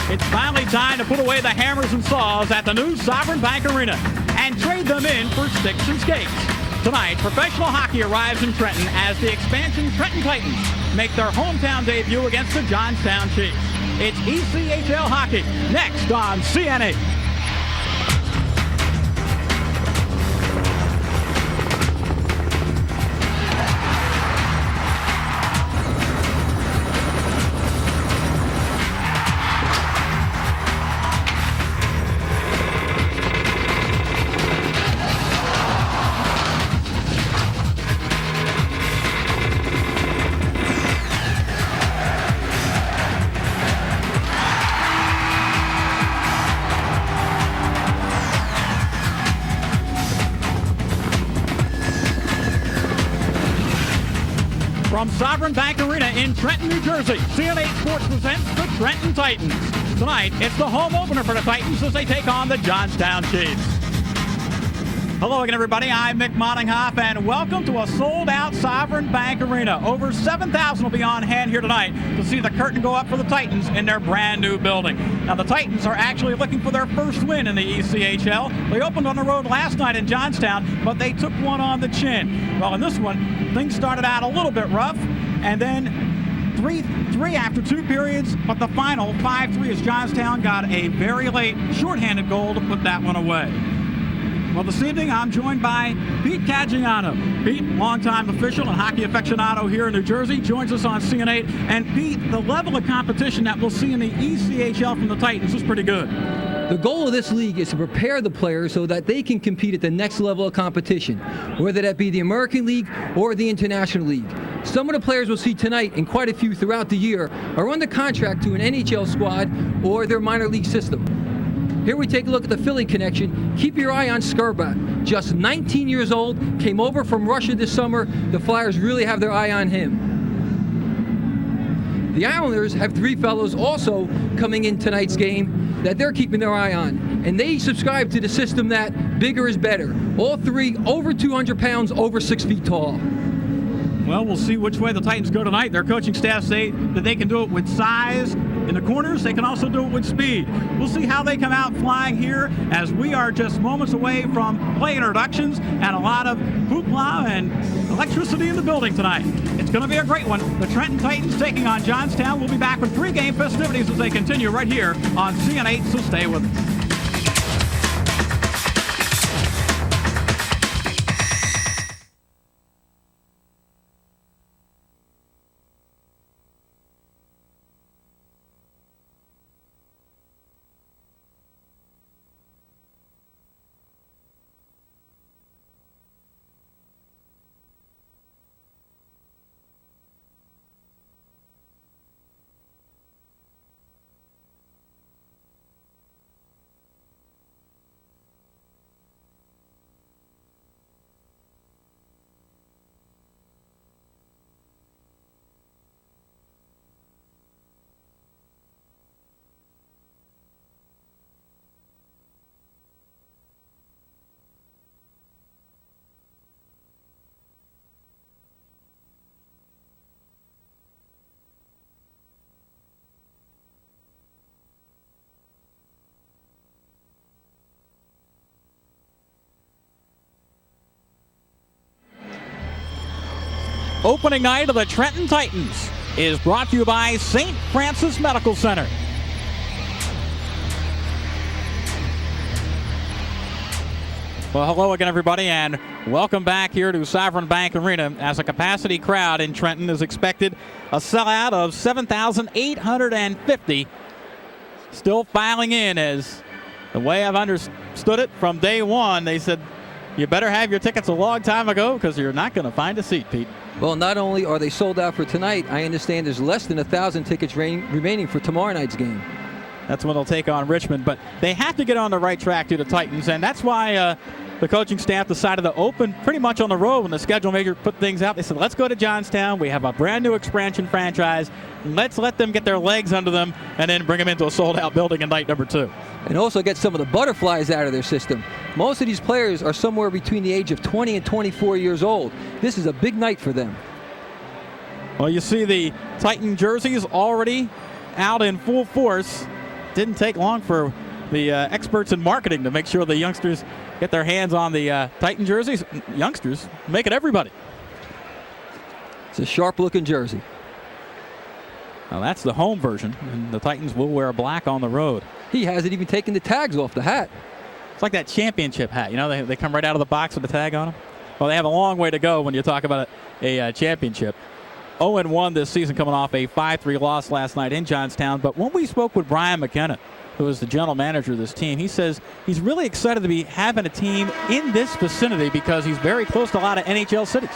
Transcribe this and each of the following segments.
It's finally time to put away the hammers and saws at the new Sovereign Bank Arena and trade them in for sticks and skates. Tonight, professional hockey arrives in Trenton as the expansion Trenton Titans make their hometown debut against the Johnstown Chiefs. It's ECHL hockey next on CN8. From Sovereign Bank Arena in Trenton, New Jersey, CN8 Sports presents the Trenton Titans. Tonight, it's the home opener for the Titans as they take on the Johnstown Chiefs. Hello again, everybody. I'm Mick Moninghoff, and welcome to a sold-out Sovereign Bank Arena. Over 7,000 will be on hand here tonight to see the curtain go up for the Titans in their brand-new building. Now, the Titans are actually looking for their first win in the ECHL. They opened on the road last night in Johnstown, but they took one on the chin. Well, in this one, things started out a little bit rough, and then 3-3 after 2 periods, but the final 5-3 as Johnstown got a very late shorthanded goal to put that one away. Well, this evening I'm joined by Pete Caggiano. Pete, longtime official and hockey aficionado here in New Jersey, joins us on CN8. And Pete, the level of competition that we'll see in the ECHL from the Titans is pretty good. The goal of this league is to prepare the players so that they can compete at the next level of competition, whether that be the American League or the International League. Some of the players we'll see tonight, and quite a few throughout the year, are under contract to an NHL squad or their minor league system. Here we take a look at the Philly connection. Keep your eye on Skurbat. Just 19 years old, came over from Russia this summer. The Flyers really have their eye on him. The Islanders have 3 fellows also coming in tonight's game that they're keeping their eye on. And they subscribe to the system that bigger is better. All 3 over 200 pounds, over 6 feet tall. Well, we'll see which way the Titans go tonight. Their coaching staff say that they can do it with size in the corners. They can also do it with speed. We'll see how they come out flying here as we are just moments away from play introductions and a lot of hoopla and electricity in the building tonight. It's going to be a great one. The Trenton Titans taking on Johnstown. We'll be back with pregame festivities as they continue right here on CN8, so stay with us. Opening night of the Trenton Titans is brought to you by St. Francis Medical Center. Well, hello again, everybody, and welcome back here to Sovereign Bank Arena as a capacity crowd in Trenton is expected. A sellout of 7,850 still filing in, as the way I've understood it from day one, they said you better have your tickets a long time ago because you're not going to find a seat, Pete. Well, not only are they sold out for tonight, I understand there's less than 1,000 tickets remaining for tomorrow night's game. That's when they'll take on Richmond, but they have to get on the right track to the Titans, and that's why the coaching staff decided to open pretty much on the road when the schedule major put things out. They said, let's go to Johnstown. We have a brand new expansion franchise. Let's let them get their legs under them and then bring them into a sold-out building in night number 2. And also get some of the butterflies out of their system. Most of these players are somewhere between the age of 20 and 24 years old. This is a big night for them. Well, you see the Titan jerseys already out in full force. didn't take long for the experts in marketing to make sure the youngsters get their hands on the Titan jerseys. Youngsters, make it everybody. It's a sharp-looking jersey. Now that's the home version, and the Titans will wear black on the road. He hasn't even taken the tags off the hat. It's like that championship hat. You know, they come right out of the box with the tag on them. Well, they have a long way to go when you talk about a championship. 0-1 this season, coming off a 5-3 loss last night in Johnstown. But when we spoke with Brian McKenna, who is the general manager of this team, he says he's really excited to be having a team in this vicinity because he's very close to a lot of NHL cities.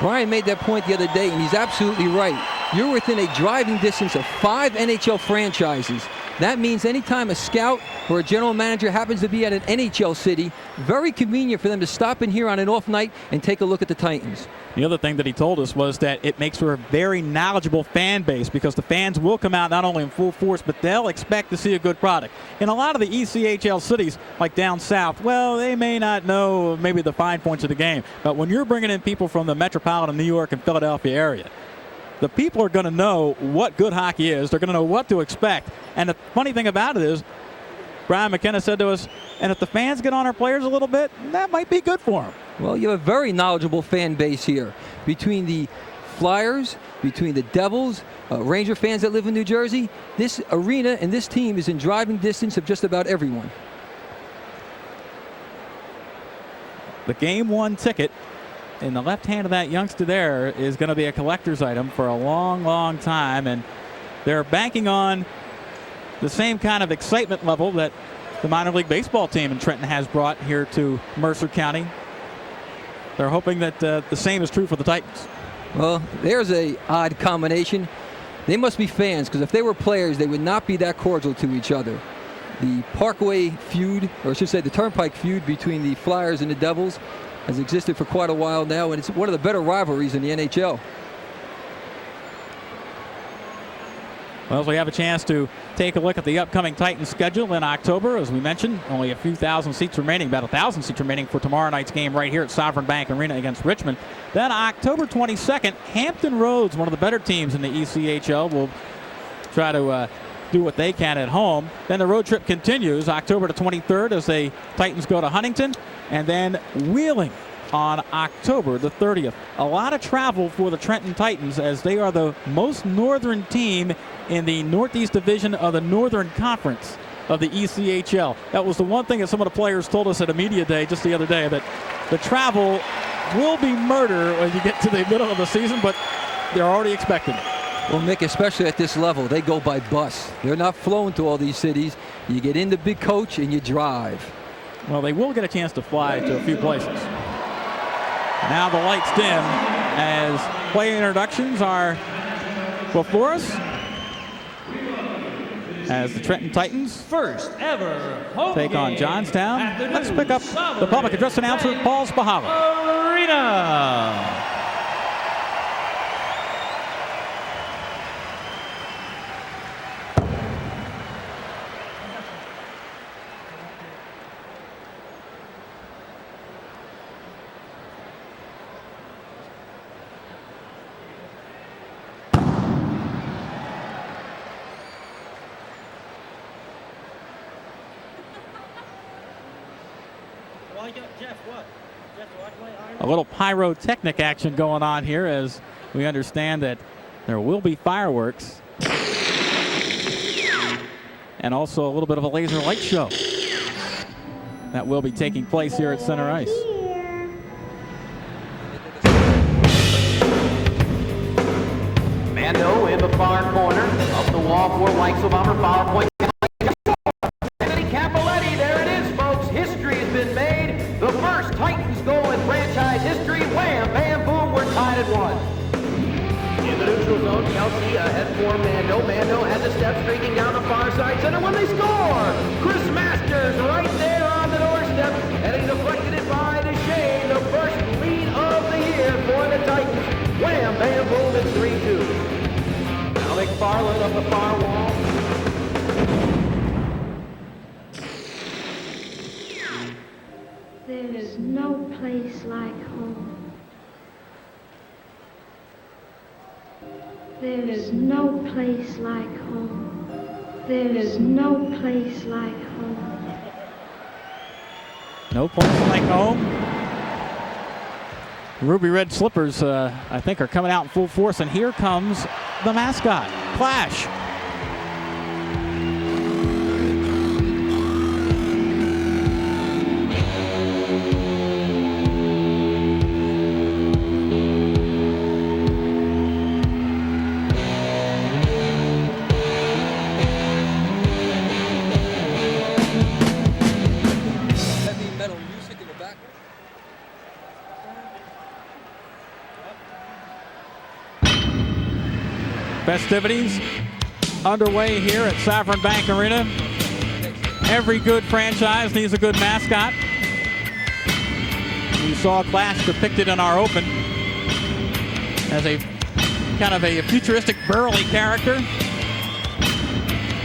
Brian made that point the other day, and he's absolutely right. You're within a driving distance of 5 NHL franchises. That means anytime a scout or a general manager happens to be at an NHL city, very convenient for them to stop in here on an off night and take a look at the Titans. The other thing that he told us was that it makes for a very knowledgeable fan base because the fans will come out not only in full force, but they'll expect to see a good product. In a lot of the ECHL cities, like down south, well, they may not know maybe the fine points of the game. But when you're bringing in people from the metropolitan New York and Philadelphia area, the people are going to know what good hockey is. They're going to know what to expect. And the funny thing about it is, Brian McKenna said to us, and if the fans get on our players a little bit, that might be good for them. Well, you have a very knowledgeable fan base here. Between the Flyers, between the Devils, Ranger fans that live in New Jersey, this arena and this team is in driving distance of just about everyone. The Game 1 ticket in the left hand of that youngster there is going to be a collector's item for a long, long time. And they're banking on the same kind of excitement level that the minor league baseball team in Trenton has brought here to Mercer County. They're hoping that the same is true for the Titans. Well, there's a odd combination. They must be fans, because if they were players, they would not be that cordial to each other. The Parkway feud, or I should say the Turnpike feud between the Flyers and the Devils has existed for quite a while now, and it's one of the better rivalries in the NHL. Well, we have a chance to take a look at the upcoming Titans schedule in October. As we mentioned, only a few thousand seats remaining, about 1,000 seats remaining for tomorrow night's game right here at Sovereign Bank Arena against Richmond. Then October 22nd, Hampton Roads, one of the better teams in the ECHL, will try to do what they can at home. Then the road trip continues October the 23rd as the Titans go to Huntington, and then Wheeling on October the 30th. A lot of travel for the Trenton Titans as they are the most northern team in the Northeast Division of the Northern Conference of the ECHL. That was the one thing that some of the players told us at a media day just the other day, that the travel will be murder when you get to the middle of the season, but they're already expecting it. Well, Mick, especially at this level, they go by bus. They're not flown to all these cities. You get in the big coach and you drive. Well, they will get a chance to fly to a few places. Now the lights dim as play introductions are before us. As the Trenton Titans first ever home take on Johnstown. Let's pick up the public address announcer, Paul Spahala. Arena. A little pyrotechnic action going on here as we understand that there will be fireworks and also a little bit of a laser light show that will be taking place here at center ice. Mando in the far corner of the wall for Weichsel Bomber power point. Capoletti, there it is, folks. History has been made. The first Titans goal in franchise history. Wham, bam, boom, we're tied at 1. In the neutral zone, Kelsey ahead for Mando. Mando has a step streaking down the far side center when they score. Chris Masters right there on the doorstep, and he deflected it by Duchesne. The first lead of the year for the Titans. Wham, bam, boom, it's 3-2. Now McFarland up the far wall. There is no place like home. There is no place like home. There's no place like home. No place like home. Ruby red slippers, I think, are coming out in full force, and here comes the mascot, Clash. Heavy metal music in the background. Festivities underway here at Sovereign Bank Arena. Every good franchise needs a good mascot. We saw Clash depicted in our open as a kind of a futuristic burly character.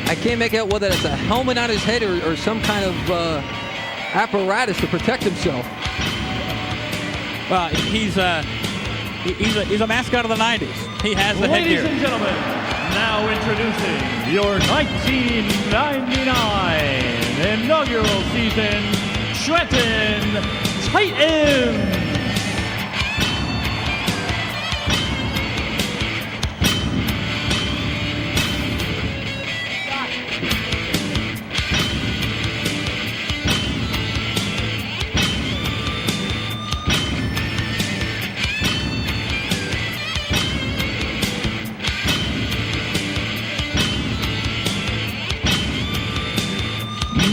I can't make out whether it's a helmet on his head or some kind of apparatus to protect himself. Well, he's a mascot of the 90s. He has the Ladies headgear. and gentlemen, now introducing your 1999 inaugural season Trenton Titans.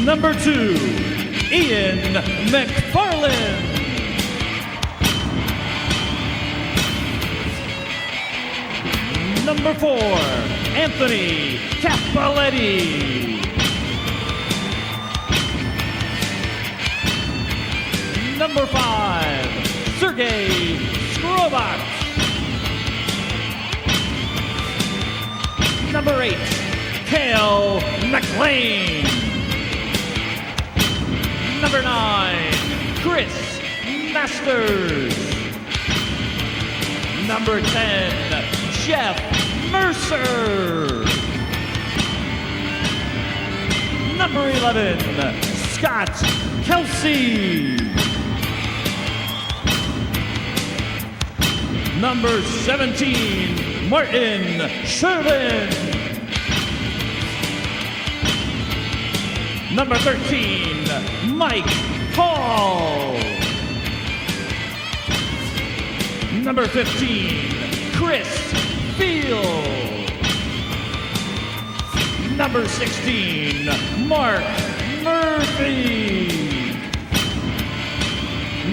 Number 2, Ian McFarland. Number 4, Anthony Cappelletti. Number 5, Sergey Skrobot. Number 8, Cale McLean. Number 9, Chris Masters. Number 10, Jeff Mercer. Number 11, Scott Kelsey. Number 17, Martin Shervin. Number 13, Mike Hall. Number 15, Chris Field. Number 16, Mark Murphy.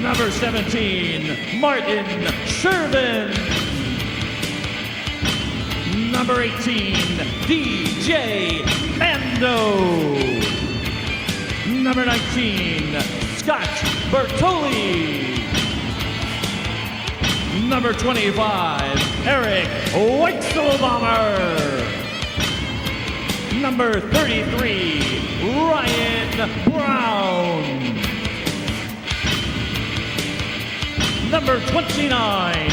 Number 17, Martin Shervin. Number 18, DJ Mando. Number 19, Scott Bertoli. Number 25, Eric Weichselbaumer. Number 33, Ryan Brown. Number 29,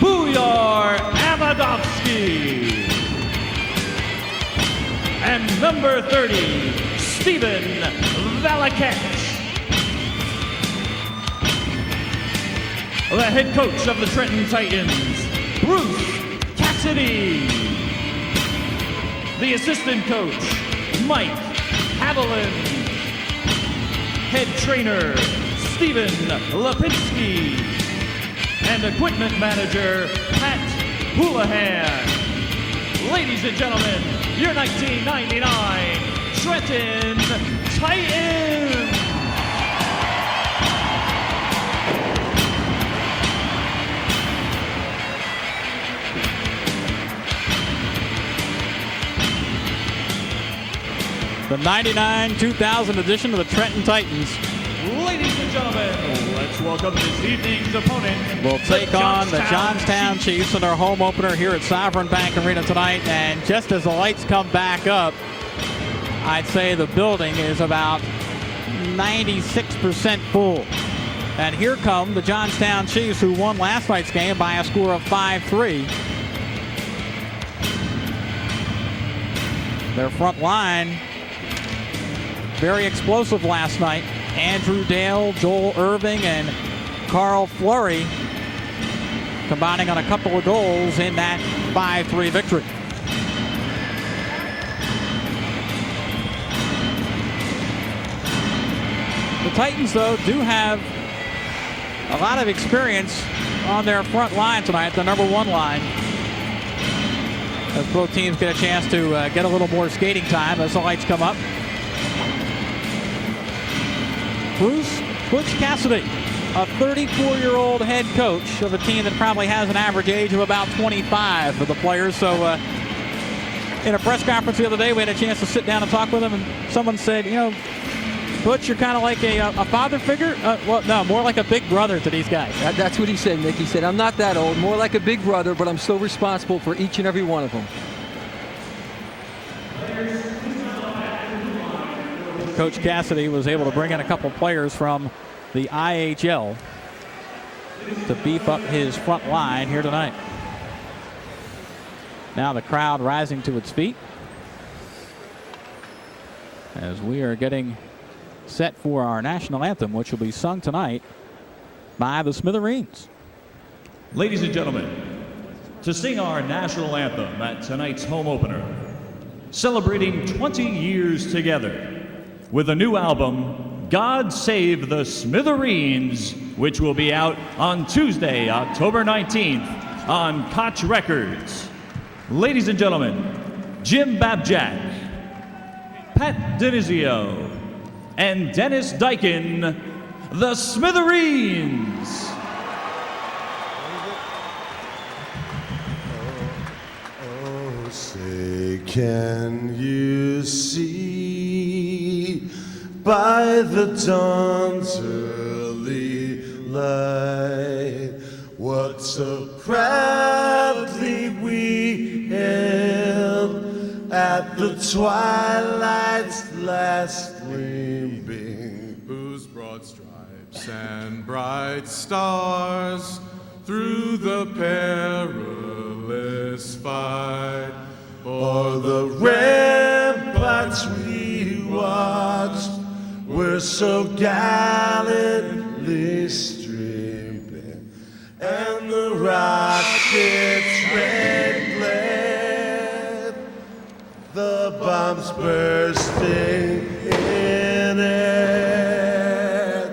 Booyar Amadovsky. And number 30, Stephen Valakek. The head coach of the Trenton Titans, Bruce Cassidy. The assistant coach, Mike Haviland. Head trainer, Stephen Lipinski. And equipment manager, Pat Houlihan. Ladies and gentlemen, your 1999 Trenton Titans. The 99-2000 edition of the Trenton Titans Ladies and gentlemen, let's welcome this evening's opponent. will take on the Johnstown Chiefs in their home opener here at Sovereign Bank Arena tonight. And just as the lights come back up, I'd say the building is about 96% full. And here come the Johnstown Chiefs, who won last night's game by a score of 5-3. Their front line, very explosive last night. Andrew Dale, Joel Irving, and Carl Fleury combining on a couple of goals in that 5-3 victory. The Titans, though, do have a lot of experience on their front line tonight, the number 1 line. As both teams get a chance to get a little more skating time as the lights come up. Bruce Butch Cassidy, a 34-year-old head coach of a team that probably has an average age of about 25 for the players. So in a press conference the other day, we had a chance to sit down and talk with him, and someone said, you know, Butch, you're kind of like a father figure? Well, no, more like a big brother to these guys. That's what he said, Nick. He said, I'm not that old, more like a big brother, but I'm still responsible for each and every one of them. Coach Cassidy was able to bring in a couple players from the ECHL to beef up his front line here tonight. Now the crowd rising to its feet as we are getting set for our national anthem, which will be sung tonight by the Smithereens. Ladies and gentlemen, to sing our national anthem at tonight's home opener, celebrating 20 years together with a new album, God Save the Smithereens, which will be out on Tuesday, October 19th on Koch Records. Ladies and gentlemen, Jim Babjack, Pat Denizio, and Dennis Dykin, the Smithereens. Oh, say, can you see by the dawn's early light what so proudly we hailed at the twilight's last gleaming, whose broad stripes and bright stars through the perilous fight o'er the ramparts we watched were so gallantly streaming, and the rockets' red glare, the bombs bursting in it,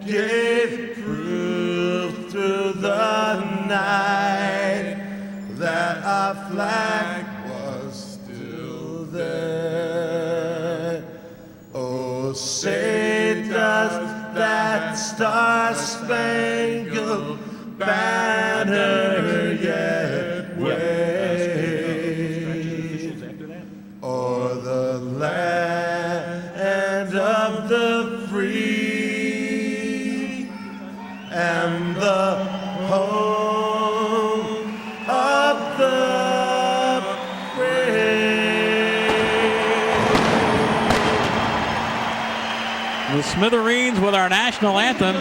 gave proof through the night that our flag was still there. Oh, say does that star-spangled banner yet wave o'er the land of the free and the home of the brave? The Smithereens with our national anthem,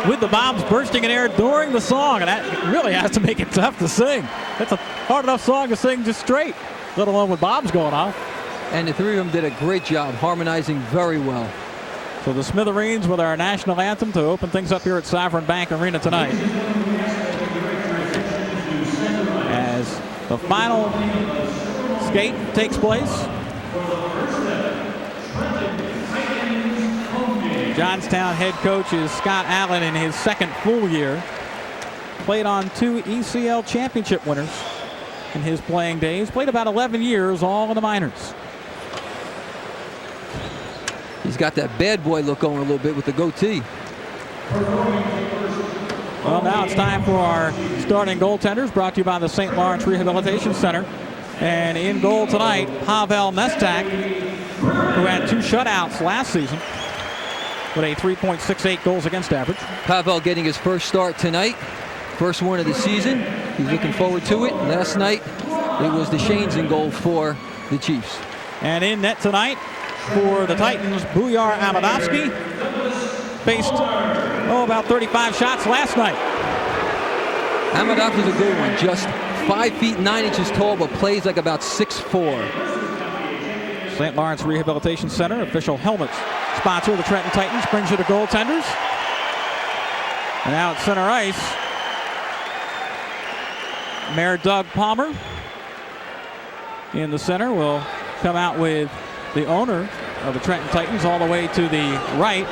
with the bombs bursting in air during the song, and that really has to make it tough to sing. That's a hard enough song to sing just straight, let alone with bombs going off. And the three of them did a great job harmonizing very well. So the Smithereens with our national anthem to open things up here at Sovereign Bank Arena tonight. As the final skate takes place, Johnstown head coach is Scott Allen in his second full year. Played on 2 ECL championship winners in his playing days. Played about 11 years, all in the minors. He's got that bad boy look going a little bit with the goatee. Well, now it's time for our starting goaltenders, brought to you by the St. Lawrence Rehabilitation Center. And in goal tonight, Pavel Mestak, who had 2 shutouts last season, with a 3.68 goals against average. Pavel getting his first start tonight, first one of the season. He's looking forward to it. Last night, it was the Shanes in goal for the Chiefs. And in net tonight for the Titans, Bujar Amadovsky faced, about 35 shots last night. Amadovsky's a good one, just 5 feet 9 inches tall, but plays like about 6'4". St. Lawrence Rehabilitation Center, official helmets sponsor of the Trenton Titans, brings you the goaltenders. And now at center ice, Mayor Doug Palmer in the center will come out with the owner of the Trenton Titans all the way to the right,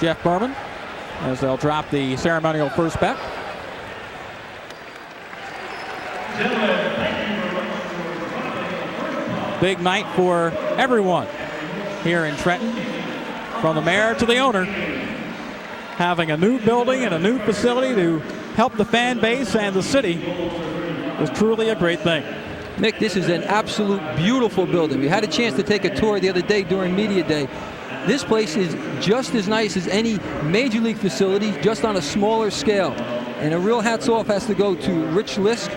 Jeff Berman, as they'll drop the ceremonial first bet. Big night for everyone here in Trenton, from the mayor to the owner. Having a new building and a new facility to help the fan base and the city was truly a great thing. Mick, this is an absolute beautiful building. We had a chance to take a tour the other day during Media Day. This place is just as nice as any major league facility, just on a smaller scale. And a real hats off has to go to Rich Lisk,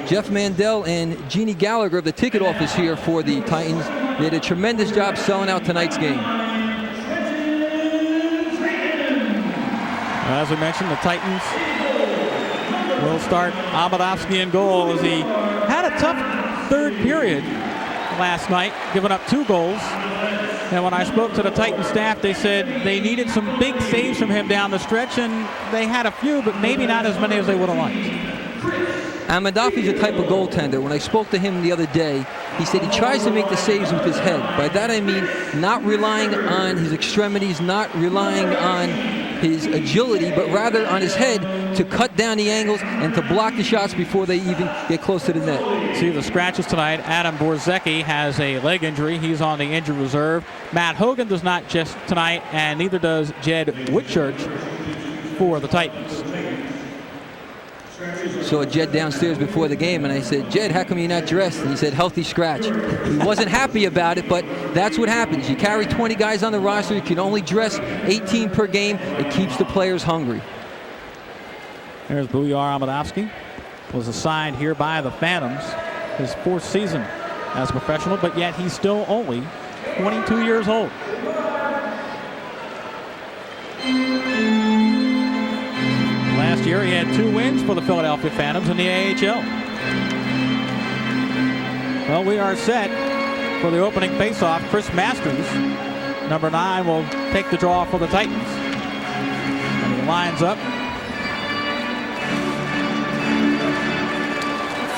Jeff Mandel, and Jeannie Gallagher of the ticket office here for the Titans. They did a tremendous job selling out tonight's game. As we mentioned, the Titans will start Abadovsky in goal, as he had a tough third period last night, giving up 2 goals. And when I spoke to the Titan staff, they said they needed some big saves from him down the stretch, and they had a few, but maybe not as many as they would have liked. Amadafi's a type of goaltender. When I spoke to him the other day, he said he tries to make the saves with his head. By that I mean not relying on his extremities, not relying on his agility, but rather on his head to cut down the angles and to block the shots before they even get close to the net. See the scratches tonight. Adam Borzecki has a leg injury. He's on the injured reserve. Matt Hogan does not just tonight, and neither does Jed Whitchurch for the Titans. Saw Jed downstairs before the game, and I said, Jed, how come you're not dressed? And he said, healthy scratch. He wasn't happy about it, but that's what happens. You carry 20 guys on the roster, you can only dress 18 per game. It keeps the players hungry. There's Buyar Abadovsky. Was assigned here by the Phantoms, his 4th season as a professional, but yet he's still only 22 years old. Last year he had 2 wins for the Philadelphia Phantoms in the AHL. Well, we are set for the opening faceoff. Chris Masters, number 9, will take the draw for the Titans. And he lines up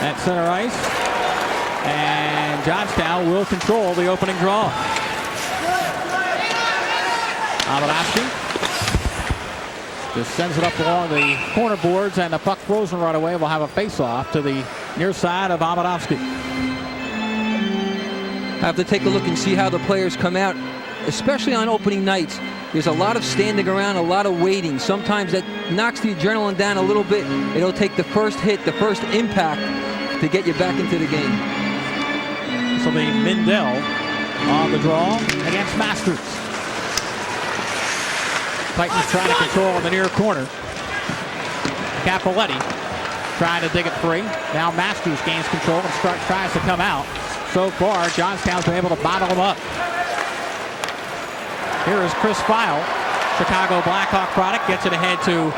at center ice, and Johnstown will control the opening draw. Abadovsky just sends it up along the corner boards, and the puck frozen right away. We'll have a face-off to the near side of Abadovsky. Have to take a look and see how the players come out, especially on opening nights. There's a lot of standing around, a lot of waiting. Sometimes that knocks the adrenaline down a little bit. It'll take the first hit, the first impact to get you back into the game. This will be Mindell on the draw against Masters. Titans trying to control in the near corner. Capoletti trying to dig it free. Now Masters gains control and tries to come out. So far, Johnstown's been able to bottle him up. Here is Chris Feil, Chicago Blackhawk product, gets it ahead to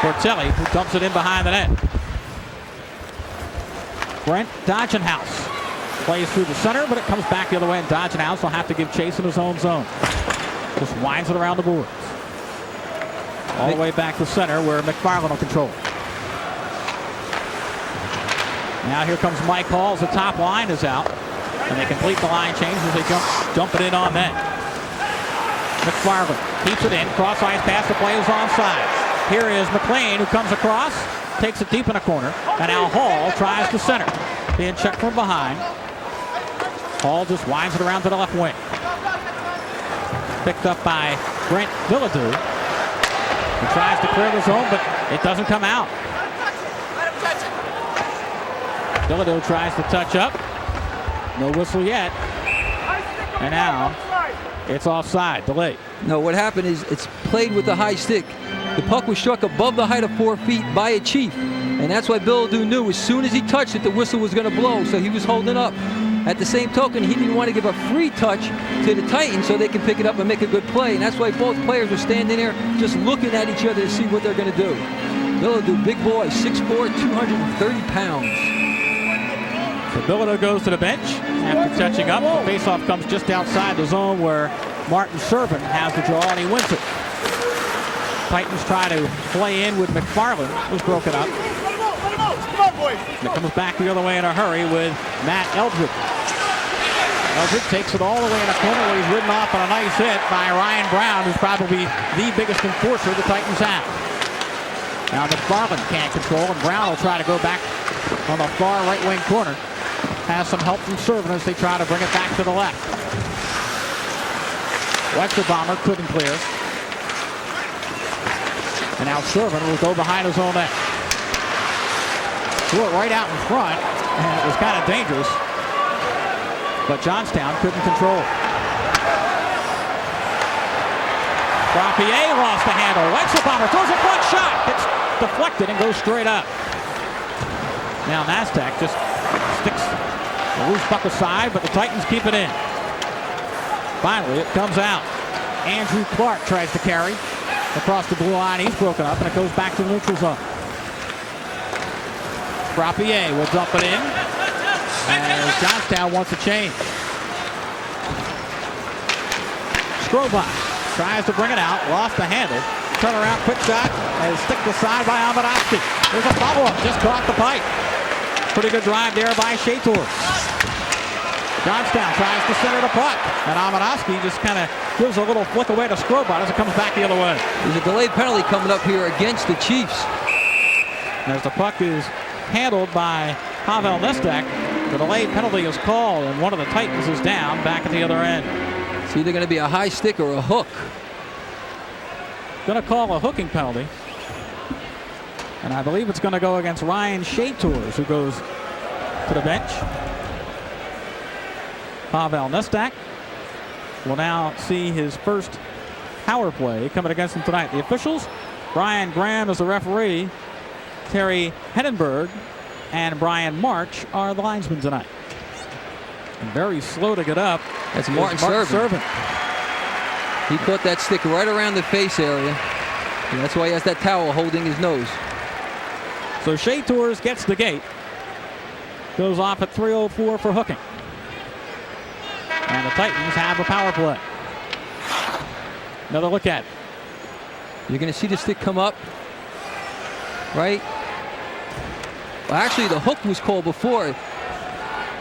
Portelli, who dumps it in behind the net. Brent Dodgenhouse plays through the center, but it comes back the other way, and Dodgenhouse will have to give chase in his own zone. Just winds it around the boards. All the way back to center, where McFarland will control it. Now here comes Mike Hall as the top line is out, and they complete the line change as they dump it in on net. McFarland keeps it in, cross ice pass, the play is onside. Here is McLean, who comes across, takes it deep in a corner, and now Hall tries to center. Being checked from behind. Hall just winds it around to the left wing. Picked up by Brent Villadu. He tries to clear the zone, but it doesn't come out. Villadu tries to touch up. No whistle yet. And now it's offside, delay. No, what happened is it's played with the high stick. The puck was struck above the height of 4 feet by a Chief. And that's why Villadu knew as soon as he touched it, the whistle was going to blow. So he was holding up. At the same token, he didn't want to give a free touch to the Titans so they can pick it up and make a good play. And that's why both players were standing there just looking at each other to see what they're going to do. Villadu, big boy, 6'4", 230 pounds. Abilito goes to the bench after touching up. The faceoff comes just outside the zone where Martin Servin has the draw, and he wins it. Titans try to play in with McFarland. It was broken up. And it comes back the other way in a hurry with Matt Eldred. Eldred takes it all the way in a corner where he's ridden off on a nice hit by Ryan Brown, who's probably the biggest enforcer the Titans have. Now McFarland can't control, and Brown will try to go back on the far right wing corner. Has some help from Servin as they try to bring it back to the left. Wechselbaumer couldn't clear. And now Servin will go behind his own net. Threw it right out in front, and it was kind of dangerous. But Johnstown couldn't control. Frappier lost the handle. Wechselbaumer throws a front shot. It's deflected and goes straight up. Now Nasdaq just sticks the loose puck aside, but the Titans keep it in. Finally, it comes out. Andrew Clark tries to carry across the blue line. He's broken up, and it goes back to the neutral zone. Frappier will dump it in, and Johnstown wants a change. Skrobot tries to bring it out, lost the handle. Turn around, quick shot, and stick aside by Amadowski. There's a follow-up, just caught the pipe. Pretty good drive there by Shator. Johnstown tries to center the puck, and Amadowski just kind of gives a little flick away to Skrobot as it comes back the other way. There's a delayed penalty coming up here against the Chiefs. And as the puck is handled by Pavel Nestak, the delayed penalty is called, and one of the Titans is down back at the other end. It's either going to be a high stick or a hook. Going to call a hooking penalty. And I believe it's going to go against Ryan Shatours, who goes to the bench. Pavel Nestak will now see his first power play coming against him tonight. The officials, Brian Graham is the referee, Terry Hedenberg and Brian March are the linesmen tonight. And very slow to get up. That's Martin Servin. He caught that stick right around the face area. And that's why he has that towel holding his nose. So Shatours gets the gate. Goes off at 3:04 for hooking. And the Titans have a power play. Another look at it. You're going to see the stick come up. Right? Well, actually, the hook was called before.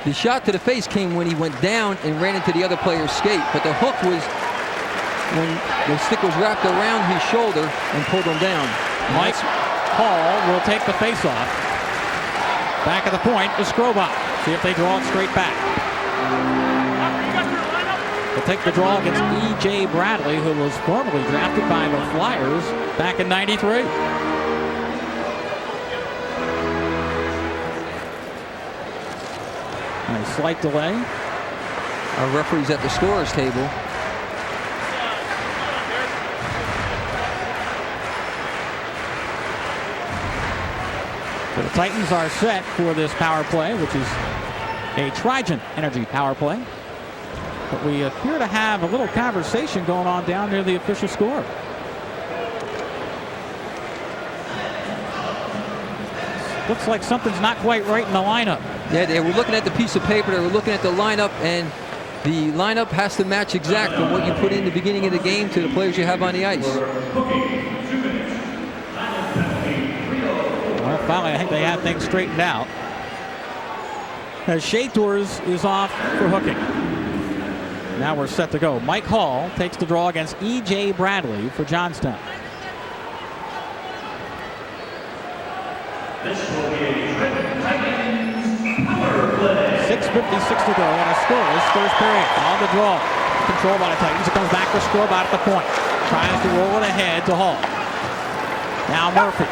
The shot to the face came when he went down and ran into the other player's skate. But the hook was when the stick was wrapped around his shoulder and pulled him down. Mike Hall will take the face-off. Back at the point is Skrobot. See if they draw it straight back. They'll take the draw against E.J. Bradley, who was formerly drafted by the Flyers back in '93. And a slight delay. Our referee's at the scorer's table. So the Titans are set for this power play, which is a Trigen Energy power play. But we appear to have a little conversation going on down near the official score. Looks like something's not quite right in the lineup. Yeah, they were looking at the piece of paper, they were looking at the lineup, and the lineup has to match exact from what you put in the beginning of the game to the players you have on the ice. Well, finally, I think they have things straightened out. As Shatours is off for hooking. Now we're set to go. Mike Hall takes the draw against E.J. Bradley for Johnstown. This will be a power play. 6:56 to go and a scoreless first period. On the draw. Controlled by the Titans. It comes back to Skrobot at the point. Tries to roll it ahead to Hall. Now Murphy.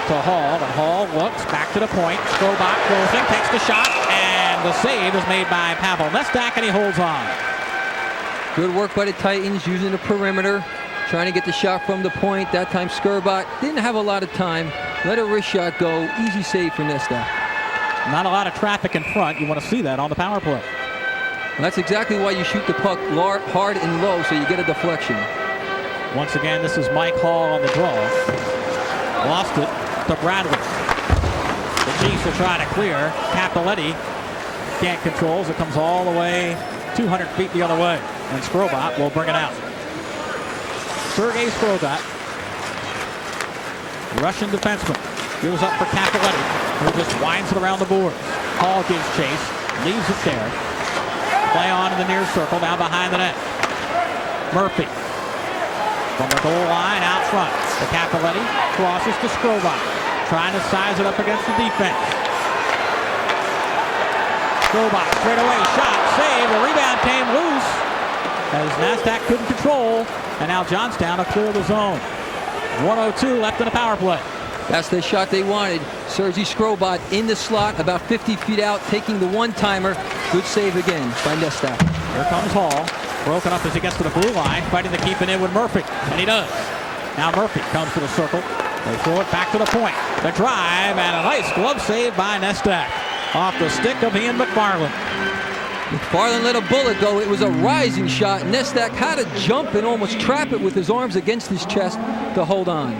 To Hall, but Hall looks back to the point. Skrobot closing, takes the shot, and the save is made by Pavel Nestak, and he holds on. Good work by the Titans using the perimeter, trying to get the shot from the point. That time Skrobot didn't have a lot of time. Let a wrist shot go. Easy save for Nestak. Not a lot of traffic in front. You want to see that on the power play. And that's exactly why you shoot the puck hard and low, so you get a deflection. Once again, this is Mike Hall on the draw. Lost it to Bradley. The Chiefs Luce will try to clear. Capoletti can't control as it comes all the way 200 feet the other way. And Skrobot will bring it out. Sergei Skrobot, Russian defenseman, gives up for Capoletti, who just winds it around the boards. Hall gives chase, leaves it there. Play on in the near circle, down behind the net. Murphy from the goal line out front. The Capoletti crosses to Skrobot, trying to size it up against the defense. Skrobot straight away, shot, save, the rebound came loose as Nasdaq couldn't control, and now Johnstown will clear the zone. 1:02 left in the power play. That's the shot they wanted. Sergei Skrobot in the slot, about 50 feet out, taking the one-timer. Good save again by Nasdaq. Here comes Hall, broken up as he gets to the blue line, fighting to keep it in with Murphy, and he does. Now Murphy comes to the circle. They throw it back to the point. The drive, and a nice glove save by Nasdaq off the stick of Ian McFarland. McFarland let a bullet go. It was a rising shot. Nasdaq had to jump and almost trap it with his arms against his chest to hold on.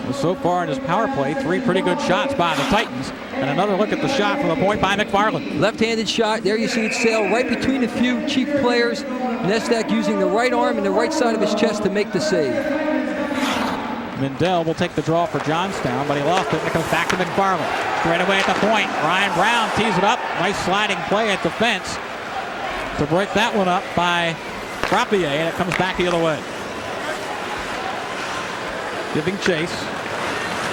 Well, so far in his power play, 3 pretty good shots by the Titans. And another look at the shot from the point by McFarland. Left-handed shot. There you see it sail right between a few chief players. Nasdaq using the right arm and the right side of his chest to make the save. Mindell will take the draw for Johnstown, but he lost it, and it comes back to McFarland. Straight away at the point. Ryan Brown tees it up. Nice sliding play at the fence to break that one up by Frappier, and it comes back the other way. Giving chase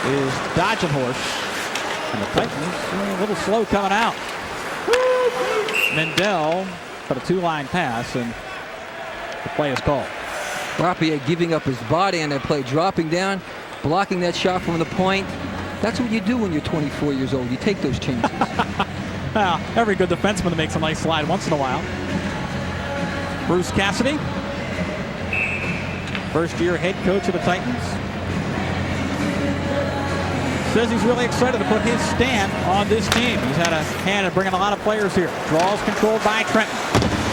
is Dodging Horse, and the Titans a little slow coming out. Mindell put a 2-line pass, and the play is called. Frappier giving up his body on that play, dropping down, blocking that shot from the point. That's what you do when you're 24 years old. You take those chances. Well, every good defenseman makes a nice slide once in a while. Bruce Cassidy, first-year head coach of the Titans, says he's really excited to put his stamp on this team. He's had a hand in bringing a lot of players here. Draws controlled by Trenton.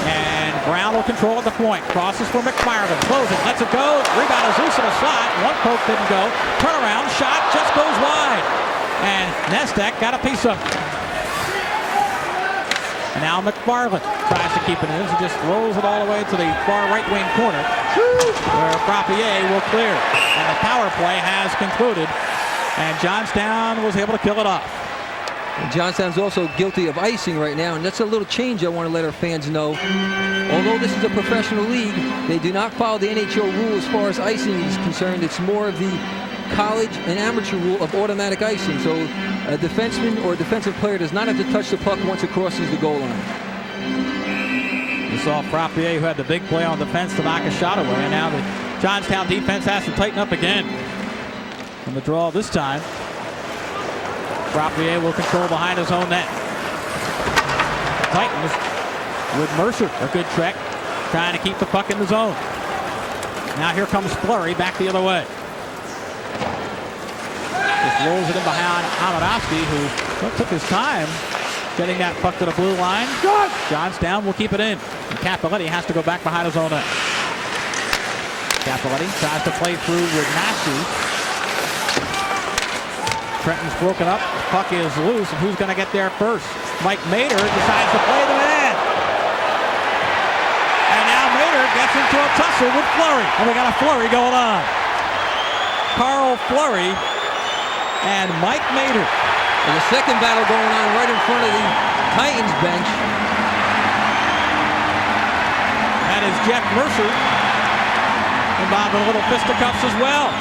And Brown will control at the point. Crosses for McFarland. Closing. Lets it go. Rebound is loose in a slot. One poke didn't go. Turnaround. Shot just goes wide. And Nasdaq got a piece of it. And now McFarland tries to keep it in. He just throws it all the way to the far right wing corner where Frappier will clear. And the power play has concluded. And Johnstown was able to kill it off. And Johnstown's also guilty of icing right now, and that's a little change I want to let our fans know. Although this is a professional league, they do not follow the NHL rule as far as icing is concerned. It's more of the college and amateur rule of automatic icing. So a defenseman or a defensive player does not have to touch the puck once it crosses the goal line. You saw Frappier, who had the big play on defense to knock a shot away, and now the Johnstown defense has to tighten up again. And the draw this time, Frappier will control behind his own net. Titans with Mercer, a good check, trying to keep the puck in the zone. Now here comes Fleury back the other way. Just rolls it in behind Hamadowski, who took his time getting that puck to the blue line. Johnstown will keep it in. And Capoletti has to go back behind his own net. Capoletti tries to play through with Massey. Trenton's broken up. The puck is loose, and who's going to get there first? Mike Mader decides to play the man. And now Mader gets into a tussle with Fleury. And we got a Fleury going on. Carl Fleury and Mike Mader. And the second battle going on right in front of the Titans bench. That is Jeff Mercer involved in a little fisticuffs as well.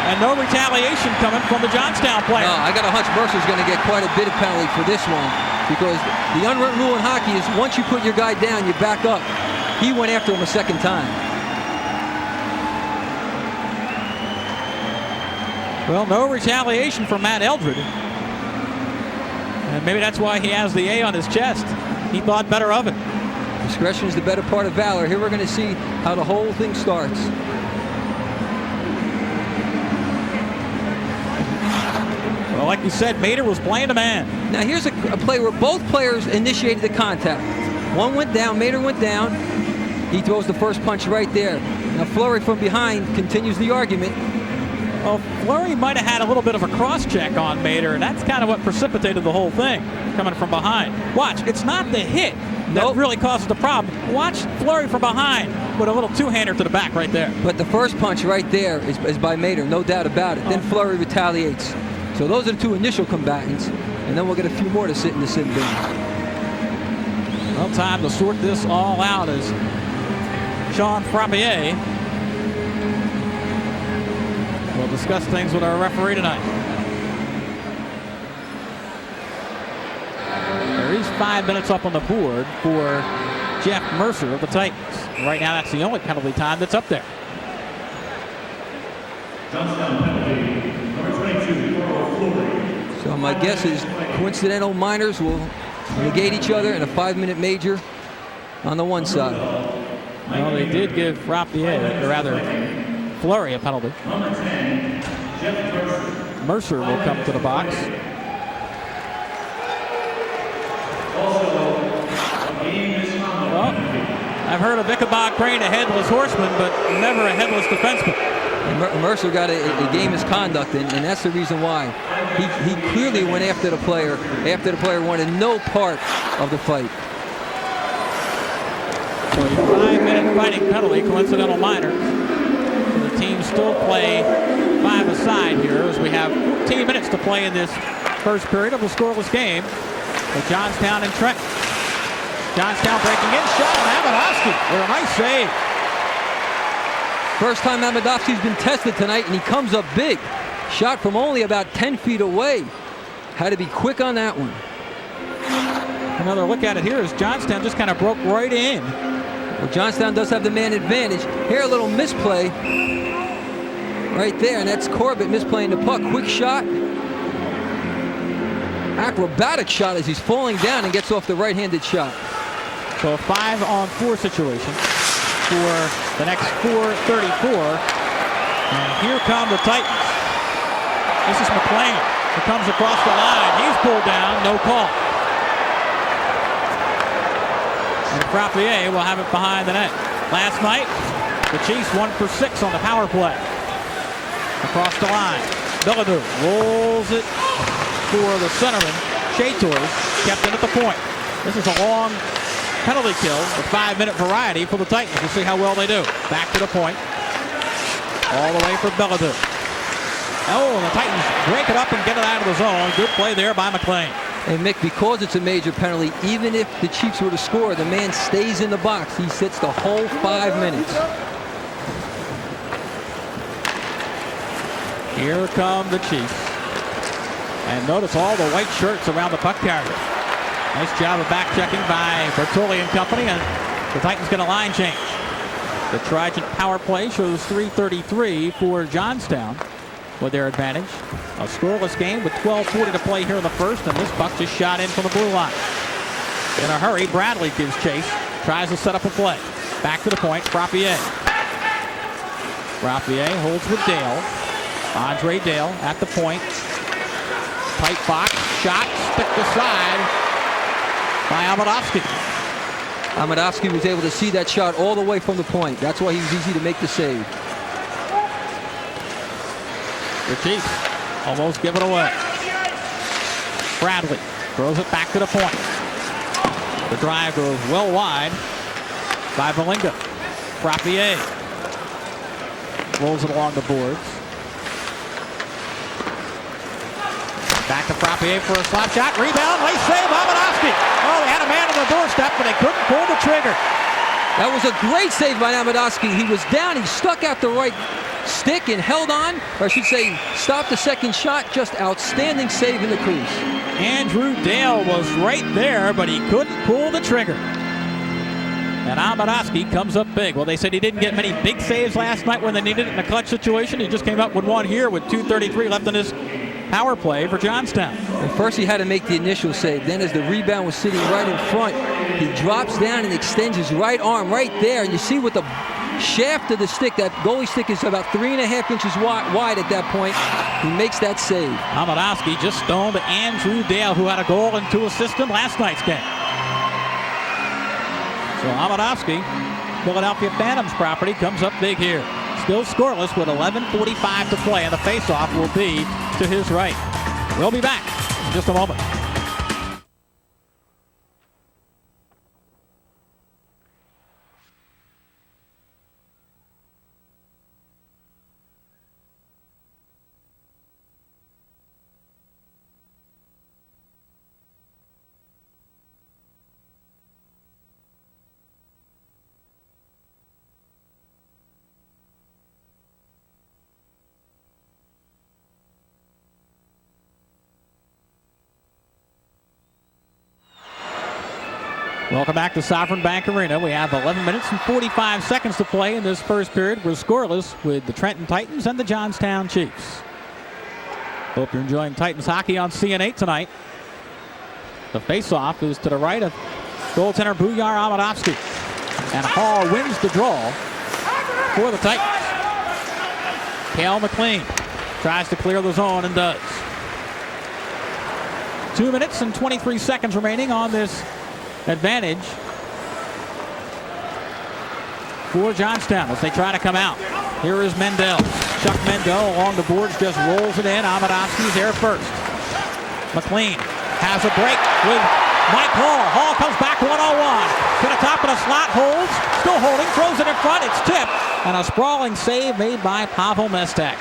And no retaliation coming from the Johnstown player. No, I got a hunch Mercer's going to get quite a bit of penalty for this one, because the unwritten rule in hockey is once you put your guy down, you back up. He went after him a second time. Well, no retaliation from Matt Eldred. And maybe that's why he has the A on his chest. He thought better of it. Discretion is the better part of valor. Here we're going to see how the whole thing starts. Well, like you said, Mader was playing a man. Now here's a play where both players initiated the contact. One went down, Mader went down. He throws the first punch right there. Now Fleury from behind continues the argument. Well, Fleury might have had a little bit of a cross-check on Mater, and that's kind of what precipitated the whole thing, coming from behind. Watch, it's not the hit that really causes the problem. Watch Fleury from behind with a little two-hander to the back right there. But the first punch right there is by Mater, no doubt about it. Then Fleury retaliates. So those are the two initial combatants, and then we'll get a few more to sit in the sin bin. Well, time to sort this all out as Sean Frappier will discuss things with our referee tonight. There is 5 minutes up on the board for Jeff Mercer of the Titans. Right now, that's the only penalty time that's up there. Johnstown penalty, number 22, Fleury. So my guess is coincidental minors will negate each other in a 5-minute major on the one side. Well, they did give Frappier, or rather Fleury, a penalty. Number 10, Jeff Mercer. Mercer will come to the box. Well, I've heard of Ichabod Crane, a headless horseman, but never a headless defenseman. And Mercer got a game misconduct, and that's the reason why. He clearly went after the player wanted no part of the fight. So a 5-minute fighting penalty, coincidental minor. So the teams still play 5 aside here as we have 14 minutes to play in this first period of a scoreless game with Johnstown and Trenton. Johnstown breaking in, shot on Amadowski with a nice save. First time Amadowski's been tested tonight, and he comes up big. Shot from only about 10 feet away. Had to be quick on that one. Another look at it here as Johnstown just kind of broke right in. Well, Johnstown does have the man advantage. Here a little misplay right there, and that's Corbett misplaying the puck. Quick shot. Acrobatic shot as he's falling down and gets off the right-handed shot. So a 5-on-4 situation for the next 4:34. And here come the Titans. This is McLean, who comes across the line. He's pulled down, no call. And Frappier will have it behind the net. Last night, the Chiefs 1 for 6 on the power play. Across the line, Billadu rolls it for the centerman. Shatours kept it at the point. This is a long penalty kill, a 5-minute variety for the Titans. We'll see how well they do. Back to the point. All the way for Billadu. Oh, and the Titans break it up and get it out of the zone. Good play there by McLean. And Mick, because it's a major penalty, even if the Chiefs were to score, the man stays in the box. He sits the whole 5 minutes. Here come the Chiefs. And notice all the white shirts around the puck carrier. Nice job of back checking by Bertoli and company, and the Titans get a line change. The Trident power play shows 3:33 for Johnstown with their advantage. A scoreless game with 12:40 to play here in the first, and this puck just shot in from the blue line. In a hurry, Bradley gives chase, tries to set up a play. Back to the point, Frappier. Frappier holds with Dale. Andre Dale at the point. Tight box, shot, stick aside by Amadowski. Amadowski was able to see that shot all the way from the point. That's why he was easy to make the save. The Chiefs almost give it away. Bradley throws it back to the point. The drive goes well wide by Valinga. Frappier rolls it along the boards. Back to Frappier for a slap shot. Rebound. Nice save. Amadowski. Oh, they had a man on the doorstep, but they couldn't pull the trigger. That was a great save by Amadowski. He was down. He stuck out the right stick and held on, or I should say, stopped the second shot. Just outstanding save in the crease. Andrew Dale was right there, but he couldn't pull the trigger. And Amadowski comes up big. Well, they said he didn't get many big saves last night when they needed it in a clutch situation. He just came up with one here with 2:33 left in his power play for Johnstown. And first he had to make the initial save. Then as the rebound was sitting right in front, he drops down and extends his right arm right there. And you see with the shaft of the stick, that goalie stick is about 3.5 inches wide at that point. He makes that save. Amadowski just stoned Andrew Dale, who had a goal and 2 assists in last night's game. So Amadowski, Philadelphia Phantoms property, comes up big here. Still scoreless with 11:45 to play, and the faceoff will be to his right. We'll be back in just a moment. Welcome back to Sovereign Bank Arena. We have 11 minutes and 45 seconds to play in this first period. We're scoreless with the Trenton Titans and the Johnstown Chiefs. Hope you're enjoying Titans hockey on CN8 tonight. The faceoff is to the right of goaltender Bujar Amadovsky. And Hall wins the draw for the Titans. Cale McLean tries to clear the zone and does. 2 minutes and 23 seconds remaining on this advantage for Johnstown as they try to come out. Here is Mendel. Chuck Mendel along the boards, just rolls it in. Amadovsky's there first. McLean has a break with Mike Hall. Hall comes back one-on-one to the top of the slot, holds, still holding, throws it in front. It's tipped, and a sprawling save made by Pavel Mestak.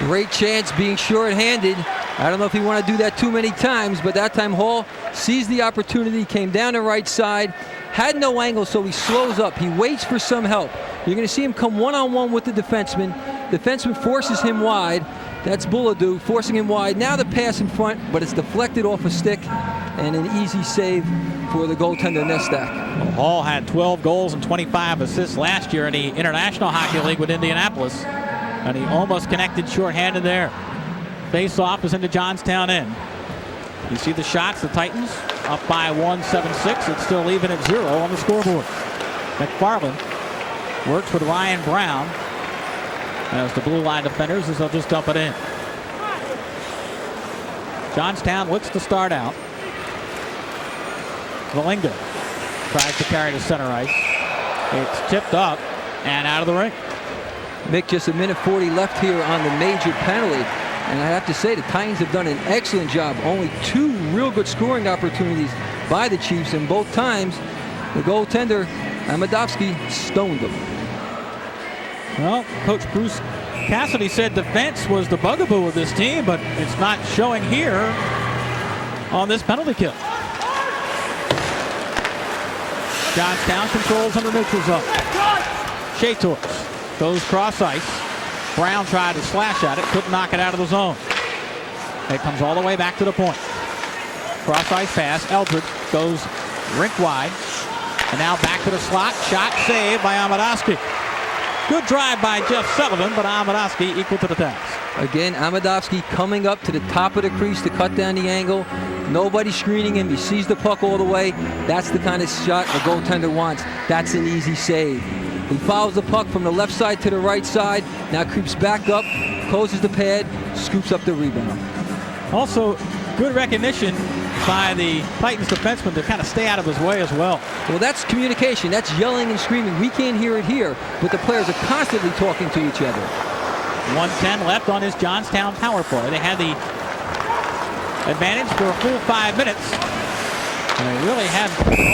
Great chance being short-handed. I don't know if you want to do that too many times, but that time Hall sees the opportunity, came down the right side, had no angle, so he slows up. He waits for some help. You're going to see him come one-on-one with the defenseman. Defenseman forces him wide. That's Bulladou forcing him wide. Now the pass in front, but it's deflected off a stick, and an easy save for the goaltender Mestak. Well, Hall had 12 goals and 25 assists last year in the International Hockey League with Indianapolis, and he almost connected shorthanded there. Face-off is into Johnstown end. You see the shots. The Titans up by 1-7-6. It's still even at 0 on the scoreboard. McFarland works with Ryan Brown as the blue line defenders as they'll just dump it in. Johnstown looks to start out. Valinga tries to carry to center ice. It's tipped up and out of the ring. Mick, just 1:40 left here on the major penalty. And I have to say, the Titans have done an excellent job. Only 2 real good scoring opportunities by the Chiefs, and both times the goaltender, Amadovsky, stoned them. Well, Coach Bruce Cassidy said defense was the bugaboo of this team, but it's not showing here on this penalty kill. Johnstown controls on the neutral zone. Shutout goes cross ice. Brown tried to slash at it, couldn't knock it out of the zone. It comes all the way back to the point. Cross ice pass. Eldred goes rink wide. And now back to the slot. Shot saved by Amadovsky. Good drive by Jeff Sullivan, but Amadovsky equal to the task. Again, Amadovsky coming up to the top of the crease to cut down the angle. Nobody screening him. He sees the puck all the way. That's the kind of shot the goaltender wants. That's an easy save. He follows the puck from the left side to the right side. Now creeps back up, closes the pad, scoops up the rebound. Also, good recognition by the Titans defenseman to kind of stay out of his way as well. Well, that's communication. That's yelling and screaming. We can't hear it here, but the players are constantly talking to each other. 1:10 left on this Johnstown power play. They had the advantage for a full 5 minutes. And they really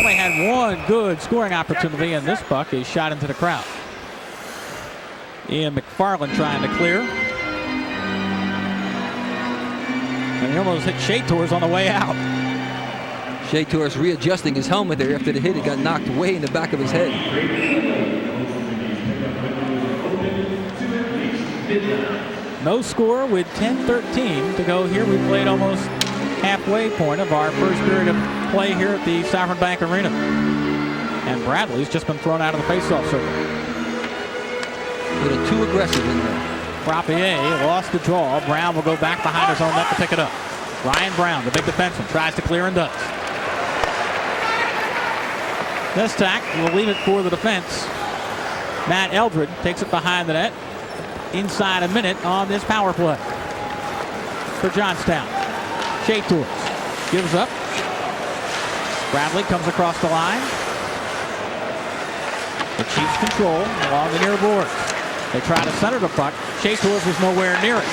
only had one good scoring opportunity, and this puck is shot into the crowd. Ian McFarland trying to clear. And he almost hit Shutout on the way out. Shutout readjusting his helmet there after the hit. It got knocked way in the back of his head. No score with 10:13 to go here. We played almost halfway point of our first period of play here at the Sovereign Bank Arena. And Bradley's just been thrown out of the faceoff circle. A little too aggressive in there. Frappier lost the draw. Brown will go back behind his own net to pick it up. Ryan Brown, the big defenseman, tries to clear and does. Mestak will leave it for the defense. Matt Eldred takes it behind the net. Inside a minute on this power play for Johnstown. Shutout gives up. Bradley comes across the line. The Chiefs control along the near boards. They try to center the puck. Chase Horse was nowhere near it.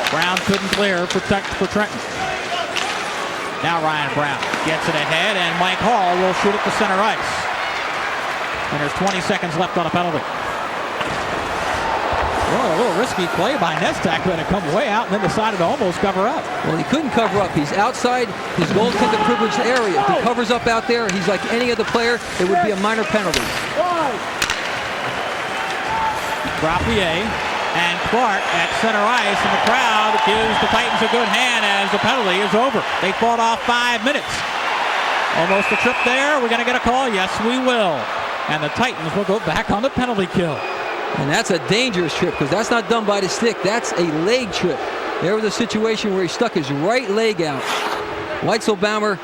Brown couldn't clear for Trenton. Now Ryan Brown gets it ahead, and Mike Hall will shoot it to center ice. And there's 20 seconds left on a penalty. Well, a little risky play by Nestak, but it come way out and then decided to almost cover up. Well, he couldn't cover up. He's outside his goaltender privileged area. If he covers up out there, he's like any other player. It would be a minor penalty. Frappier and Clark at center ice, and the crowd gives the Titans a good hand as the penalty is over. They fought off 5 minutes. Almost a trip there. We're going to get a call. Yes, we will. And the Titans will go back on the penalty kill. And that's a dangerous trip because that's not done by the stick. That's a leg trip. There was a situation where he stuck his right leg out. Weitzelbaumer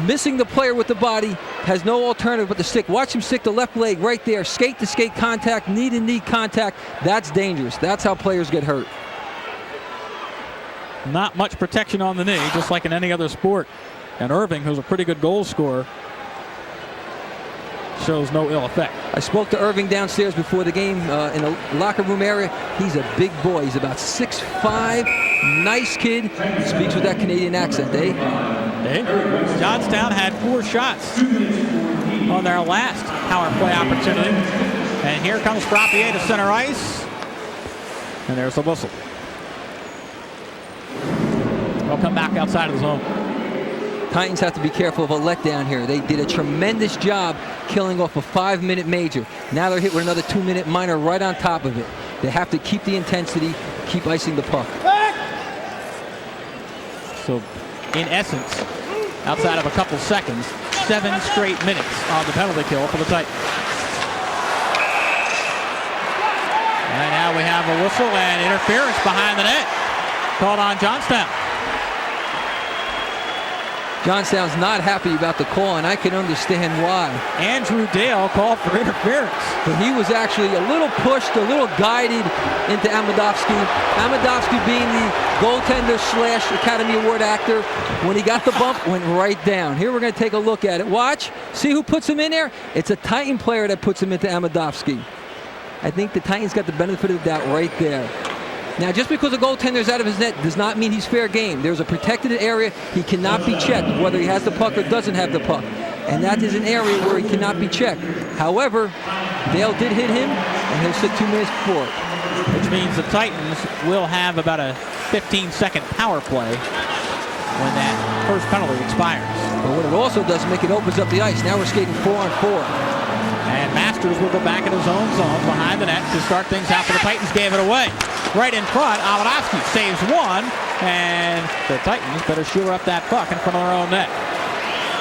missing the player with the body, has no alternative but the stick. Watch him stick the left leg right there. Skate-to-skate contact, knee-to-knee contact. That's dangerous. That's how players get hurt. Not much protection on the knee, just like in any other sport. And Irving, who's a pretty good goal scorer, shows no ill effect. I spoke to Irving downstairs before the game in the locker room area. He's a big boy. He's about 6'5", nice kid. Speaks with that Canadian accent, eh? Johnstown had 4 shots on their last power play opportunity. And here comes Frappier to center ice. And there's the whistle. They'll come back outside of the zone. Titans have to be careful of a letdown here. They did a tremendous job killing off a 5-minute major. Now they're hit with another 2-minute minor right on top of it. They have to keep the intensity, keep icing the puck. So, in essence, outside of a couple seconds, 7 straight minutes on the penalty kill for the Titans. And now we have a whistle and interference behind the net called on Johnstown. Johnstown's not happy about the call, and I can understand why. Andrew Dale called for interference. But he was actually a little pushed, a little guided into Amadovsky. Amadovsky being the goaltender / Academy Award actor, when he got the bump, went right down. Here we're going to take a look at it. Watch. See who puts him in there? It's a Titan player that puts him into Amadovsky. I think the Titans got the benefit of the doubt right there. Now, just because a goaltender's out of his net does not mean he's fair game. There's a protected area. He cannot be checked, whether he has the puck or doesn't have the puck. And that is an area where he cannot be checked. However, Dale did hit him, and he'll sit 2 minutes before it. Which means the Titans will have about a 15-second power play when that first penalty expires. But what it also does is it opens up the ice. Now we're skating 4-on-4. And Masters will go back in his own zone behind the net to start things out for the Titans. Gave it away. Right in front, Amadovsky saves one, and the Titans better shore up that puck in front of their own net.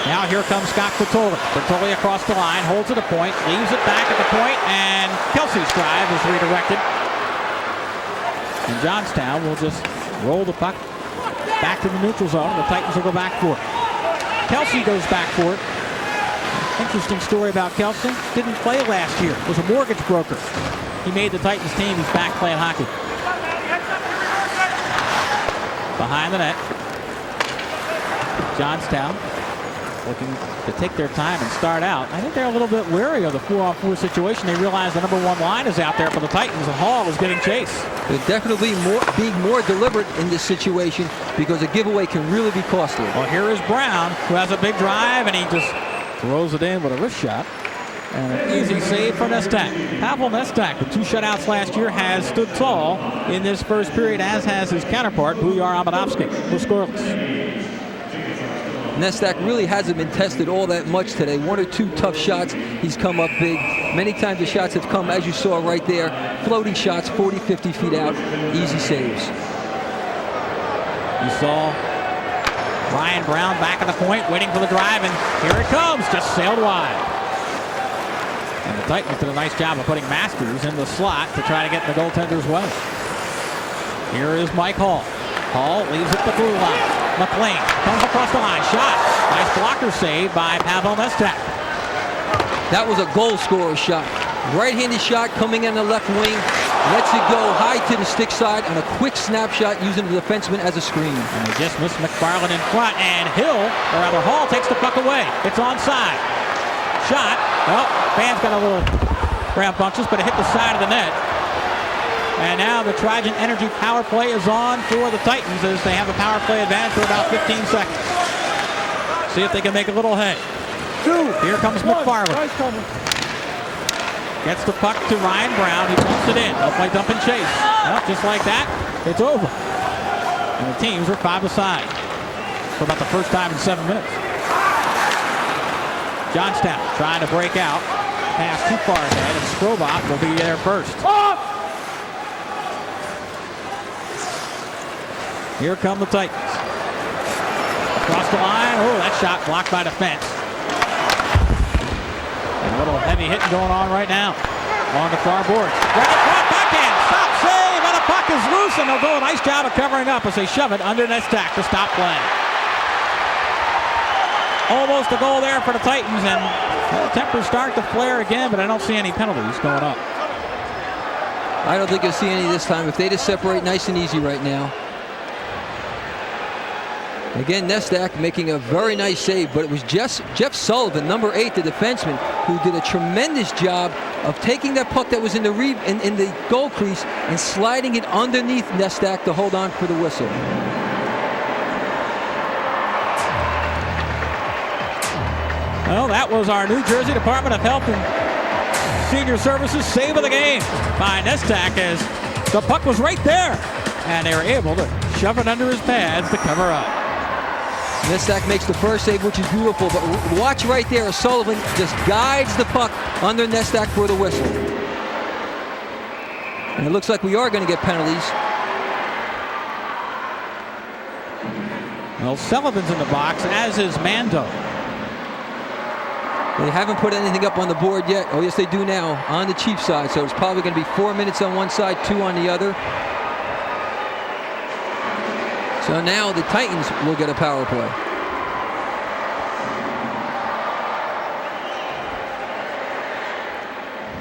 Now here comes Scott Bertoli. Bertoli across the line, holds it a point, leaves it back at the point, and Kelsey's drive is redirected. And Johnstown will just roll the puck back to the neutral zone. The Titans will go back for it. Kelsey goes back for it. Interesting story about Kelsey. Didn't play last year. Was a mortgage broker. He made the Titans team. He's back playing hockey. Behind the net. Johnstown looking to take their time and start out. I think they're a little bit wary of the 4-on-4 situation. They realize the number 1 line is out there for the Titans, and Hall is getting chased. They're definitely being more deliberate in this situation because a giveaway can really be costly. Well, here is Brown, who has a big drive, and he just throws it in with a wrist shot. And an easy save for Nestak. Pavel Nestak, with 2 shutouts last year, has stood tall in this first period, as has his counterpart, Bujar Amadovsky, who scoreless. Nestak really hasn't been tested all that much today. 1 or 2 tough shots, he's come up big. Many times the shots have come, as you saw right there, floating shots, 40, 50 feet out, easy saves. You saw Ryan Brown back at the point, waiting for the drive, and here it comes, just sailed wide. And the Titans did a nice job of putting Masters in the slot to try to get in the goaltender's way. Here is Mike Hall. Hall leaves it to the blue line. McLean comes across the line, shot. Nice blocker save by Pavel Nestak. That was a goal scorer shot. Right-handed shot coming in the left wing. Lets it go high to the stick side on a quick snapshot using the defenseman as a screen. And they just missed McFarland in front, and Hall takes the puck away. It's onside. shot. Well, fans got a little rambunctious, but it hit the side of the net. And now the Trident Energy power play is on for the Titans as they have a power play advantage for about 15 seconds. See if they can make a little hay. Here comes McFarland. Gets the puck to Ryan Brown. He pumps it in. They'll play dump and chase. Well, just like that, it's over. And the teams are 5 aside for about the first time in 7 minutes. Johnstown trying to break out. Pass too far ahead, and Strobot will be there first. Here come the Titans. Across the line. Oh, that shot blocked by defense. And a little heavy hitting going on right now along the far board. Right in front, backhand, stop, save, and the puck is loose, and they'll do a nice job of covering up as they shove it under net stack to stop play. Almost a goal there for the Titans, and the tempers start to flare again, but I don't see any penalties going up. I don't think you'll see any this time. If they just separate nice and easy right now. Again, Nestak making a very nice save, but it was Jeff Sullivan, number 8, the defenseman, who did a tremendous job of taking that puck that was in the goal crease and sliding it underneath Nestak to hold on for the whistle. Well, that was our New Jersey Department of Health and Senior Services save of the game by Nestak as the puck was right there, and they were able to shove it under his pads to cover up. Nestak makes the first save, which is beautiful, but watch right there. Sullivan just guides the puck under Nestak for the whistle. And it looks like we are going to get penalties. Well, Sullivan's in the box, as is Mando. They haven't put anything up on the board yet. Oh, yes, they do now on the Chiefs side. So it's probably going to be 4 minutes on one side, 2 on the other. So now the Titans will get a power play.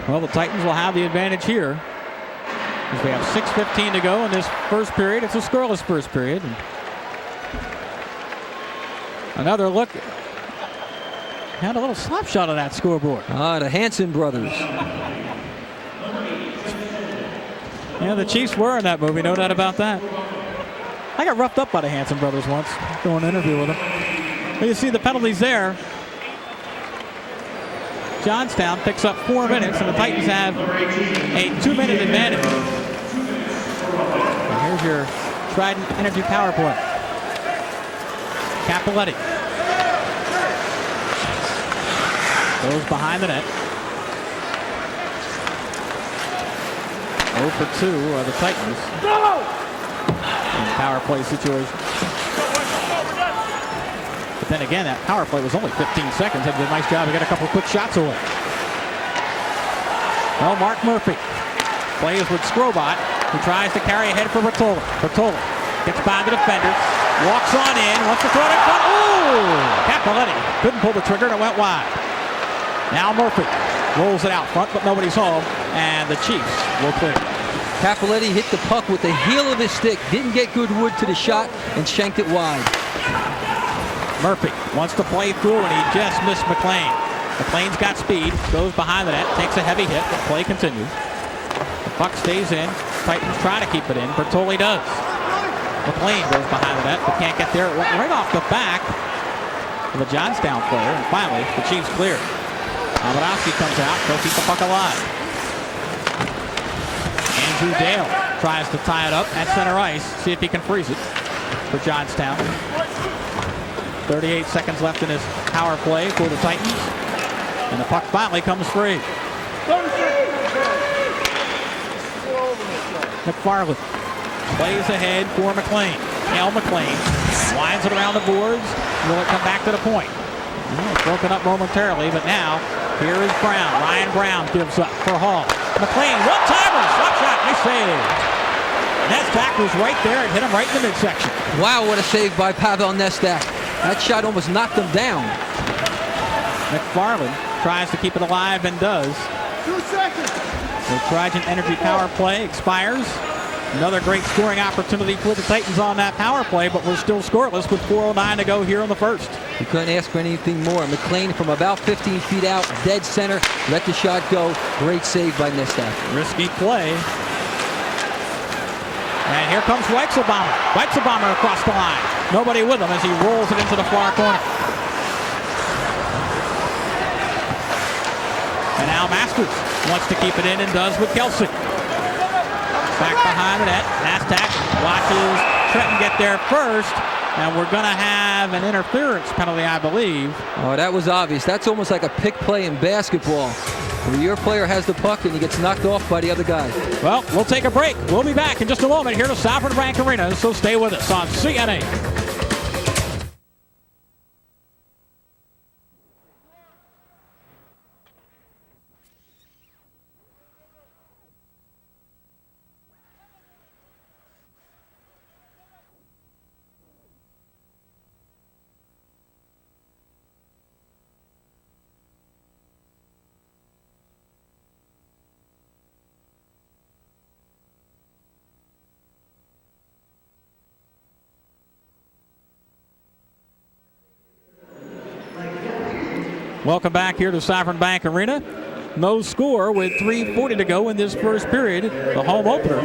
Well, the Titans will have the advantage here as we have 6:15 to go in this first period. It's a scoreless first period. And another look. Had a little slap shot on that scoreboard. The Hanson brothers. Yeah, the Chiefs were in that movie, no doubt about that. I got roughed up by the Hanson brothers once, doing an interview with them. But you see the penalties there. Johnstown picks up 4 minutes, and the Titans have a 2-minute advantage. And here's your Trident Energy power play. Capoletti goes behind the net. 0 for 2 are the Titans. Power play situation. But then again, that power play was only 15 seconds. They did a nice job to get a couple quick shots away. Well, Mark Murphy plays with Strobot, who tries to carry ahead for Bertola. Bertola gets by the defender, walks on in, wants to throw it in front. Ooh! Capoletti couldn't pull the trigger and it went wide. Now Murphy rolls it out front, but nobody's home, and the Chiefs will clear. Capoletti hit the puck with the heel of his stick, didn't get good wood to the shot, and shanked it wide. Murphy wants to play through, and he just missed McLean. McLean's got speed, goes behind the net, takes a heavy hit, but play continues. The puck stays in. Titans try to keep it in. Bertoli does. McLean goes behind the net, but can't get there. It went right off the back of a Johnstown player, and finally, the Chiefs clear. Amadowski comes out, to keep the puck alive. Andrew Dale tries to tie it up at center ice, see if he can freeze it for Johnstown. 38 seconds left in his power play for the Titans, and the puck finally comes free. McFarland plays ahead for McLean. Al McLean winds it around the boards. Will it come back to the point? Well, it's broken up momentarily, but now here is Brown. Ryan Brown gives up for Hall. McLean, one-timer, slap shot, nice save. Nestak was right there and hit him right in the midsection. Wow, what a save by Pavel Nestak. That shot almost knocked him down. McFarland tries to keep it alive and does. 2 seconds. The Trident Energy power play expires. Another great scoring opportunity for the Titans on that power play, but we're still scoreless with 4:09 to go here in the first. You couldn't ask for anything more. McLean from about 15 feet out, dead center, let the shot go. Great save by Nestak. Risky play. And here comes Weichselbaumer. Weichselbaumer across the line. Nobody with him as he rolls it into the far corner. And now Masters wants to keep it in and does with Kelsey. Back behind the net. Nestak watches Trenton get there first. And we're going to have an interference penalty, I believe. Oh, that was obvious. That's almost like a pick play in basketball, where your player has the puck and he gets knocked off by the other guy. Well, we'll take a break. We'll be back in just a moment here to Sovereign Bank Arena, so stay with us on CN8. Welcome back here to Sovereign Bank Arena. No score with 3:40 to go in this first period. The home opener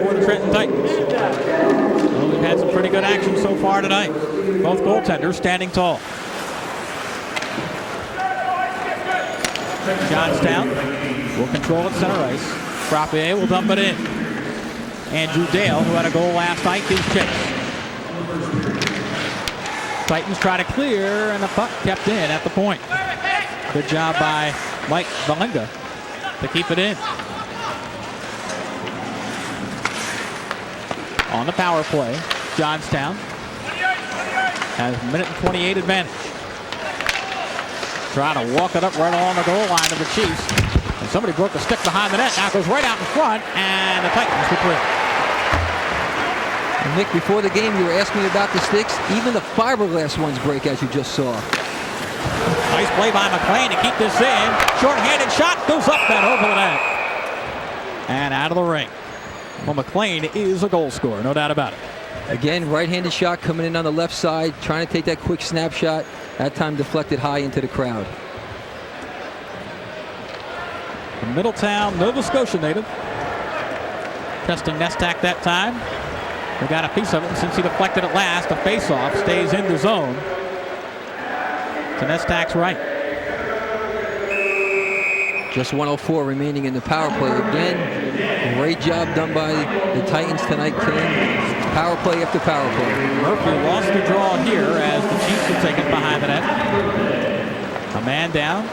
for the Trenton Titans. Well, we've had some pretty good action so far tonight. Both goaltenders standing tall. Johnstown will control at center ice. Frappier will dump it in. Andrew Dale, who had a goal last night, is chased. Titans try to clear, and the puck kept in at the point. Good job by Mike Valenga to keep it in. On the power play, Johnstown has a minute and 28 advantage. Trying to walk it up right along the goal line of the Chiefs. And somebody broke the stick behind the net. Now it goes right out in front, and the Titans will clear. And Nick, before the game, you were asking me about the sticks. Even the fiberglass ones break, as you just saw. Nice play by McLean to keep this in. Short-handed shot goes up and over the net. And out of the ring. Well, McLean is a goal scorer, no doubt about it. Again, right-handed shot coming in on the left side, trying to take that quick snapshot. That time deflected high into the crowd. A Middletown, Nova Scotia native. Testing Nestak that time. We got a piece of it, and since he deflected it last, the face-off stays in the zone. To Nestak's right. Just 1:04 remaining in the power play. Again, great job done by the Titans tonight, King. Power play after power play. Murphy lost the draw here as the Chiefs will take it behind the net. A man down.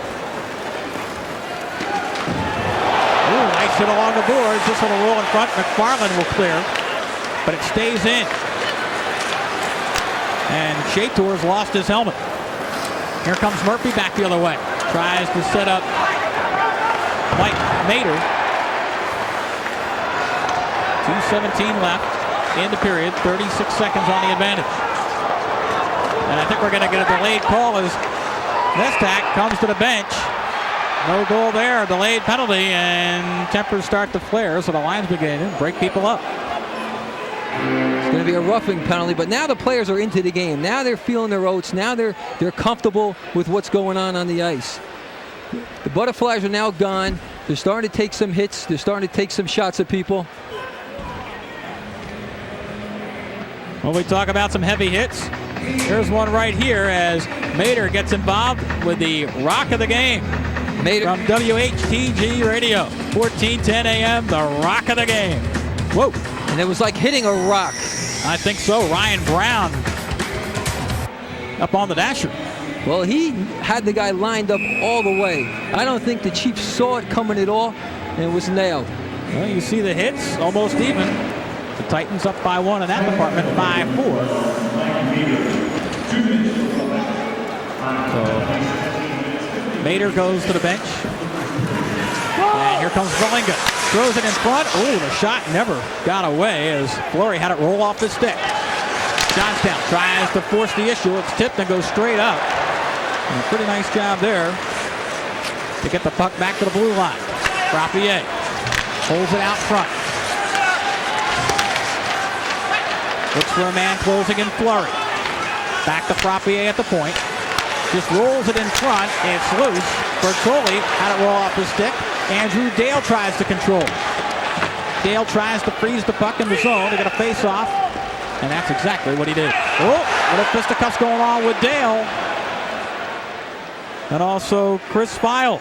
Ooh, nice hit along the boards. Just on a roll in front. McFarland will clear, but it stays in. And Shator's lost his helmet. Here comes Murphy back the other way. Tries to set up Mike Mader. 2:17 left in the period. 36 seconds on the advantage. And I think we're going to get a delayed call as Nestak comes to the bench. No goal there. A delayed penalty, and tempers start to flare, so the lines begin to break people up. It's going to be a roughing penalty, but now the players are into the game. Now they're feeling their oats. Now they're comfortable with what's going on the ice. The butterflies are now gone. They're starting to take some hits. They're starting to take some shots at people. When we talk about some heavy hits, here's one right here as Mader gets involved with the rock of the game. Mader from WHTG Radio, 1410 AM, the rock of the game. Whoa. And it was like hitting a rock. I think so. Ryan Brown up on the dasher. Well, he had the guy lined up all the way. I don't think the Chiefs saw it coming at all, and it was nailed. Well, you see the hits, almost even. The Titans up by one in that department, 5-4. So Mader goes to the bench. And here comes Valenga. Throws it in front. Oh, the shot never got away as Fleury had it roll off the stick. Johnstown tries to force the issue. It's tipped and goes straight up. And a pretty nice job there to get the puck back to the blue line. Frappier holds it out front. Looks for a man closing in flurry. Back to Frappier at the point. Just rolls it in front. It's loose. Bertoli had it roll off his stick. Andrew Dale tries to control. Dale tries to freeze the puck in the zone to get a face-off. And that's exactly what he did. Oh, little fisticuffs going on with Dale. And also Chris File.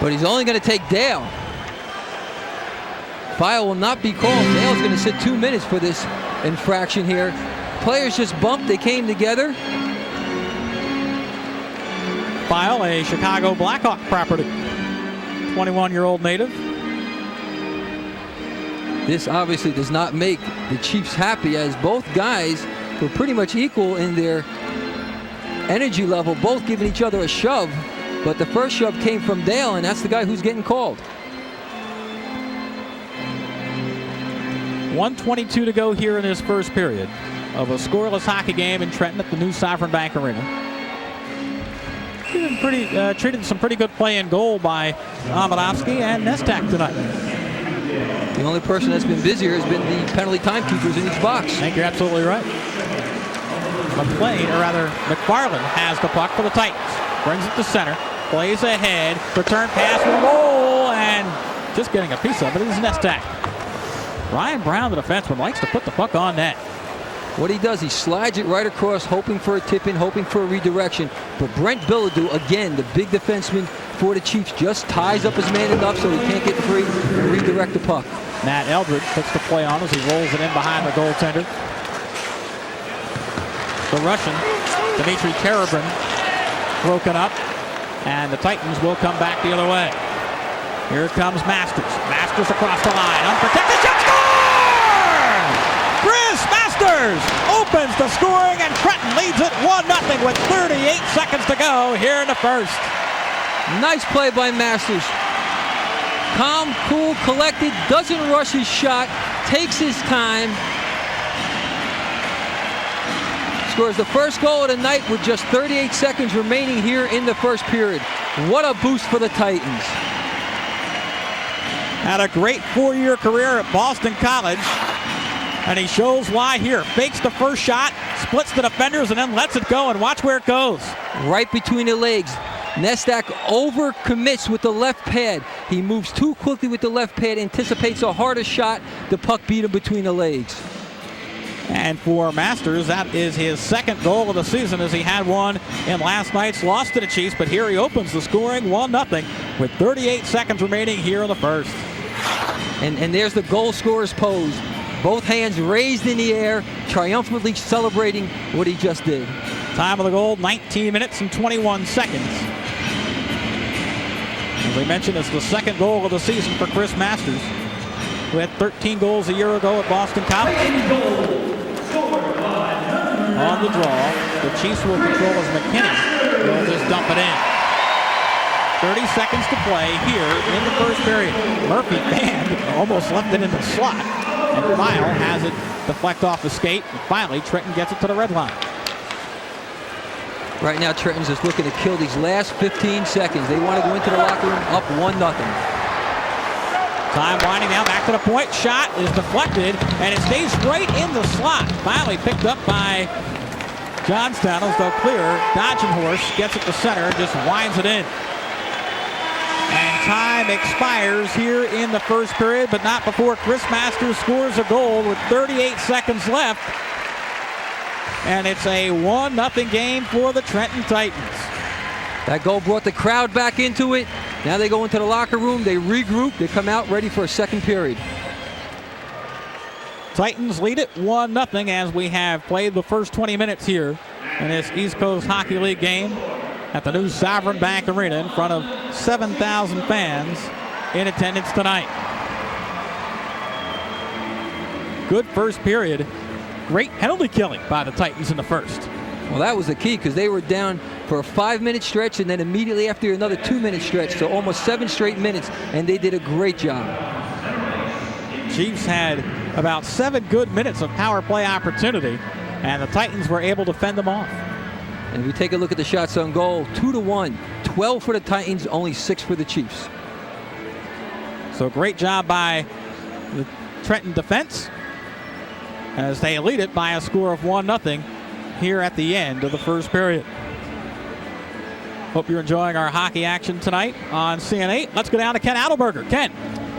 But he's only going to take Dale. File will not be called. Dale's going to sit 2 minutes for this infraction here. Players just bumped. They came together. File, a Chicago Blackhawk property. 21-year-old native. This obviously does not make the Chiefs happy, as both guys were pretty much equal in their energy level, both giving each other a shove. But the first shove came from Dale, and that's the guy who's getting called. 1:22 to go here in this first period of a scoreless hockey game in Trenton at the new Sovereign Bank Arena. Treated some pretty good play in goal by Amanovsky and Nestak tonight. The only person that's been busier has been the penalty timekeepers in each box. I think you're absolutely right. McFarland has the puck for the Titans. Brings it to center. Plays ahead. Return pass for the goal. And just getting a piece of it is Nestak. Ryan Brown, the defenseman, likes to put the puck on net. What he does, he slides it right across, hoping for a tip-in, hoping for a redirection. But Brent Bilodeau, again, the big defenseman for the Chiefs, just ties up his man enough so he can't get free and redirect the puck. Matt Eldridge puts the play on as he rolls it in behind the goaltender. The Russian, Dmitry Terabin, broken up, and the Titans will come back the other way. Here comes Masters. Masters across the line. Unprotected shot, score! Chris Masters opens the scoring, and Trenton leads it 1-0 with 38 seconds to go here in the first. Nice play by Masters. Calm, cool, collected, doesn't rush his shot, takes his time. Scores the first goal of the night with just 38 seconds remaining here in the first period. What a boost for the Titans. Had a great 4-year career at Boston College, and he shows why here. Fakes the first shot, splits the defenders, and then lets it go, and watch where it goes. Right between the legs. Nestak overcommits with the left pad. He moves too quickly with the left pad, anticipates a harder shot. The puck beat him between the legs. And for Masters, that is his second goal of the season, as he had one in last night's loss to the Chiefs. But here he opens the scoring 1-0 with 38 seconds remaining here in the first. And there's the goal scorer's pose. Both hands raised in the air, triumphantly celebrating what he just did. Time of the goal, 19 minutes and 21 seconds. As we mentioned, it's the second goal of the season for Chris Masters, who had 13 goals a year ago at Boston College. On the draw, the Chiefs will control as McKinney will just dump it in. 30 seconds to play here in the first period. Murphy banned, almost left it in the slot, and File has it deflect off the skate, and finally Trenton gets it to the red line. Right now, Trenton's just looking to kill these last 15 seconds. They want to go into the locker room up 1-0. Time winding down, back to the point. Shot is deflected, and it stays right in the slot. Finally picked up by Johnstown as though clear. Dodging Horse gets it to center, just winds it in. And time expires here in the first period, but not before Chris Masters scores a goal with 38 seconds left. And it's a 1-0 game for the Trenton Titans. That goal brought the crowd back into it. Now they go into the locker room, they regroup, they come out ready for a second period. Titans lead it 1-0 as we have played the first 20 minutes here in this East Coast Hockey League game at the new Sovereign Bank Arena in front of 7,000 fans in attendance tonight. Good first period. Great penalty killing by the Titans in the first. Well, that was the key, because they were down for a 5-minute stretch and then immediately after another 2-minute stretch, so almost 7 straight minutes, and they did a great job. Chiefs had about 7 good minutes of power play opportunity, and the Titans were able to fend them off. And if we take a look at the shots on goal, 2-1, 12 for the Titans, only 6 for the Chiefs. So great job by the Trenton defense. as they lead it by a score of 1-0 here at the end of the first period. Hope you're enjoying our hockey action tonight on CN8. Let's go down to Ken Adelberger. Ken.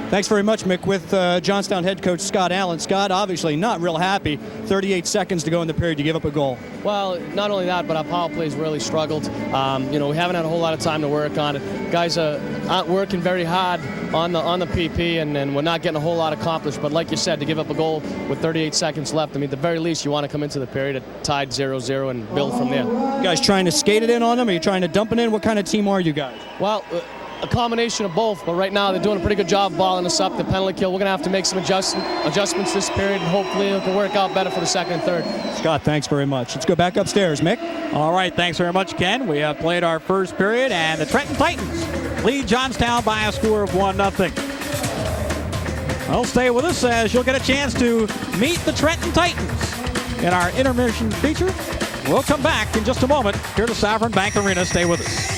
Thanks very much, Mick. With Johnstown head coach Scott Allen. Scott, obviously not real happy. 38 seconds to go in the period. You give up a goal. Well, not only that, but our power plays really struggled. We haven't had a whole lot of time to work on it. Guys aren't working very hard on the PP, and we're not getting a whole lot accomplished. But like you said, to give up a goal with 38 seconds left, I mean, at the very least, you want to come into the period tied 0-0 and build from there. You guys trying to skate it in on them? Are you trying to dump it in? What kind of team are you guys? Well, a combination of both, but right now they're doing a pretty good job balling us up. The penalty kill, we're going to have to make some adjustments this period, and hopefully it can work out better for the second and third. Scott, thanks very much. Let's go back upstairs, Mick. All right, thanks very much, Ken. We have played our first period, and the Trenton Titans lead Johnstown by a score of 1-0. Well, stay with us as you'll get a chance to meet the Trenton Titans in our intermission feature. We'll come back in just a moment here to Sovereign Bank Arena. Stay with us.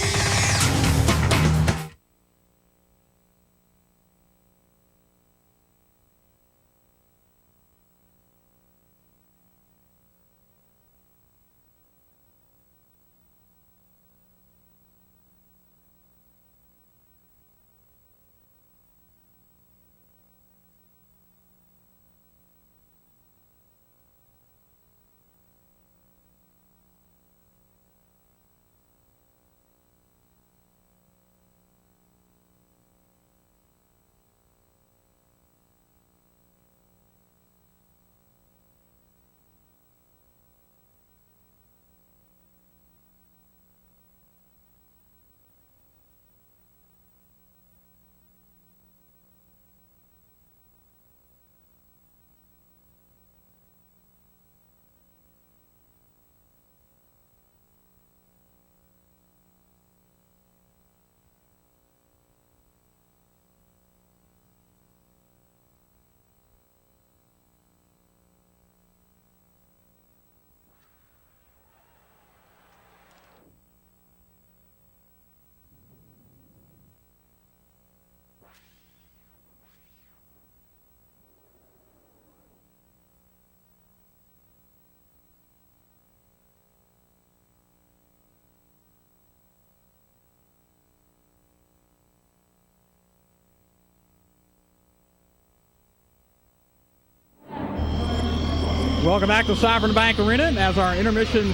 Welcome back to Sovereign Bank Arena, and as our intermission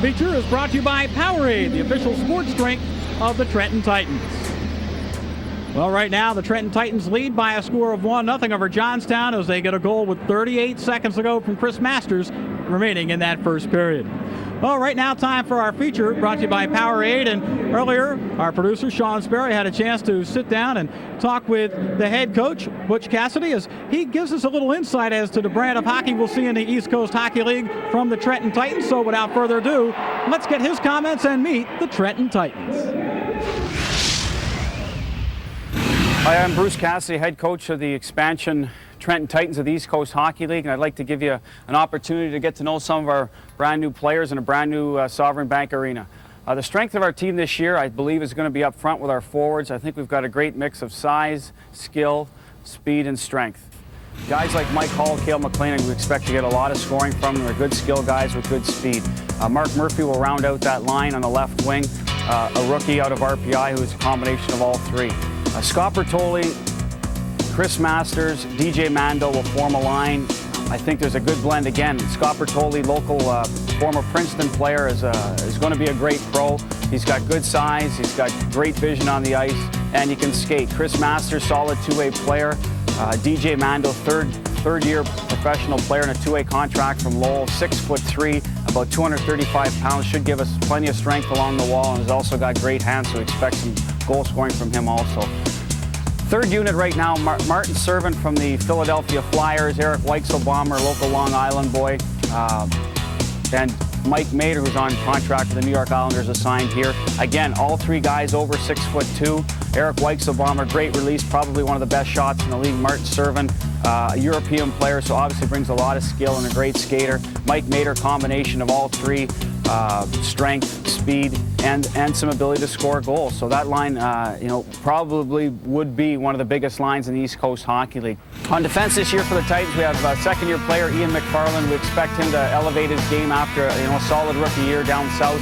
feature is brought to you by Powerade, the official sports drink of the Trenton Titans. Well, right now the Trenton Titans lead by a score of 1-0 over Johnstown as they get a goal with 38 seconds to go from Chris Masters remaining in that first period. Well, right now time for our feature brought to you by Powerade, and earlier our producer Sean Sperry had a chance to sit down and talk with the head coach Butch Cassidy as he gives us a little insight as to the brand of hockey we'll see in the East Coast Hockey League from the Trenton Titans. So without further ado, let's get his comments and meet the Trenton Titans. Hi, I'm Bruce Cassidy, head coach of the expansion Trenton Titans of the East Coast Hockey League, and I'd like to give you an opportunity to get to know some of our brand new players in a brand new Sovereign Bank Arena. The strength of our team this year, I believe, is going to be up front with our forwards. I think we've got a great mix of size, skill, speed, and strength. Guys like Mike Hall, Cale McLean, we expect to get a lot of scoring from them. They're good skill guys with good speed. Mark Murphy will round out that line on the left wing, a rookie out of RPI who is a combination of all three. Scott Bertoli, Chris Masters, DJ Mando will form a line. I think there's a good blend again. Scott Bertoli, local former Princeton player, is going to be a great pro. He's got good size, he's got great vision on the ice, and he can skate. Chris Masters, solid two-way player. DJ Mando, third year professional player in a two-way contract from Lowell, 6'3", about 235 pounds, should give us plenty of strength along the wall, and has also got great hands, so we expect some goal scoring from him also. Third unit right now, Martin Servant from the Philadelphia Flyers, Eric Weichselbaumer, local Long Island boy, and Mike Mader, who's on contract with the New York Islanders, assigned here. Again, all three guys over 6'2". Eric Weichselbaumer, great release, probably one of the best shots in the league. Martin Servant, a European player, so obviously brings a lot of skill and a great skater. Mike Mader, combination of all three. strength, speed, and some ability to score goals. So that line, probably would be one of the biggest lines in the East Coast Hockey League. On defense this year for the Titans, we have second-year player Ian McFarland. We expect him to elevate his game after a solid rookie year down south.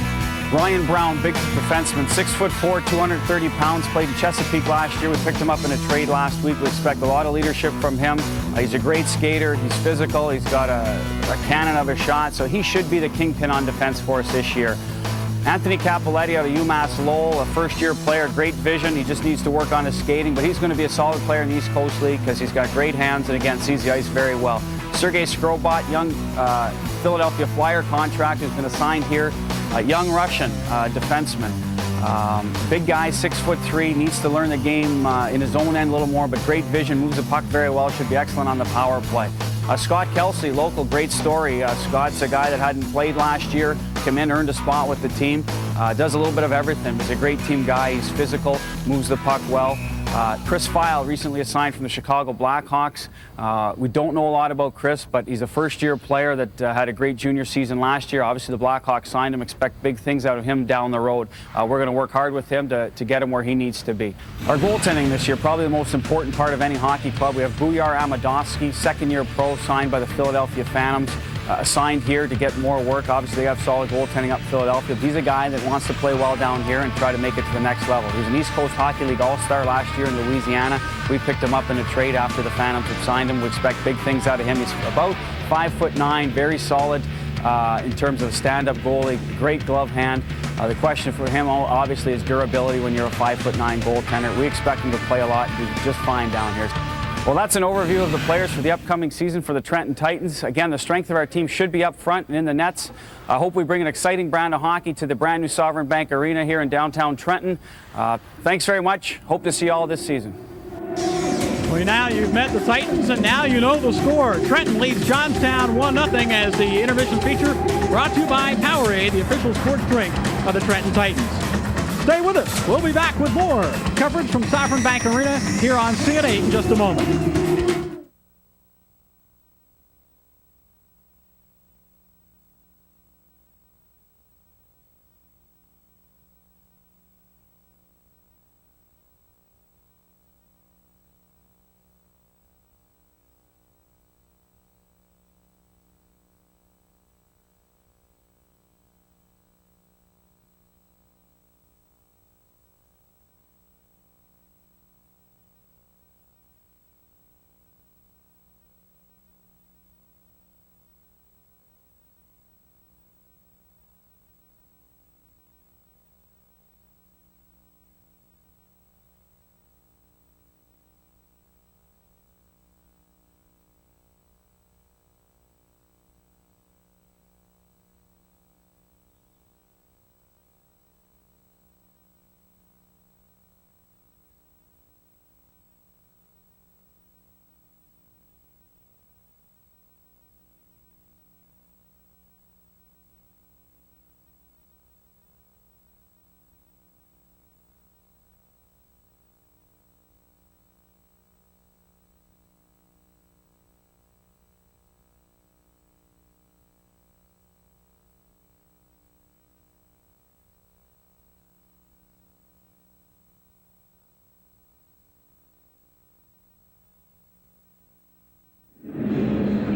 Ryan Brown, big defenseman, 6'4", 230 pounds, played in Chesapeake last year. We picked him up in a trade last week. We expect a lot of leadership from him. He's a great skater. He's physical. He's got a cannon of a shot, so he should be the kingpin on defense for us this year. Anthony Capoletti out of UMass Lowell, a first-year player, great vision. He just needs to work on his skating, but he's going to be a solid player in the East Coast League because he's got great hands and, again, sees the ice very well. Sergei Skrobot, young Philadelphia Flyer contract, has been assigned here. Young Russian defenseman. Big guy, 6'3", needs to learn the game in his own end a little more, but great vision, moves the puck very well, should be excellent on the power play. Scott Kelsey, local, great story. Scott's a guy that hadn't played last year, come in, earned a spot with the team, does a little bit of everything. He's a great team guy, he's physical, moves the puck well. Chris Feil, recently assigned from the Chicago Blackhawks. We don't know a lot about Chris, but he's a first-year player that had a great junior season last year. Obviously, the Blackhawks signed him, expect big things out of him down the road. We're going to work hard with him to get him where he needs to be. Our goaltending this year, probably the most important part of any hockey club. We have Bujar Amadovsky, second-year pro, signed by the Philadelphia Phantoms. Assigned here to get more work. Obviously, they have solid goaltending up in Philadelphia. He's a guy that wants to play well down here and try to make it to the next level. He was an East Coast Hockey League All-Star last year in Louisiana. We picked him up in a trade after the Phantoms had signed him. We expect big things out of him. He's about 5'9", very solid in terms of stand-up goalie, great glove hand. The question for him, obviously, is durability when you're a 5'9" goaltender. We expect him to play a lot and do just fine down here. Well, that's an overview of the players for the upcoming season for the Trenton Titans. Again, the strength of our team should be up front and in the nets. I hope we bring an exciting brand of hockey to the brand new Sovereign Bank Arena here in downtown Trenton. Thanks very much. Hope to see you all this season. Well, now you've met the Titans, and now you know the score. Trenton leads Johnstown 1-0 as the intermission feature brought to you by Powerade, the official sports drink of the Trenton Titans. Stay with us. We'll be back with more coverage from Sovereign Bank Arena here on CN8 in just a moment.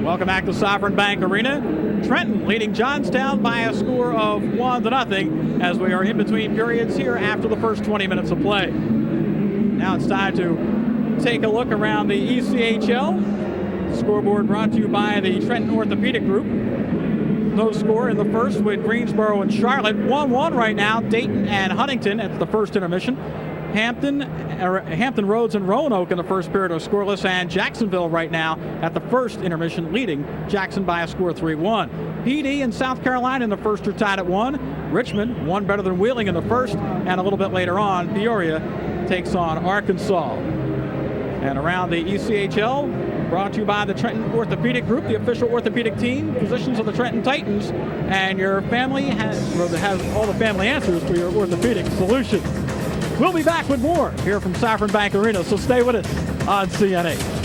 Welcome back to Sovereign Bank Arena. Trenton leading Johnstown by a score of 1-0 as we are in between periods here after the first 20 minutes of play. Now it's time to take a look around the ECHL. Scoreboard brought to you by the Trenton Orthopedic Group. No score in the first with Greensboro and Charlotte. 1-1 right now, Dayton and Huntington at the first intermission. Hampton Roads and Roanoke in the first period are scoreless, and Jacksonville right now at the first intermission leading Jackson by a score of 3-1. PD and South Carolina in the first are tied at 1. Richmond, one better than Wheeling in the first, and a little bit later on, Peoria takes on Arkansas. And around the ECHL, brought to you by the Trenton Orthopedic Group, the official orthopedic team, physicians of the Trenton Titans, and your family has all the family answers for your orthopedic solution. We'll be back with more here from Sovereign Bank Arena, so stay with us on CN8.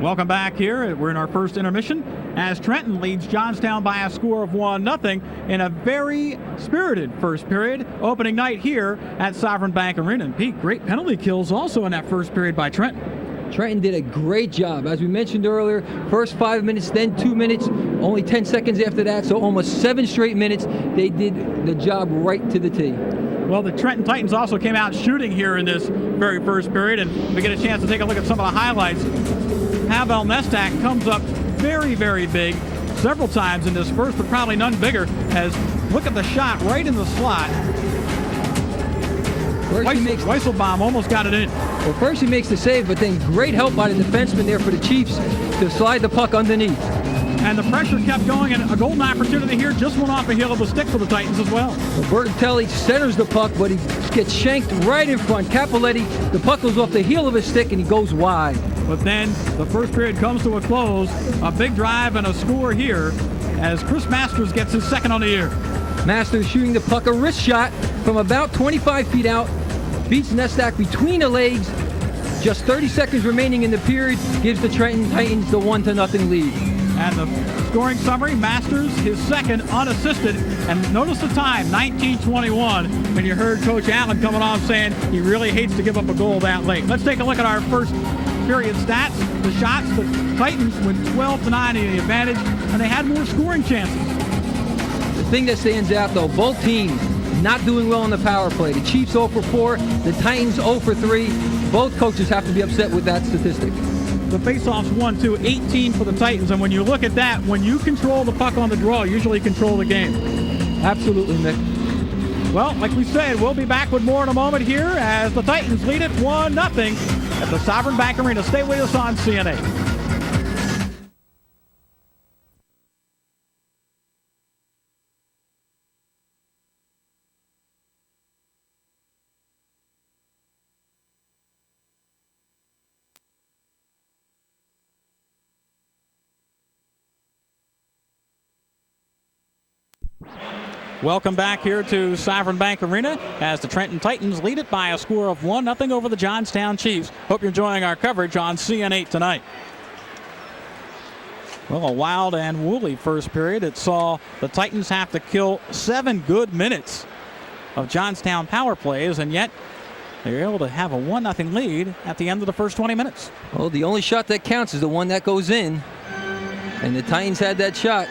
Welcome back here. We're in our first intermission as Trenton leads Johnstown by a score of 1-0 in a very spirited first period. Opening night here at Sovereign Bank Arena. And Pete, great penalty kills also in that first period by Trenton. Trenton did a great job. As we mentioned earlier, first 5 minutes, then 2 minutes, only 10 seconds after that, so almost 7 straight minutes. They did the job right to the T. Well, the Trenton Titans also came out shooting here in this very first period, and we get a chance to take a look at some of the highlights. Pavel Nestak comes up very, very big several times in this first, but probably none bigger, as look at the shot right in the slot. Weisselbaum almost got it in. Well, first he makes the save, but then great help by the defenseman there for the Chiefs to slide the puck underneath. And the pressure kept going, and a golden opportunity here just went off the heel of the stick for the Titans as well. Bertelli centers the puck, but he gets shanked right in front. Capoletti, the puck goes off the heel of his stick, and he goes wide. But then the first period comes to a close. A big drive and a score here as Chris Masters gets his second on the year. Masters shooting the puck, a wrist shot from about 25 feet out. Beats Nestak between the legs. Just 30 seconds remaining in the period. Gives the Trenton Titans the 1-0 lead. And the scoring summary, Masters, his second unassisted. And notice the time, 19:21, when you heard Coach Allen coming off saying he really hates to give up a goal that late. Let's take a look at our first period stats. The shots, the Titans with 12-9 in the advantage, and they had more scoring chances. The thing that stands out, though, both teams not doing well on the power play. The Chiefs 0 for 4, the Titans 0 for 3. Both coaches have to be upset with that statistic. The faceoffs 1-2, 18 for the Titans, and when you look at that, when you control the puck on the draw, you usually control the game. Absolutely, Nick. Well, like we said, we'll be back with more in a moment here as the Titans lead it 1-0 at the Sovereign Bank Arena. Stay with us on CN8. Welcome back here to Sovereign Bank Arena as the Trenton Titans lead it by a score of 1-0 over the Johnstown Chiefs. Hope you're enjoying our coverage on CN8 tonight. Well, a wild and woolly first period. It saw the Titans have to kill 7 good minutes of Johnstown power plays, and yet they were able to have a 1-0 lead at the end of the first 20 minutes. Well, the only shot that counts is the one that goes in, and the Titans had that shot.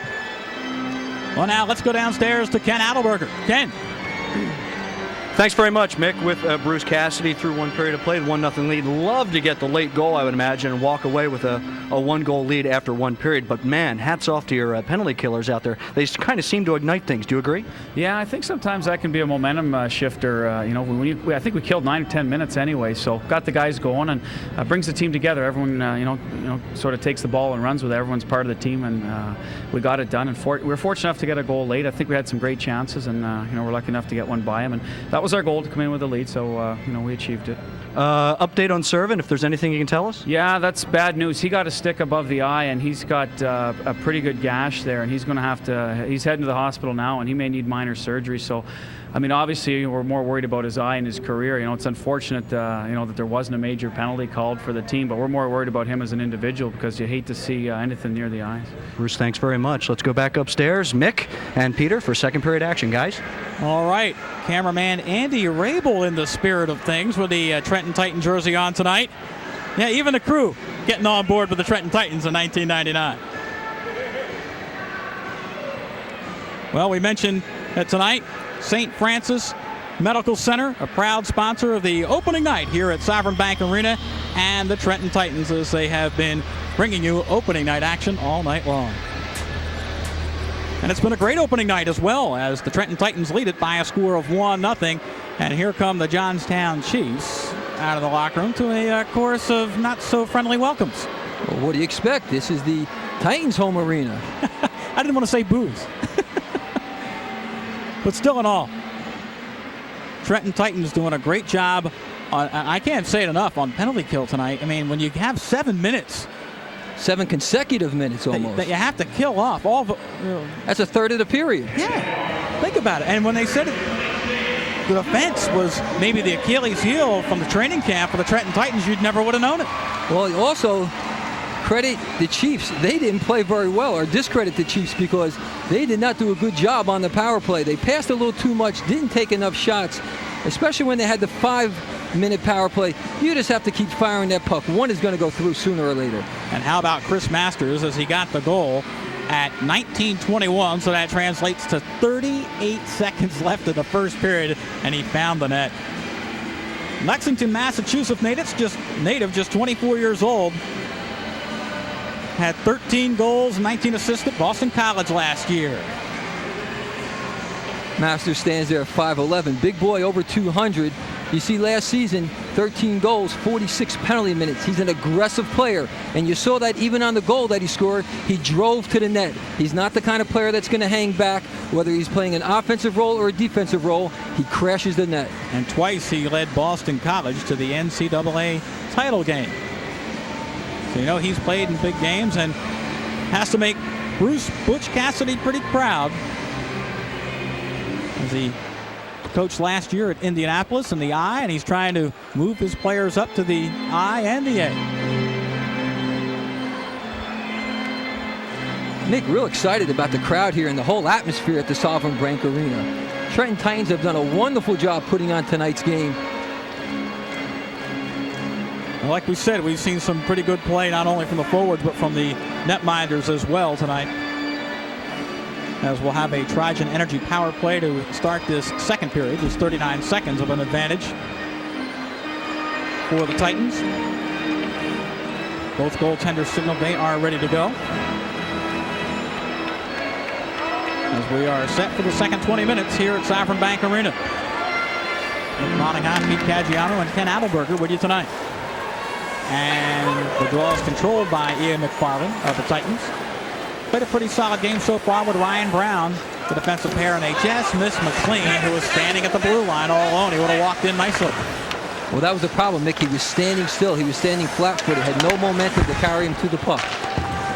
Well, now let's go downstairs to Ken Adelberger. Ken. Thanks very much, Mick. With Bruce Cassidy through one period of play, 1-0 lead. Love to get the late goal, I would imagine, and walk away with a 1-goal lead after one period. But man, hats off to your penalty killers out there. They kind of seem to ignite things. Do you agree? Yeah, I think sometimes that can be a momentum shifter. You know, I think we killed 9 or 10 minutes anyway, so got the guys going and brings the team together. Everyone, sort of takes the ball and runs with it. Everyone's part of the team, and we got it done. And we were fortunate enough to get a goal late. I think we had some great chances, and we're lucky enough to get one by them. And that was our goal, to come in with a lead. So we achieved it. Update on Servin, if there's anything you can tell us? Yeah, that's bad news. He got a stick above the eye, and he's got a pretty good gash there, and he's going to have to. He's heading to the hospital now, and he may need minor surgery. So, I mean, obviously, we're more worried about his eye and his career. You know, it's unfortunate, that there wasn't a major penalty called for the team, but we're more worried about him as an individual because you hate to see anything near the eyes. Bruce, thanks very much. Let's go back upstairs. Mick and Peter for second period action, guys. All right, cameraman Andy Rabel in the spirit of things with the Trenton Titan jersey on tonight. Yeah, even the crew getting on board with the Trenton Titans in 1999. Well, we mentioned that tonight, St. Francis Medical Center, a proud sponsor of the opening night here at Sovereign Bank Arena, and the Trenton Titans, as they have been bringing you opening night action all night long. And it's been a great opening night as well, as the Trenton Titans lead it by a score of 1-0. And here come the Johnstown Chiefs out of the locker room to a chorus of not so friendly welcomes. Well, what do you expect? This is the Titans home arena. I didn't want to say boos. But still in all, Trenton Titans doing a great job on, I can't say it enough, on penalty kill tonight. I mean, when you have 7 minutes. 7 consecutive minutes almost. That you have to kill off. That's a third of the period. Yeah, think about it. And when they said the defense was maybe the Achilles heel from the training camp for the Trenton Titans, you never would have known it. Well, also, credit the Chiefs. They didn't play very well, or discredit the Chiefs because they did not do a good job on the power play. They passed a little too much, didn't take enough shots, especially when they had the 5-minute power play. You just have to keep firing that puck. One is going to go through sooner or later. And how about Chris Masters as he got the goal at 19:21, so that translates to 38 seconds left of the first period, and he found the net. Lexington, Massachusetts native, just 24 years old. Had 13 goals, 19 assists at Boston College last year. Masters stands there at 5'11", big boy, over 200. You see last season, 13 goals, 46 penalty minutes. He's an aggressive player, and you saw that even on the goal that he scored, he drove to the net. He's not the kind of player that's going to hang back, whether he's playing an offensive role or a defensive role. He crashes the net. And twice he led Boston College to the NCAA title game. So you know he's played in big games and has to make Bruce Butch Cassidy pretty proud, as he coached last year at Indianapolis in the I, and he's trying to move his players up to the I and the A. Nick, real excited about the crowd here and the whole atmosphere at the Sovereign Bank Arena. Trenton Titans have done a wonderful job putting on tonight's game. Well, like we said, we've seen some pretty good play, not only from the forwards, but from the netminders as well tonight, as we'll have a Trigen Energy power play to start this second period. There's 39 seconds of an advantage for the Titans. Both goaltenders signal they are ready to go, as we are set for the second 20 minutes here at Sovereign Bank Arena. Nick Monahan, Pete Caggiano, and Ken Adelberger with you tonight. And the draw is controlled by Ian McFarland of the Titans. Played a pretty solid game so far with Ryan Brown, the defensive pair, and they just missed McLean, who was standing at the blue line all alone. He would have walked in nicely. Well, that was the problem, Mick. He was standing still. He was standing flat-footed, had no momentum to carry him to the puck.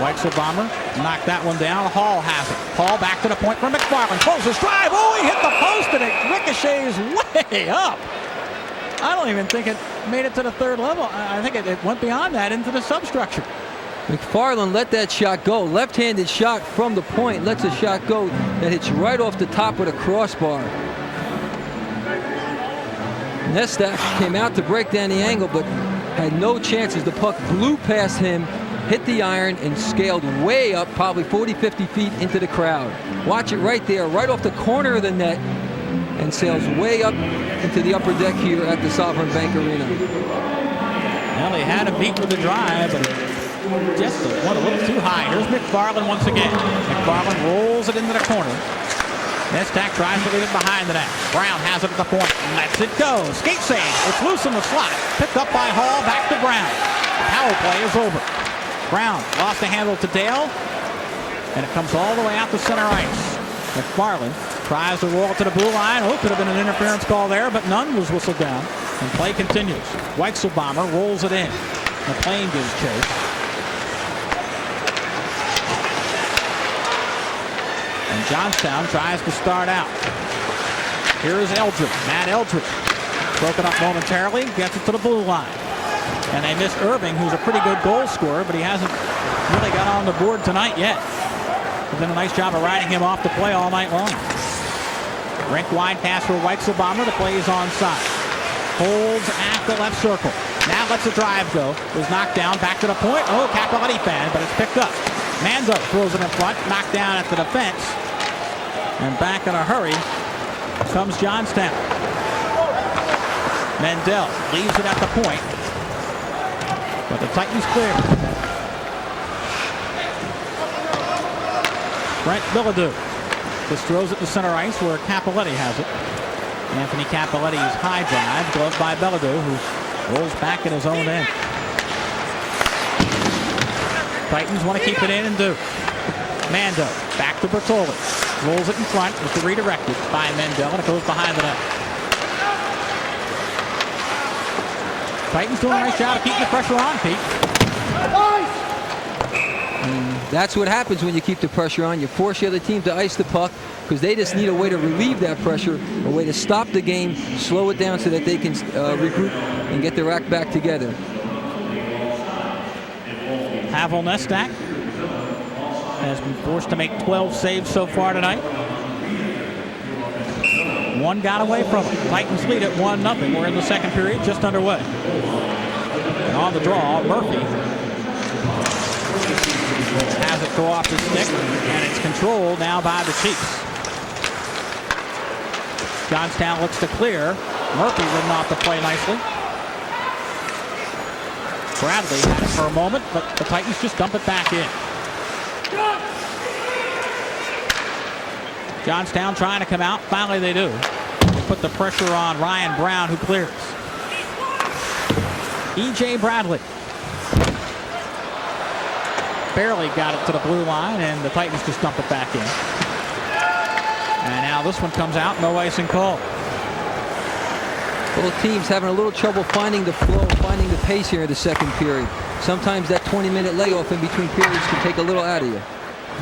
Weichsel Bomber knocked that one down. Hall has it. Hall back to the point for McFarland. Closes drive. Oh, he hit the post, and it ricochets way up. I don't even think it made it to the third level. I think it went beyond that into the substructure. McFarland let that shot go. Left-handed shot from the point. Lets a shot go that hits right off the top of the crossbar. Nestack came out to break down the angle, but had no chances. The puck blew past him, hit the iron, and scaled way up, probably 40, 50 feet into the crowd. Watch it right there, right off the corner of the net, and sails way up into the upper deck here at the Sovereign Bank Arena. Well, they had him beat with the drive, but just went a little too high. Here's McFarland once again. McFarland rolls it into the corner. Nestack tries to leave it behind the net. Brown has it at the point. Lets it go. Skate save. It's loose in the slot. Picked up by Hall. Back to Brown. The power play is over. Brown lost the handle to Dale, and it comes all the way out to center ice. McFarland tries to roll it to the blue line. Oh, could have been an interference call there, but none was whistled down. And play continues. Weichsel Bomber rolls it in. McLean gives chase. And Johnstown tries to start out. Here is Eldridge. Matt Eldridge. Broken up momentarily. Gets it to the blue line. And they miss Irving, who's a pretty good goal scorer, but he hasn't really got on the board tonight yet. They've done a nice job of riding him off the play all night long. Rink wide pass for Weichsel Bomber. The play is onside. Holds at the left circle. Now lets the drive go. Was knocked down. Back to the point. Oh, Cappelletti fan, but it's picked up. Mando throws it in front. Knocked down at the defense. And back in a hurry comes Johnstown. Mendel leaves it at the point. But the Titans clear. Brent Bilodeau just throws it to center ice where Cappelletti has it. Anthony Cappelletti's high drive, gloved by Bilodeau, who rolls back in his own end. Titans want to keep it in and do. Mando back to Bertoli. Rolls it in front. It's redirected by Mendel, and it goes behind the net. Titans doing a nice job of keeping the pressure on, Pete. And that's what happens when you keep the pressure on. You force the other team to ice the puck because they just need a way to relieve that pressure, a way to stop the game, slow it down so that they can regroup and get their act back together. Pavel Nestak has been forced to make 12 saves so far tonight. One got away from it. Titans lead at 1-0. We're in the second period, just underway. And on the draw, Murphy has it go off the stick, and it's controlled now by the Chiefs. Johnstown looks to clear. Murphy ridden off the play nicely. Bradley had it for a moment, but the Titans just dump it back in. Johnstown trying to come out. Finally they do. They put the pressure on Ryan Brown, who clears. E.J. Bradley barely got it to the blue line, and the Titans just dump it back in. And now this one comes out, no icing call. Both teams having a little trouble finding the flow, finding the pace here in the second period. Sometimes that 20-minute layoff in between periods can take a little out of you.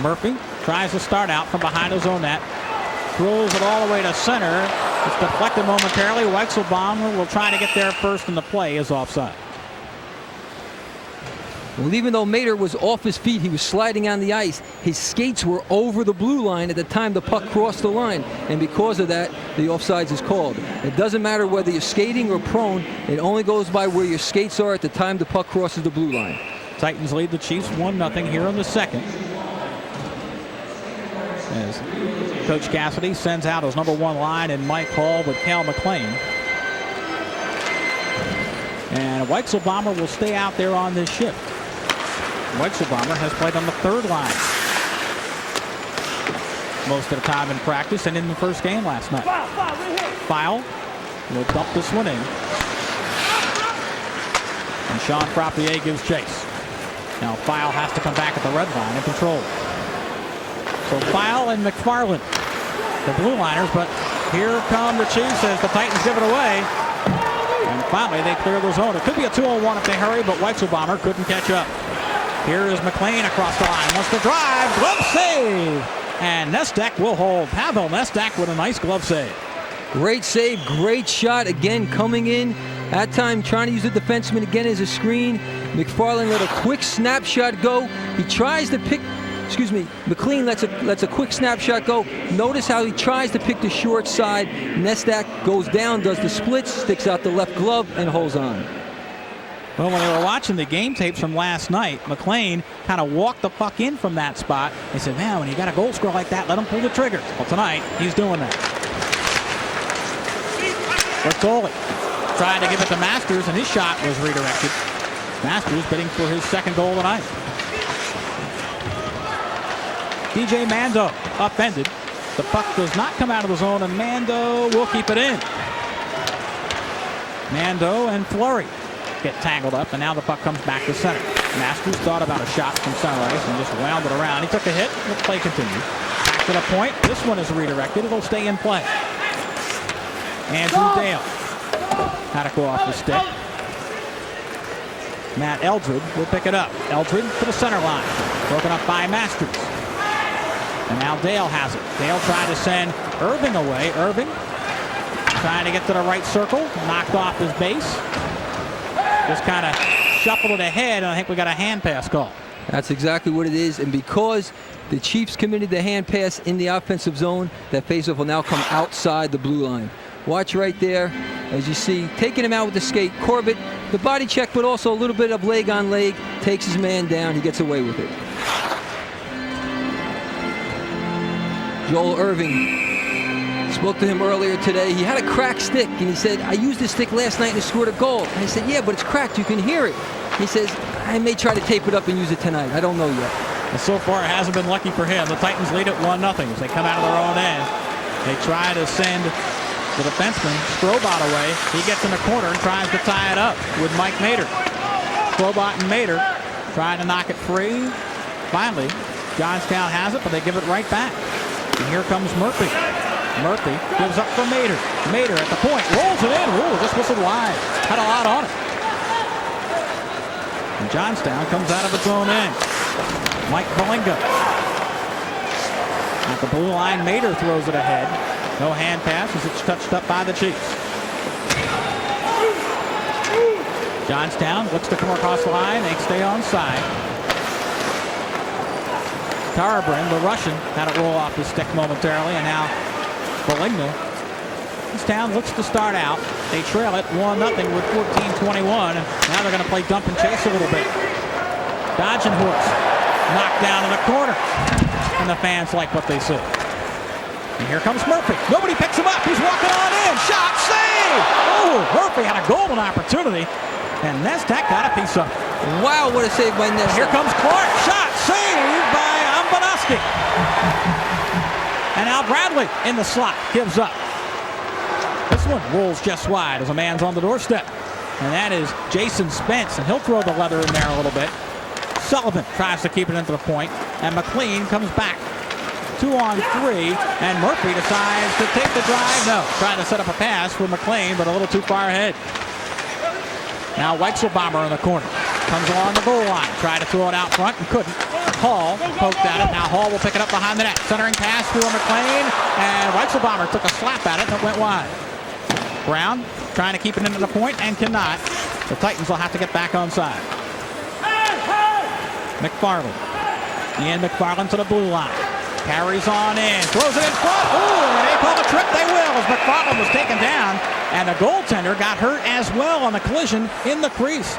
Murphy tries to start out from behind his own net. Throws it all the way to center. It's deflected momentarily. Weitzelbaum will try to get there first, and the play is offside. Well, even though Mater was off his feet, he was sliding on the ice. His skates were over the blue line at the time the puck crossed the line, and because of that, the offsides is called. It doesn't matter whether you're skating or prone. It only goes by where your skates are at the time the puck crosses the blue line. Titans lead the Chiefs 1-0 here in the second. As Coach Cassidy sends out his number 1 line and Mike Hall with Cal McLean. And Weitzelbaumer will stay out there on this shift. Weitzelbaumer has played on the 3rd line most of the time in practice and in the first game last night. Foul will dump this one in. And Sean Frappier gives chase. Now Foul has to come back at the red line and control. So Foul and McFarland, the blue liners, but here come the Chiefs as the Titans give it away. And finally they clear the zone. It could be a 2-on-1 if they hurry, but Weitzelbaumer couldn't catch up. Here is McLean across the line. Wants to drive. Glove save. And Nestak will hold. Pavel Nestak with a nice glove save. Great save. Great shot. Again, coming in. That time trying to use the defenseman again as a screen. McFarland let a quick snapshot go. He tries to pick. McLean lets a quick snapshot go. Notice how he tries to pick the short side. Nestak goes down, does the splits, sticks out the left glove, and holds on. Well, when they were watching the game tapes from last night, McLean kind of walked the puck in from that spot. They said, man, when you got a goal scorer like that, let him pull the trigger. Well, tonight, he's doing that. But Goalie tried to give it to Masters, and his shot was redirected. Masters bidding for his second goal tonight. DJ Mando upended. The puck does not come out of the zone, and Mando will keep it in. Mando and Fleury get tangled up, and now the puck comes back to center. Masters thought about a shot from center ice and just wound it around. He took a hit, and the play continued. Back to the point. This one is redirected. It'll stay in play. Andrew Dale had to go off the stick. Matt Eldred will pick it up. Eldred to the center line. Broken up by Masters. And now Dale has it. Dale tried to send Irving away. Irving trying to get to the right circle. Knocked off his base. Just kind of shuffled it ahead, and I think we got a hand pass call. That's exactly what it is. And because the Chiefs committed the hand pass in the offensive zone, that faceoff will now come outside the blue line. Watch right there, as you see, taking him out with the skate. Corbett, the body check, but also a little bit of leg on leg, takes his man down. He gets away with it. Joel Irving, spoke to him earlier today. He had a cracked stick, and he said, I used this stick last night and scored a goal. And I said, yeah, but it's cracked. You can hear it. He says, I may try to tape it up and use it tonight. I don't know yet. And so far, it hasn't been lucky for him. The Titans lead at 1-0 as they come out of their own end. They try to send the defenseman, Strobot, away. He gets in the corner and tries to tie it up with Mike Mater. Strobot and Mater trying to knock it free. Finally, Johnstown has it, but they give it right back. And here comes Murphy. Murphy gives up for Mater. Mater at the point, rolls it in. Ooh, just whistled wide. Had a lot on it. And Johnstown comes out of its own end. Mike Belinga. At the blue line, Mater throws it ahead. No hand pass as it's touched up by the Chiefs. Johnstown looks to come across the line. They stay on side. Tarabrin, the Russian, had it roll off his stick momentarily, and now Beligna. Johnstown looks to start out. They trail it 1-0 with 14:21, and now they're going to play dump and chase a little bit. Dodging hooks, knocked down in the corner, and the fans like what they see. And here comes Murphy. Nobody picks him up. He's walking on in. Shot, save! Oh, Murphy had a golden opportunity, and Nestak got a piece of it. Wow, what a save by Nestak. Here comes Clark. Shot, saved by Ambanoski. And now Bradley in the slot gives up. This one rolls just wide as a man's on the doorstep. And that is Jason Spence, and he'll throw the leather in there a little bit. Sullivan tries to keep it into the point, and McLean comes back. 2-on-3, and Murphy decides to take the drive. No, trying to set up a pass for McLean, but a little too far ahead. Now Weitzelbaumer in the corner. Comes along the goal line. Tried to throw it out front and couldn't. Hall poked at it. Now Hall will pick it up behind the net. Centering pass to McLean, and Weitzelbaumer took a slap at it and it went wide. Brown trying to keep it into the point and cannot. The Titans will have to get back onside. McFarland. Ian McFarland to the blue line. Carries on in, throws it in front. Ooh, and they call the trip. They will, as McFarland was taken down, and the goaltender got hurt as well on the collision in the crease.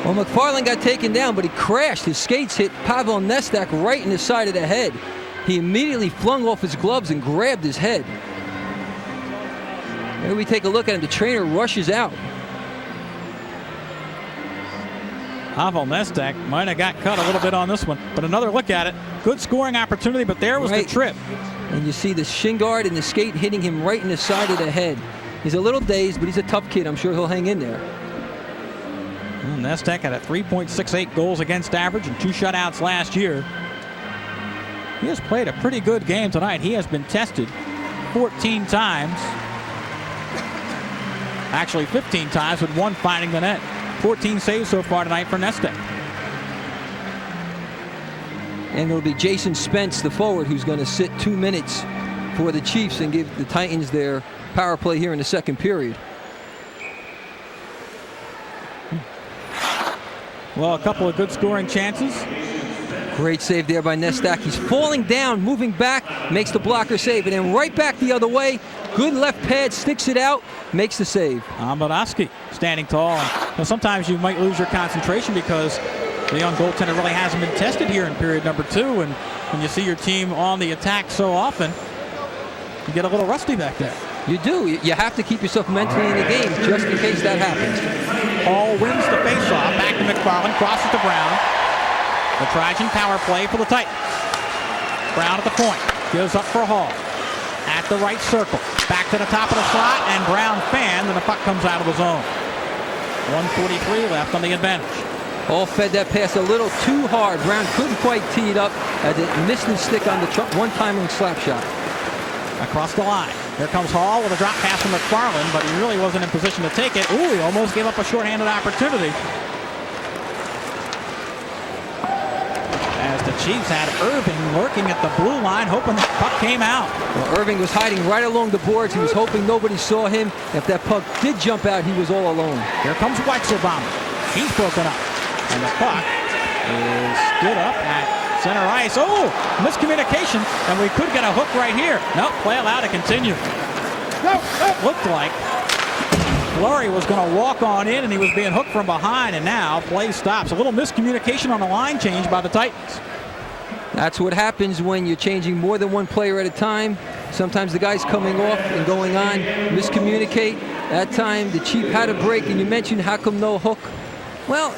Well, McFarland got taken down, but he crashed. His skates hit Pavel Nestak right in the side of the head. He immediately flung off his gloves and grabbed his head. Here we take a look at him. The trainer rushes out. Pavel Nestak might have got cut a little bit on this one, but another look at it. Good scoring opportunity, but there was the trip. And you see the shin guard and the skate hitting him right in the side of the head. He's a little dazed, but he's a tough kid. I'm sure he'll hang in there. Well, Nestak had a 3.68 goals against average and 2 shutouts last year. He has played a pretty good game tonight. He has been tested 14 times. Actually 15 times, with 1 finding the net. 14 saves so far tonight for Nestak. And it'll be Jason Spence, the forward, who's going to sit 2 minutes for the Chiefs and give the Titans their power play here in the second period. Well, a couple of good scoring chances. Great save there by Nestak. He's falling down, moving back, makes the blocker save, and then right back the other way. Good left pad, sticks it out, makes the save. Ambanoski standing tall. And sometimes you might lose your concentration because the young goaltender really hasn't been tested here in period number 2. And when you see your team on the attack so often, you get a little rusty back there. You do. You have to keep yourself mentally in the game just in case that happens. Hall wins the faceoff. Back to McFarland, crosses to Brown. The Trajan power play for the Titans. Brown at the point. Gives up for Hall. At the right circle. Back to the top of the slot, and Brown fanned, and the puck comes out of the zone. 1:43 left on the advantage. Hall fed that pass a little too hard. Brown couldn't quite tee it up as it missed his stick on the one-timing slap shot. Across the line. Here comes Hall with a drop pass from McFarland, but he really wasn't in position to take it. Ooh, he almost gave up a shorthanded opportunity. As the Chiefs had Irving lurking at the blue line, hoping the puck came out. Well, Irving was hiding right along the boards. He was hoping nobody saw him. If that puck did jump out, he was all alone. Here comes Weitzelbaumer. He's broken up. And the puck is stood up at center ice. Oh, miscommunication, and we could get a hook right here. Nope, play allowed to continue. Looked like Fleury was going to walk on in, and he was being hooked from behind, and now play stops. A little miscommunication on the line change by the Titans. That's what happens when you're changing more than one player at a time. Sometimes the guy's coming off and going on, miscommunicate. That time the Chief had a break, and you mentioned how come no hook. Well,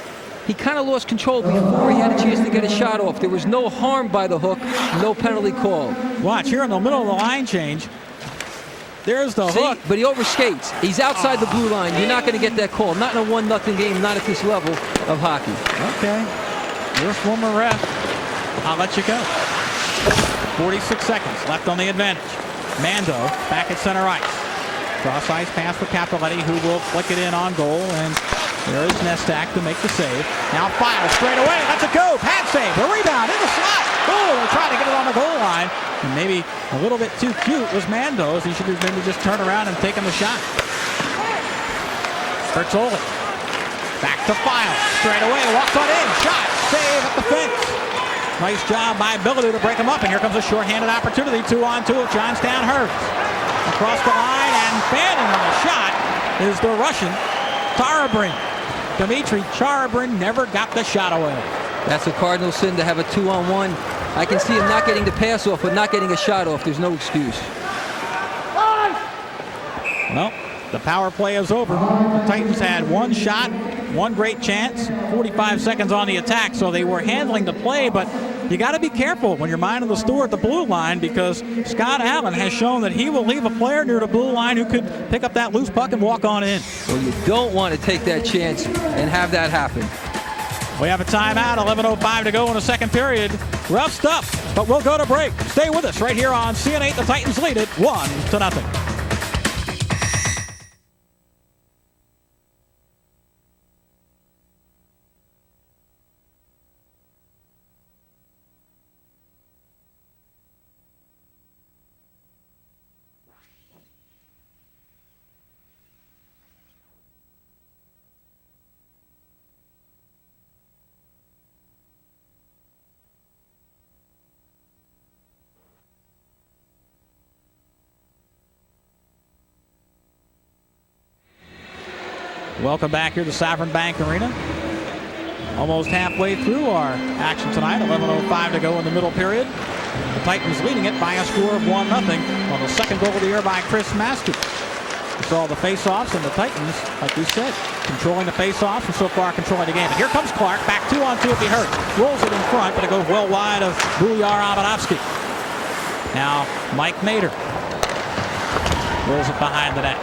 he kind of lost control before he had a chance to get a shot off. There was no harm by the hook, no penalty called. Watch, here in the middle of the line change, there's the hook. But he overskates. He's outside the blue line. You're not going to get that call. Not in a 1-0 game, not at this level of hockey. Okay, your former ref, I'll let you go. 46 seconds left on the advantage. Mando back at center ice. Cross ice pass for Capoletti, who will flick it in on goal, and there is Nestak to make the save. Now File straight away, lets it go. Pad save, a rebound in the slot. Oh, they try to get it on the goal line. And maybe a little bit too cute was Mando, as he should have maybe just turned around and taken the shot. Bertoli. Back to File. Straight away, walks on in. Shot. Save at the fence. Nice job by Ability to break him up, and here comes a shorthanded opportunity. 2-on-2 of Johnstown Hurts. Across the line, and fanning on the shot is the Russian, Tarabrin. Dmitry Tarabrin never got the shot away. That's a cardinal sin to have a 2-on-1. I can see him not getting the pass off, but not getting a shot off. There's no excuse. Well, the power play is over. The Titans had one shot, one great chance, 45 seconds on the attack, so they were handling the play, but you got to be careful when you're minding the store at the blue line, because Scott Allen has shown that he will leave a player near the blue line who could pick up that loose puck and walk on in. Well, you don't want to take that chance and have that happen. We have a timeout, 11:05 to go in the second period. Rough stuff, but we'll go to break. Stay with us right here on CN8. The Titans lead it 1-0. Welcome back here to Sovereign Bank Arena. Almost halfway through our action tonight. 11:05 to go in the middle period. The Titans leading it by a score of 1-0 on the second goal of the year by Chris Masters. We saw the face-offs, and the Titans, like we said, controlling the face-offs and so far controlling the game. And here comes Clark, back 2-on-2 if he hurts. Rolls it in front, but it goes well wide of Bulyar Abanovsky. Now Mike Mader rolls it behind the net.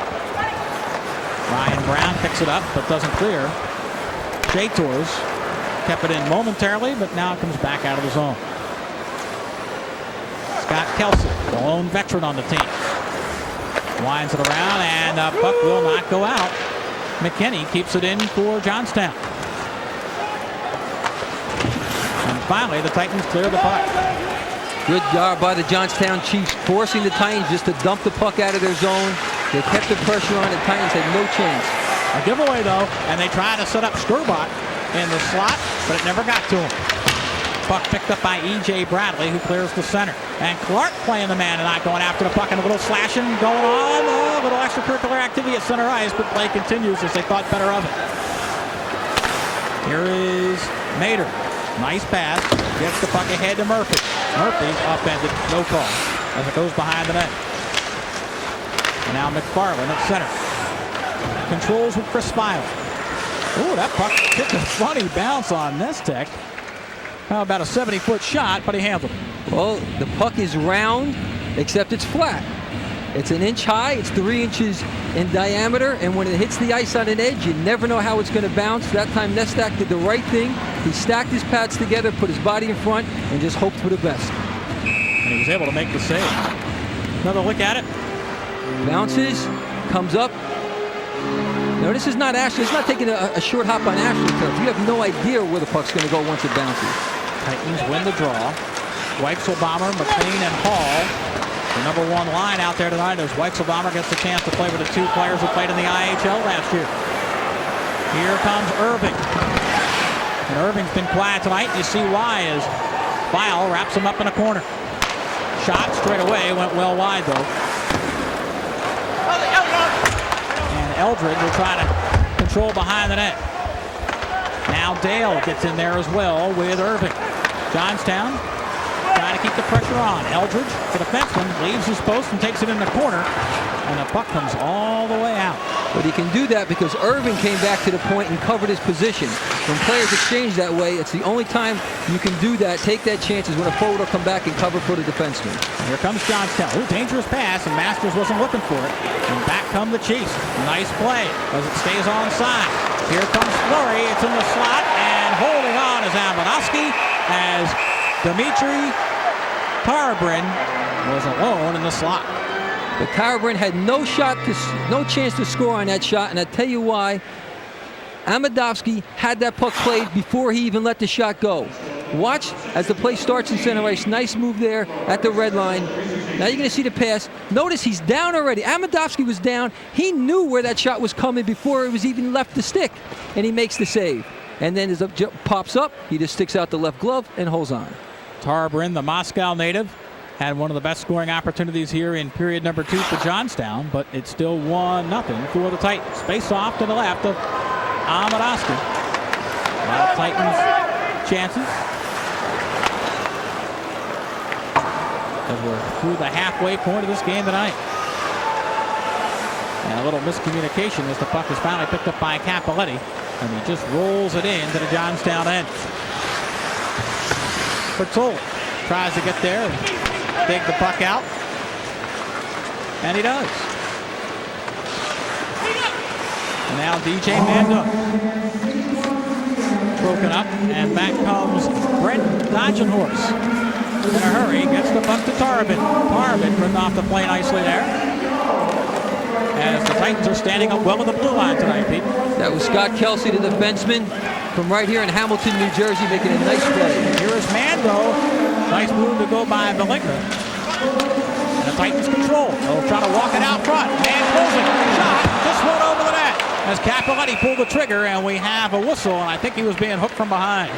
Ryan Brown picks it up, but doesn't clear. Jay Torres kept it in momentarily, but now it comes back out of the zone. Scott Kelsey, the lone veteran on the team, winds it around, and the puck will not go out. McKinney keeps it in for Johnstown. And finally, the Titans clear the puck. Good job by the Johnstown Chiefs, forcing the Titans just to dump the puck out of their zone. They kept the pressure on. The Titans had no chance. A giveaway, though, and they tried to set up Skurbach in the slot, but it never got to him. Puck picked up by E.J. Bradley, who clears the center. And Clark playing the man tonight, going after the puck, and a little slashing going on. A little extracurricular activity at center ice, but play continues as they thought better of it. Here is Mader. Nice pass. Gets the puck ahead to Murphy. Murphy upended, no call, as it goes behind the net. And now McFarland at center. Controls with Chris Smiley. Oh, that puck took a funny bounce on Nestek. How about a 70-foot shot, but he handled it. Well, the puck is round, except it's flat. It's an inch high, it's 3 inches in diameter, and when it hits the ice on an edge, you never know how it's going to bounce. That time Nestek did the right thing. He stacked his pads together, put his body in front, and just hoped for the best. And he was able to make the save. Another look at it. Bounces, comes up. No, this is not Ashley. It's not taking a short hop on Ashley's turf. You have no idea where the puck's going to go once it bounces. Titans win the draw. Weichselbaumer, McLean, and Hall. The number one line out there tonight as Weichselbaumer gets the chance to play with the two players who played in the ECHL last year. Here comes Irving. And Irving's been quiet tonight. You see why, as File wraps him up in a corner. Shot straight away, went well wide though. And Eldred will try to control behind the net. Now Dale gets in there as well with Irving. Johnstown trying to keep the pressure on. Eldridge, the defenseman, leaves his post and takes it in the corner. And the puck comes all the way out. But he can do that because Irving came back to the point and covered his position. When players exchange that way, it's the only time you can do that, take that chance, is when a forward will come back and cover for the defenseman. Here comes Johnstown. Ooh, dangerous pass, and Masters wasn't looking for it. And back come the Chiefs. Nice play as it stays onside. Here comes Fleury. It's in the slot, and holding on is Abanovsky as Dmitry Tarabrin was alone in the slot. But Tarabrin had no chance to score on that shot, and I'll tell you why. Abanovsky had that puck played before he even let the shot go. Watch as the play starts in center ice. Nice move there at the red line. Now you're going to see the pass. Notice he's down already. Abanovsky was down. He knew where that shot was coming before it was even left the stick, and he makes the save. And then as it pops up, he just sticks out the left glove and holds on. Tarbrin, the Moscow native, had one of the best scoring opportunities here in period number 2 for Johnstown, but it's still 1-0 for the Titans. Face off to the left of Ahmed. Titans chances. As we're through the halfway point of this game tonight. And a little miscommunication as the puck is finally picked up by Capoletti, and he just rolls it into the Johnstown end. Bertolli tries to get there and dig the puck out, and he does. And now DJ Mando broken up, and back comes Brent Dodgenhorse. In a hurry, gets the puck to Tarbin. Tarbin ridden off the play nicely there. As the Titans are standing up well in the blue line tonight, Pete. That was Scott Kelsey, the defenseman from right here in Hamilton, New Jersey, making a nice play. Here is Mando. Nice move to go by Belinga. And the Titans control. They'll try to walk it out front. Man closing. Shot. Just went over the net. As Capoletti pulled the trigger, and we have a whistle, and I think he was being hooked from behind.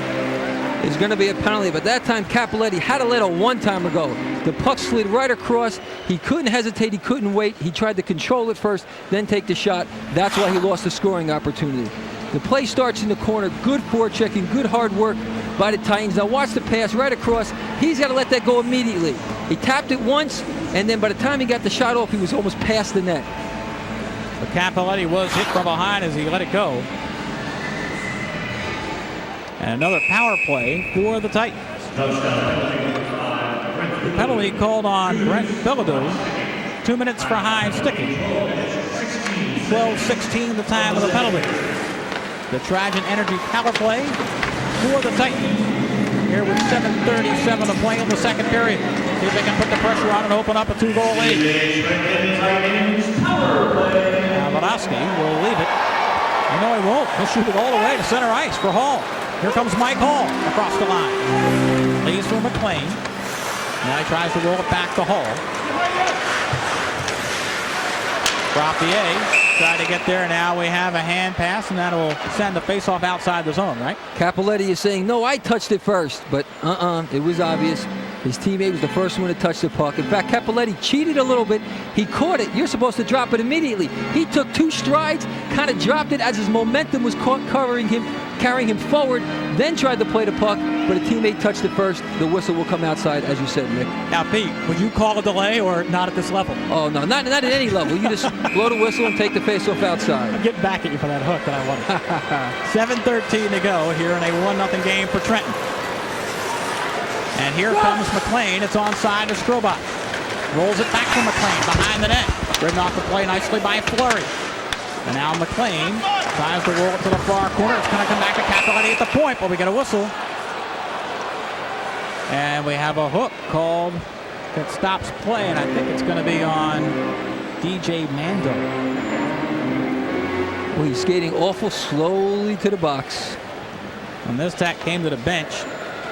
There's going to be a penalty, but that time Capoletti had to let a one-timer go. The puck slid right across. He couldn't hesitate. He couldn't wait. He tried to control it first, then take the shot. That's why he lost the scoring opportunity. The play starts in the corner. Good forechecking, good hard work by the Titans. Now watch the pass right across. He's got to let that go immediately. He tapped it once, and then by the time he got the shot off, he was almost past the net. But Capoletti was hit from behind as he let it go. And another power play for the Titans. The penalty called on Brent Bilodeau. 2 minutes for high sticking. 12:16 the time of the penalty. The Trajan Energy power play for the Titans. Here with 7:37 to play in the second period. See if they can put the pressure on and open up a 2-goal lead. Now Vodosky will leave it. No, he won't. He'll shoot it all the way to center ice for Hall. Here comes Mike Hall across the line. Leaves for McLean. Now he tries to roll it back to Hall. Frappier tried to get there. Now we have a hand pass, and that will send the faceoff outside the zone, right? Capoletti is saying, no, I touched it first. But it was obvious. His teammate was the first one to touch the puck. In fact, Capoletti cheated a little bit. He caught it. You're supposed to drop it immediately. He took 2 strides, kind of dropped it as his momentum was carrying him forward, then tried to play the puck, but a teammate touched it first. The whistle will come outside, as you said, Nick. Now, Pete, would you call a delay or not at this level? Oh, no, not at any level. You just blow the whistle and take the face-off outside. I'm getting back at you for that hook that I wanted. 7:13 to go here in a 1-0 game for Trenton. And here comes McLean. It's onside to Strobach. Rolls it back to McLean behind the net. Ridden off the play nicely by Fleury. And now McLean tries to roll it to the far corner. It's going to come back to Capoletti at the point, but we get a whistle. And we have a hook called that stops play, and I think it's going to be on DJ Mando. Well, he's skating awful slowly to the box. And this tack came to the bench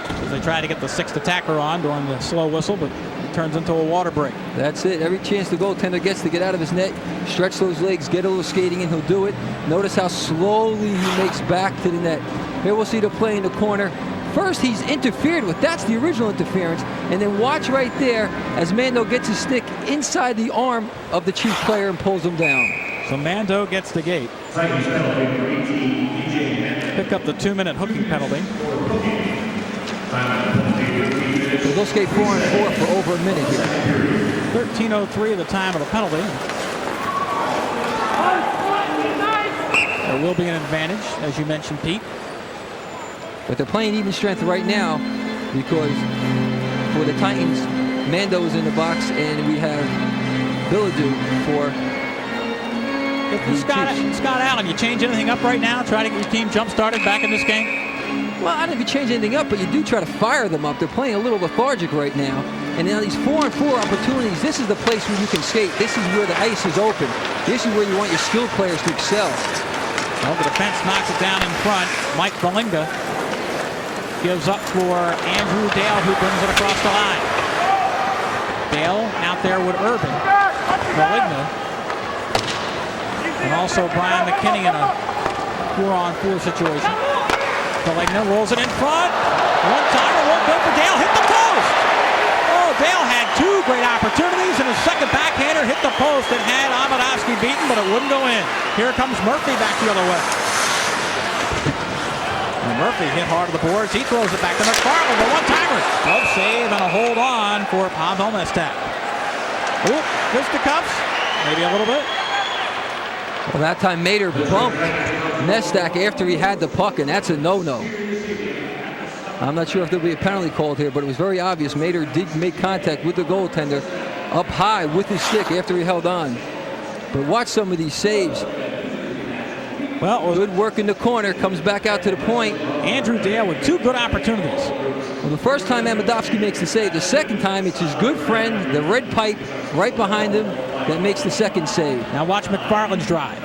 as they try to get the 6th attacker on during the slow whistle, but it turns into a water break. That's it. Every chance the goaltender gets to get out of his net, stretch those legs, get a little skating in, he'll do it. Notice how slowly he makes back to the net. Here we'll see the play in the corner. First, he's interfered with. That's the original interference. And then watch right there as Mando gets his stick inside the arm of the chief player and pulls him down. So Mando gets the gate. Pick up the 2-minute hooking penalty. So they'll skate 4-on-4 for over a minute here. 13:03 the time of the penalty. There will be an advantage, as you mentioned, Pete. But they're playing even strength right now because for the Titans, Mando is in the box, and we have Bilodeau for Scott Allen, you change anything up right now? Try to get your team jump-started back in this game? Well, I don't know if you change anything up, but you do try to fire them up. They're playing a little lethargic right now. And now these 4-on-4 opportunities, this is the place where you can skate. This is where the ice is open. This is where you want your skilled players to excel. Well, the defense knocks it down in front. Mike Belinga gives up for Andrew Dale, who brings it across the line. Dale out there with Urban. Belinga. And also Brian McKinney in a 4-on-4 situation. Belinga rolls it in front. One-timer won't go for Dale. Hit the ball! Dale had two great opportunities, and his second backhander hit the post and had Amadovsky beaten, but it wouldn't go in. Here comes Murphy back the other way. And Murphy hit hard to the boards. He throws it back to McFarland, the one-timer. Glove save and a hold on for Pavel Mestak. Oop, fisticuffs, maybe a little bit. Well, that time Mader bumped Mestak after he had the puck, and that's a no-no. I'm not sure if there'll be a penalty called here, but it was very obvious Mader did make contact with the goaltender up high with his stick after he held on. But watch some of these saves. Well, good work in the corner, comes back out to the point. Andrew Dale with two good opportunities. Well, the first time Amadovsky makes the save. The second time, it's his good friend, the red pipe, right behind him, that makes the second save. Now watch McFarland's drive.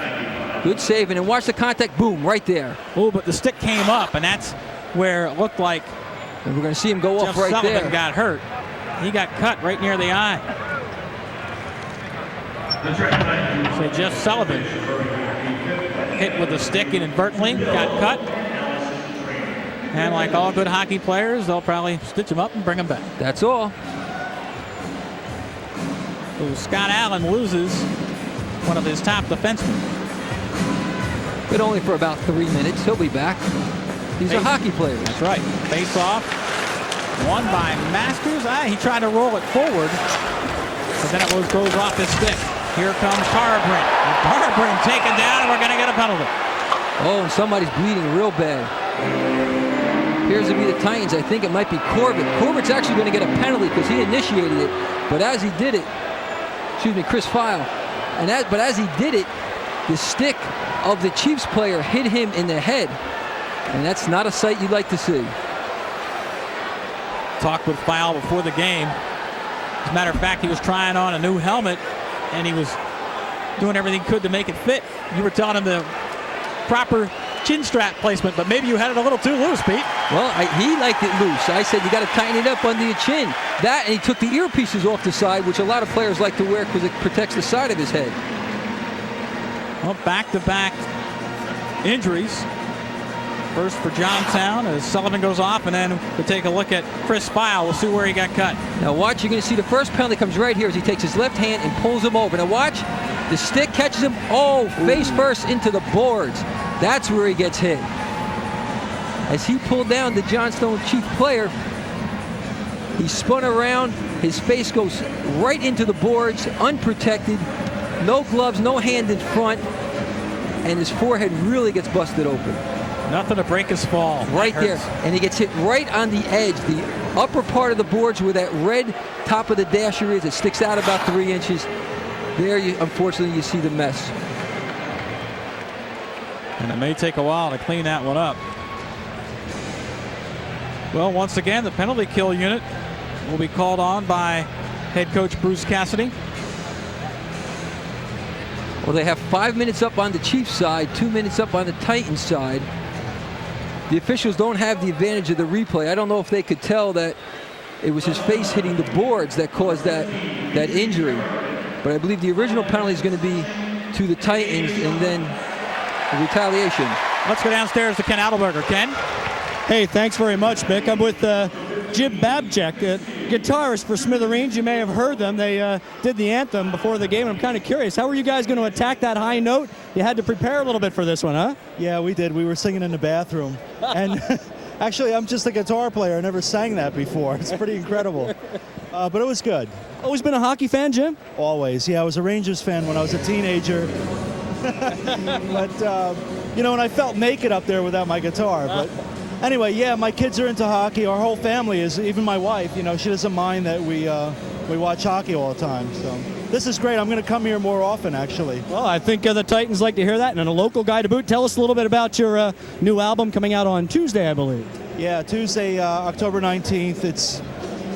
Good save, and then watch the contact, boom, right there. Oh, but the stick came up, and that's where it looked like and we're going to see him go Jeff off right Sullivan there. Got hurt. He got cut right near the eye. So Jeff Sullivan hit with the stick inadvertently, got cut. And like all good hockey players, they'll probably stitch him up and bring him back. That's all. So Scott Allen loses one of his top defensemen. But only for about 3 minutes. He'll be back. He's a hockey player. That's right. Face off. Won by Masters. He tried to roll it forward, but then it goes off his stick. Here comes Carbrink. Carbrink taken down, and we're going to get a penalty. Oh, and somebody's bleeding real bad. Appears to be the Titans. I think it might be Corbett. Corbett's actually going to get a penalty because he initiated it. But as he did it, Chris File, but as he did it, the stick of the Chiefs player hit him in the head. And that's not a sight you'd like to see. Talked with File before the game. As a matter of fact, he was trying on a new helmet, and he was doing everything he could to make it fit. You were telling him the proper chin strap placement, but maybe you had it a little too loose, Pete. Well, he liked it loose. I said you got to tighten it up under your chin. That, and he took the earpieces off the side, which a lot of players like to wear because it protects the side of his head. Well, back-to-back injuries. First for Johnstown as Sullivan goes off, and then we'll take a look at Chris File. We'll see where he got cut. Now watch, you're going to see the first penalty comes right here as he takes his left hand and pulls him over. Now watch, the stick catches him, face first into the boards. That's where he gets hit. As he pulled down the Johnstown Chief player, he spun around, his face goes right into the boards, unprotected, no gloves, no hand in front, and his forehead really gets busted open. Nothing to break his fall. Right there. And he gets hit right on the edge, the upper part of the boards where that red top of the dasher is. It sticks out about 3 inches. There, unfortunately, you see the mess. And it may take a while to clean that one up. Well, once again, the penalty kill unit will be called on by head coach Bruce Cassidy. Well, they have 5 minutes up on the Chiefs side, 2 minutes up on the Titans side. The officials don't have the advantage of the replay. I don't know if they could tell that it was his face hitting the boards that caused that injury. But I believe the original penalty is going to be to the Titans and then the retaliation. Let's go downstairs to Ken Adelberger. Ken? Hey, thanks very much, Mick. I'm with Jim Babchek, guitarist for Smithereens. You may have heard them. They did the anthem before the game. I'm kind of curious, how were you guys going to attack that high note? You had to prepare a little bit for this one, huh? Yeah, we did. We were singing in the bathroom. And actually, I'm just a guitar player. I never sang that before. It's pretty incredible. But it was good. Always been a hockey fan, Jim? Always. Yeah, I was a Rangers fan when I was a teenager. But, you know, and I felt naked up there without my guitar. But anyway, yeah, my kids are into hockey. Our whole family is, even my wife, you know, she doesn't mind that we watch hockey all the time. So this is great. I'm going to come here more often, actually. Well, I think the Titans like to hear that. And a local guy to boot. Tell us a little bit about your new album coming out on Tuesday, I believe. Yeah, Tuesday, October 19th. It's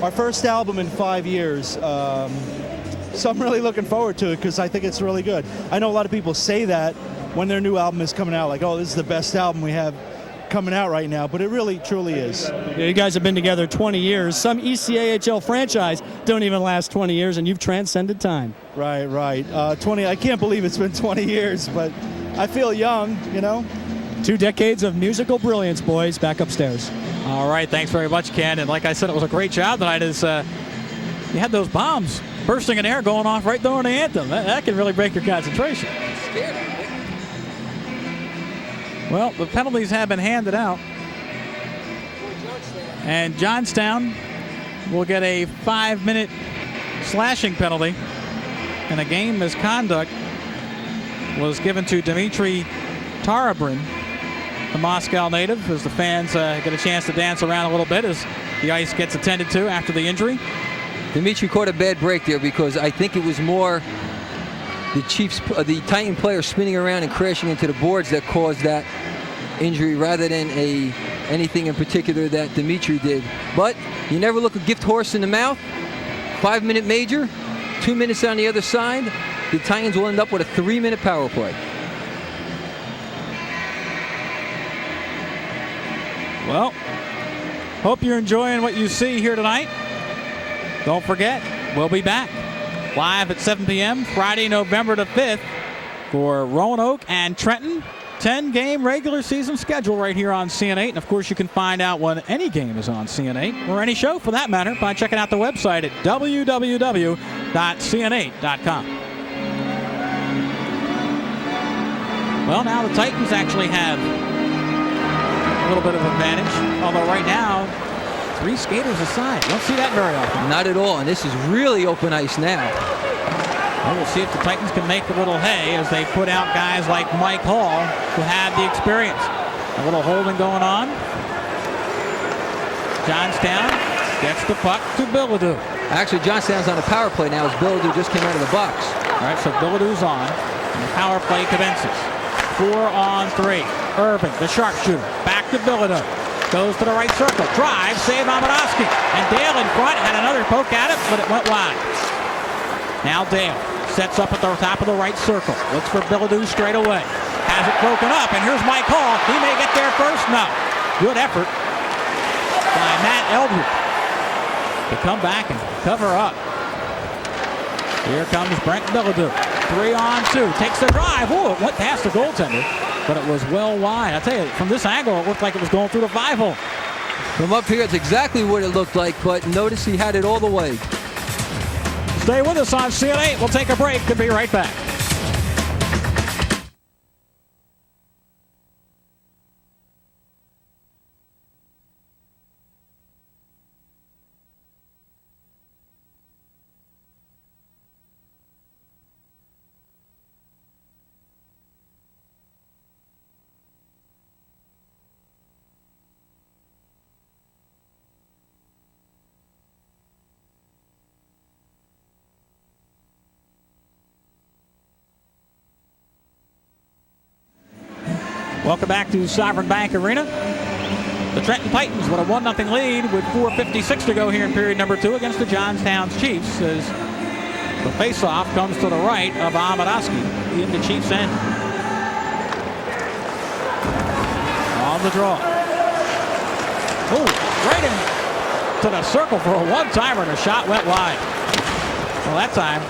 our first album in 5 years. So I'm really looking forward to it because I think it's really good. I know a lot of people say that when their new album is coming out, like, oh, this is the best album we have coming out right now, but it really, truly is. Yeah, you guys have been together 20 years. Some ECHL franchise don't even last 20 years, and you've transcended time. Right. 20. I can't believe it's been 20 years, but I feel young, you know. 2 decades of musical brilliance, boys. Back upstairs. All right, thanks very much, Ken. And like I said, it was a great job tonight as You had those bombs bursting in air going off right during the anthem. That can really break your concentration. Well, the penalties have been handed out. And Johnstown will get a 5-minute slashing penalty. And a game misconduct was given to Dmitry Tarabrin, the Moscow native, as the fans get a chance to dance around a little bit as the ice gets attended to after the injury. Dimitri caught a bad break there because I think it was more the Titan player spinning around and crashing into the boards that caused that injury rather than anything in particular that Dimitri did. But you never look a gift horse in the mouth. 5-minute major, 2 minutes on the other side. The Titans will end up with a 3-minute power play. Well, hope you're enjoying what you see here tonight. Don't forget, we'll be back live at 7 p.m. Friday, November the 5th for Roanoke and Trenton. 10-game regular season schedule right here on CN8. And, of course, you can find out when any game is on CN8, or any show for that matter, by checking out the website at www.cn8.com. Well, now the Titans actually have a little bit of advantage, although right now, 3 skaters aside. You don't see that very often. Not at all, and this is really open ice now. Well, we'll see if the Titans can make a little hay as they put out guys like Mike Hall, who have the experience. A little holding going on. Johnstown gets the puck to Bilodeau. Actually, Johnstown's on a power play now as Bilodeau just came out of the box. All right, so Bilodeau's on, and the power play commences. 4-on-3. Irving, the sharpshooter, back to Bilodeau. Goes to the right circle, drive, save Amadowski. And Dale in front had another poke at it, but it went wide. Now Dale sets up at the top of the right circle. Looks for Bilodeau straight away. Has it broken up, and here's Mike Hall. He may get there first. No. Good effort by Matt Eldred to come back and cover up. Here comes Brent Bilodeau. 3-on-2. Takes the drive. Ooh, it went past the goaltender, but it was well wide. I tell you, from this angle, it looked like it was going through the 5-hole. From up here, it's exactly what it looked like, but notice he had it all the way. Stay with us on CN8. We'll take a break and be right back. Welcome back to Sovereign Bank Arena. The Trenton Titans with a 1-0 lead with 4:56 to go here in period number 2 against the Johnstown Chiefs as the faceoff comes to the right of Amadowski in the Chiefs' end. On the draw. Oh, right into the circle for a one-timer, and the shot went wide. Well, that time,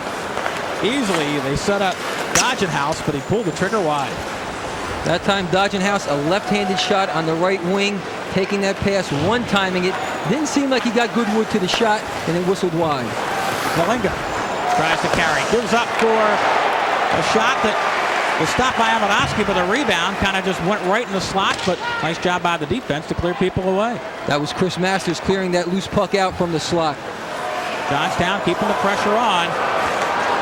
easily they set up Dodgenhouse, but he pulled the trigger wide. That time, Dodgenhouse, a left-handed shot on the right wing, taking that pass, one-timing it. Didn't seem like he got good wood to the shot, and it whistled wide. Malinga tries to carry, gives up for a shot that was stopped by Amadowski, but the rebound kind of just went right in the slot, but nice job by the defense to clear people away. That was Chris Masters clearing that loose puck out from the slot. Johnstown keeping the pressure on.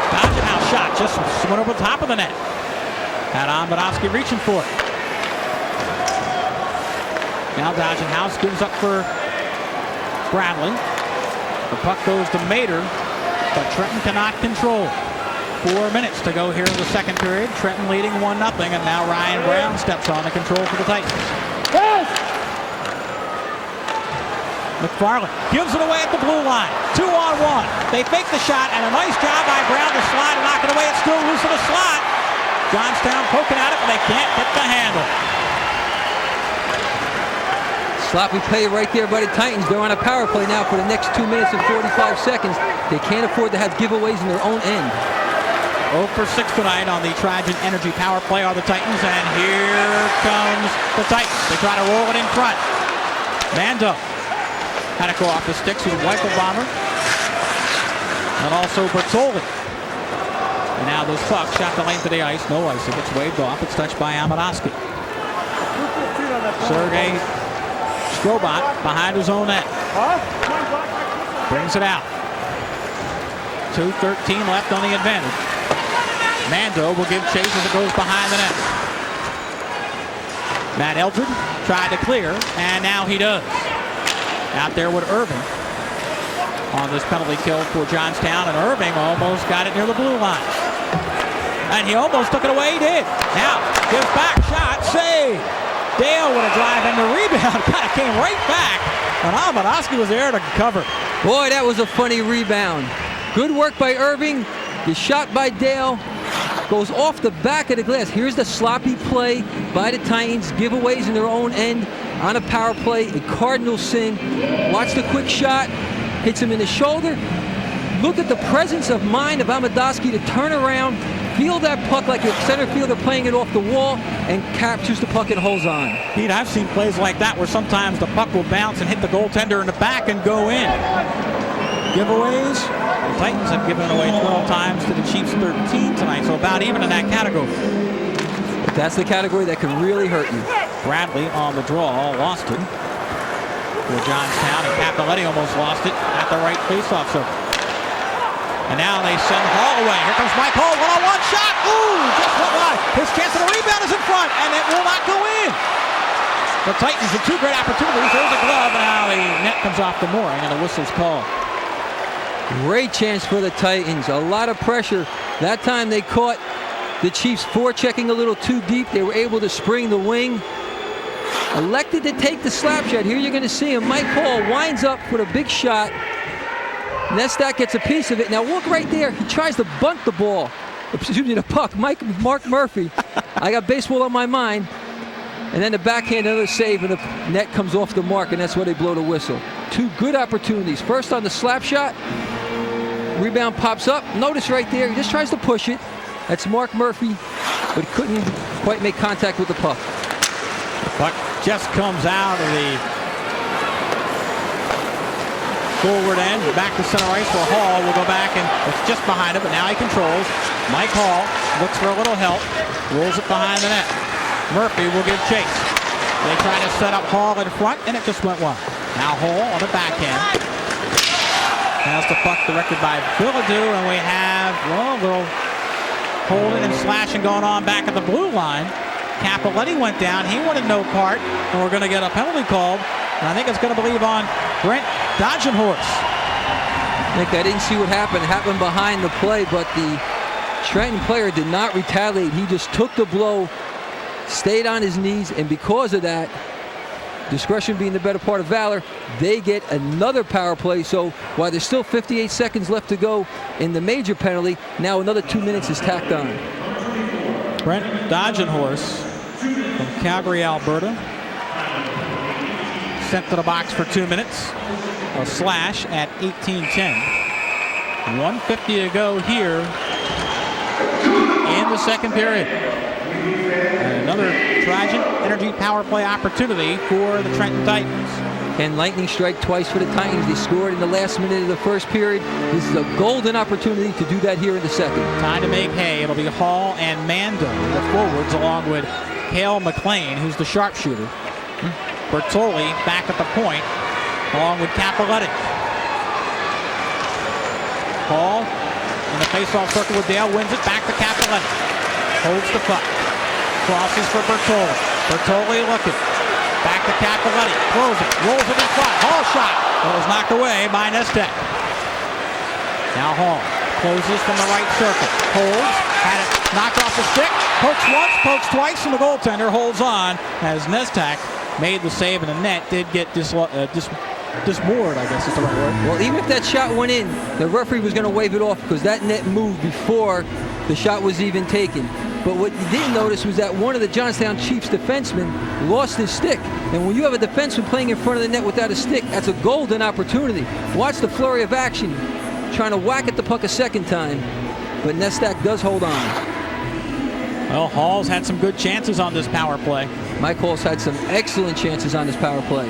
Dodgenhouse shot just went over the top of the net. Had Amadowski reaching for it. Now Dodgenhouse gives up for Bradley. The puck goes to Mater, but Trenton cannot control. 4 minutes to go here in the second period. Trenton leading 1-0, and now Ryan Brown steps on the control for the Titans. Yes! McFarland gives it away at the blue line. 2-on-1. They fake the shot, and a nice job by Brown to slide and knock it away. It's still loose in the slot. Johnstown poking at it, but they can't hit the handle. Sloppy play right there by the Titans. They're on a power play now for the next 2 minutes and 45 seconds. They can't afford to have giveaways in their own end. 0 for 6 tonight on the Trajan Energy power play are the Titans, and here comes the Titans. They try to roll it in front. Mando had to go off the sticks with a rifle bomber. and also Bertoli. And now this puck shot the length of the ice. No ice. It gets waved off. It's touched by Amidowski. Sergei Strobat behind his own net. Brings it out. 2:13 left on the advantage. Mando will give chase as it goes behind the net. Matt Eldred tried to clear, and now he does. Out there with Irving on this penalty kill for Johnstown, and Irving almost got it near the blue line. And he almost took it away. He did. Now, gives back, shot, save. Dale with a drive, and the rebound kind of came right back, and Amidowski was there to cover. Boy, that was a funny rebound. Good work by Irving. The shot by Dale goes off the back of the glass. Here's the sloppy play by the Titans. Giveaways in their own end on a power play. A Cardinal sin. Watch the quick shot. Hits him in the shoulder. Look at the presence of mind of Amidowski to turn around, feel that puck like a center fielder playing it off the wall, and captures the puck and holds on. Pete, I've seen plays like that where sometimes the puck will bounce and hit the goaltender in the back and go in. Giveaways, the Titans have given away 12 times to the Chiefs 13 tonight, so about even in that category. But that's the category that can really hurt you. Bradley on the draw, lost it for Johnstown, and Cappelletti almost lost it at the right faceoff circle. And now they send Hall away. Here comes Mike Hall, one-on-one shot. Ooh, just went wide. His chance of the rebound is in front, and it will not go in. The Titans with two great opportunities. There's a glove, and now the net comes off the mooring, and the whistle's called. Great chance for the Titans. A lot of pressure. That time they caught the Chiefs forechecking a little too deep. They were able to spring the wing. Elected to take the slap shot. Here you're going to see him. Mike Hall winds up with a big shot. Nestak gets a piece of it. Now look right there. He tries to bunt the ball. Excuse me, the puck. Mark Murphy. I got baseball on my mind. And then the backhand, another save, and the net comes off the mark, and that's where they blow the whistle. Two good opportunities. First on the slap shot. Rebound pops up. Notice right there, he just tries to push it. That's Mark Murphy, but couldn't quite make contact with the puck. The puck just comes out of the forward end, back to center ice for Hall. Will go back, and it's just behind him, but now he controls. Mike Hall looks for a little help, rolls it behind the net. Murphy will give chase. They try to set up Hall in front, and it just went wide. Now Hall on the backhand. Has the puck directed by Villadue, and we have a little holding and slashing going on back at the blue line. Cappelletti went down. He wanted no part, and we're going to get a penalty called. And I think it's going to believe on Brent Dodgenhorse. Nick, I didn't see what happened. It happened behind the play, but the Trenton player did not retaliate. He just took the blow, stayed on his knees, and because of that, discretion being the better part of valor, they get another power play. So while there's still 58 seconds left to go in the major penalty, now another 2 minutes is tacked on. Brent Dodgenhorse from Calgary, Alberta, sent to the box for 2 minutes. A slash at 18:10. 1:50 to go here in the second period. And another Trajan Energy power play opportunity for the Trenton Titans. And lightning strike twice for the Titans. They scored in the last minute of the first period. This is a golden opportunity to do that here in the second. Time to make hay. It'll be Hall and Mando, the forwards, along with Hale McLean, who's the sharpshooter. Bertoli back at the point, along with Cappelletti. Hall in the face-off circle with Dale, wins it back to Cappelletti. Holds the puck. Crosses for Bertoli. Bertoli looking. Back to Cappelletti. Closing. Rolls it in front. Hall shot. It was knocked away by Nestek. Now Hall closes from the right circle. Holds. Had it knocked off the stick. Pokes once, pokes twice, and the goaltender holds on as Nestek made the save, and the net did get dismoored, I guess is the right word. Well, even if that shot went in, the referee was going to wave it off because that net moved before the shot was even taken. But what you didn't notice was that one of the Johnstown Chiefs defensemen lost his stick. And when you have a defenseman playing in front of the net without a stick, that's a golden opportunity. Watch the flurry of action, trying to whack at the puck a second time. But Nestak does hold on. Well, Hall's had some good chances on this power play. Mike Hall's had some excellent chances on this power play.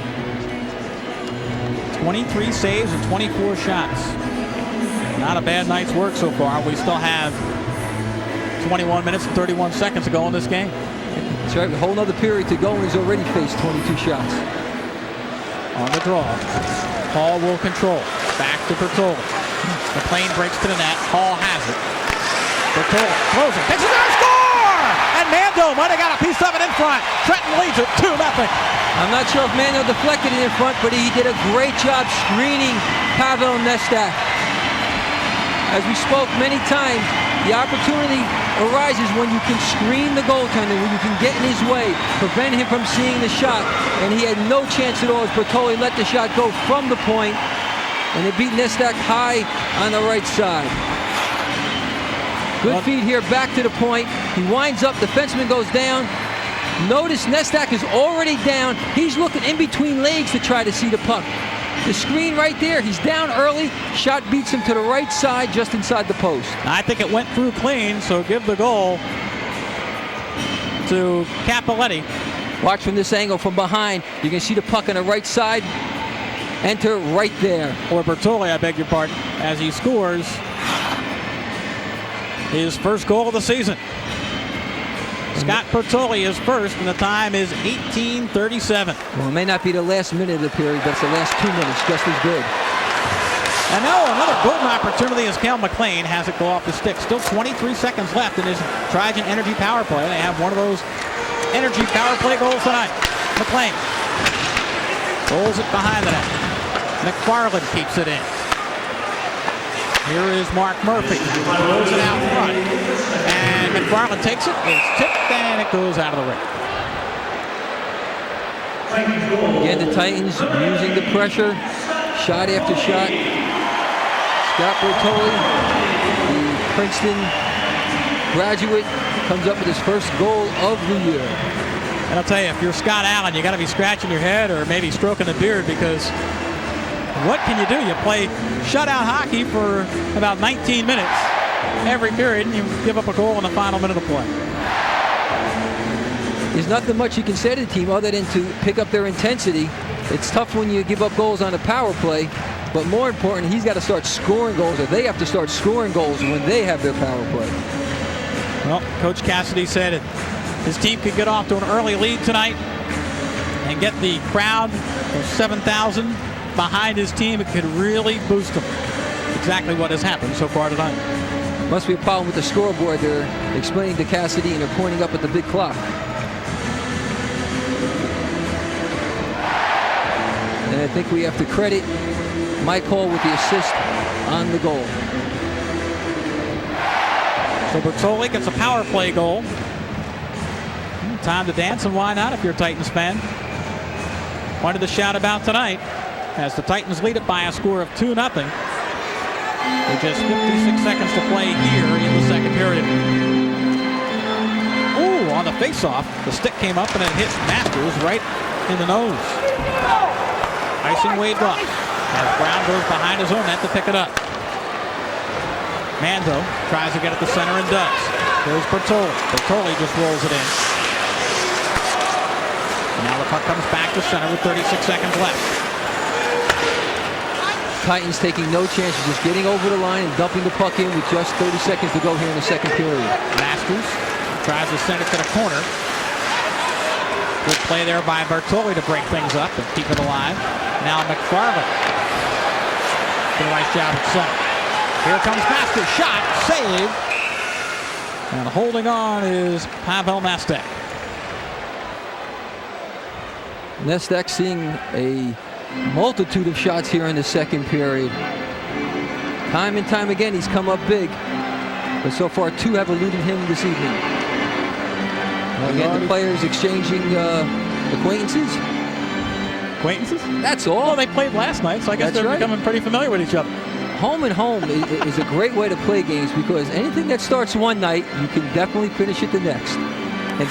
23 saves and 24 shots. Not a bad night's work so far. We still have 21 minutes and 31 seconds to go in this game. That's right, a whole other period to go, and he's already faced 22 shots. On the draw. Hall will control. Back to Bertoli. McLean breaks to the net. Hall has it. Bertoli throws it. Takes it down, score! And Mando might have got a piece of it in front. Trenton leads it 2-0. I'm not sure if Mando deflected it in front, but he did a great job screening Pavel Nestak. As we spoke many times, the opportunity arises when you can screen the goaltender, when you can get in his way, prevent him from seeing the shot, and he had no chance at all as Bertoli let the shot go from the point, and they beat Nestak high on the right side. Good feed here back to the point. He winds up, defenseman goes down. Notice Nestak is already down. He's looking in between legs to try to see the puck. The screen right there, he's down early. Shot beats him to the right side, just inside the post. I think it went through clean, so give the goal to Capoletti. Watch from this angle from behind. You can see the puck on the right side. Enter right there. Or Bertoli, I beg your pardon, as he scores his first goal of the season. Scott Bertoli is first, and the time is 18:37. Well, it may not be the last minute of the period, but it's the last 2 minutes, just as good. And now another golden opportunity as Cal McLean has it go off the stick. Still 23 seconds left in his Trigen Energy power play. They have one of those energy power play goals tonight. McLean rolls it behind the net. McFarland keeps it in. Here is Mark Murphy. Throws it out front. And McFarland takes it. It's tipped and it goes out of the ring. Again, the Titans using the pressure. Shot after shot. Scott Bertoli, the Princeton graduate, comes up with his first goal of the year. And I'll tell you, if you're Scott Allen, you got to be scratching your head or maybe stroking the beard, because what can you do? You play shutout hockey for about 19 minutes every period, and you give up a goal in the final minute of play. There's nothing much you can say to the team other than to pick up their intensity. It's tough when you give up goals on a power play, but more important, he's got to start scoring goals, or they have to start scoring goals when they have their power play. Well, Coach Cassidy said his team could get off to an early lead tonight and get the crowd of 7,000 behind his team. It could really boost him. Exactly what has happened so far tonight. Must be a problem with the scoreboard. They're explaining to Cassidy, and they're pointing up at the big clock. And I think we have to credit Mike Hall with the assist on the goal. So Bertoli gets a power play goal. Time to dance, and why not if you're a Titans fan? Wanted to shout about tonight as the Titans lead it by a score of 2-0. With just 56 seconds to play here in the second period. Ooh, on the face-off, the stick came up and it hit Masters right in the nose. Icing Wade Buck as Brown goes behind his own net to pick it up. Mando tries to get at the center and does. There's Bertoli. Bertoli just rolls it in. And now the puck comes back to center with 36 seconds left. Titans taking no chances, just getting over the line and dumping the puck in with just 30 seconds to go here in the second period. Masters tries to send it to the corner. Good play there by Bertoli to break things up and keep it alive. Now McFarland. Did a nice job at center. Here comes Masters. Shot. Save. And holding on is Pavel Nestak. Nestak seeing a multitude of shots here in the second period. Time and time again, he's come up big. But so far, 2 have eluded him this evening. Again, the players exchanging acquaintances. Acquaintances? That's all. Well, they played last night, so I guess they're becoming pretty familiar with each other. Home and home is a great way to play games, because anything that starts one night, you can definitely finish it the next. And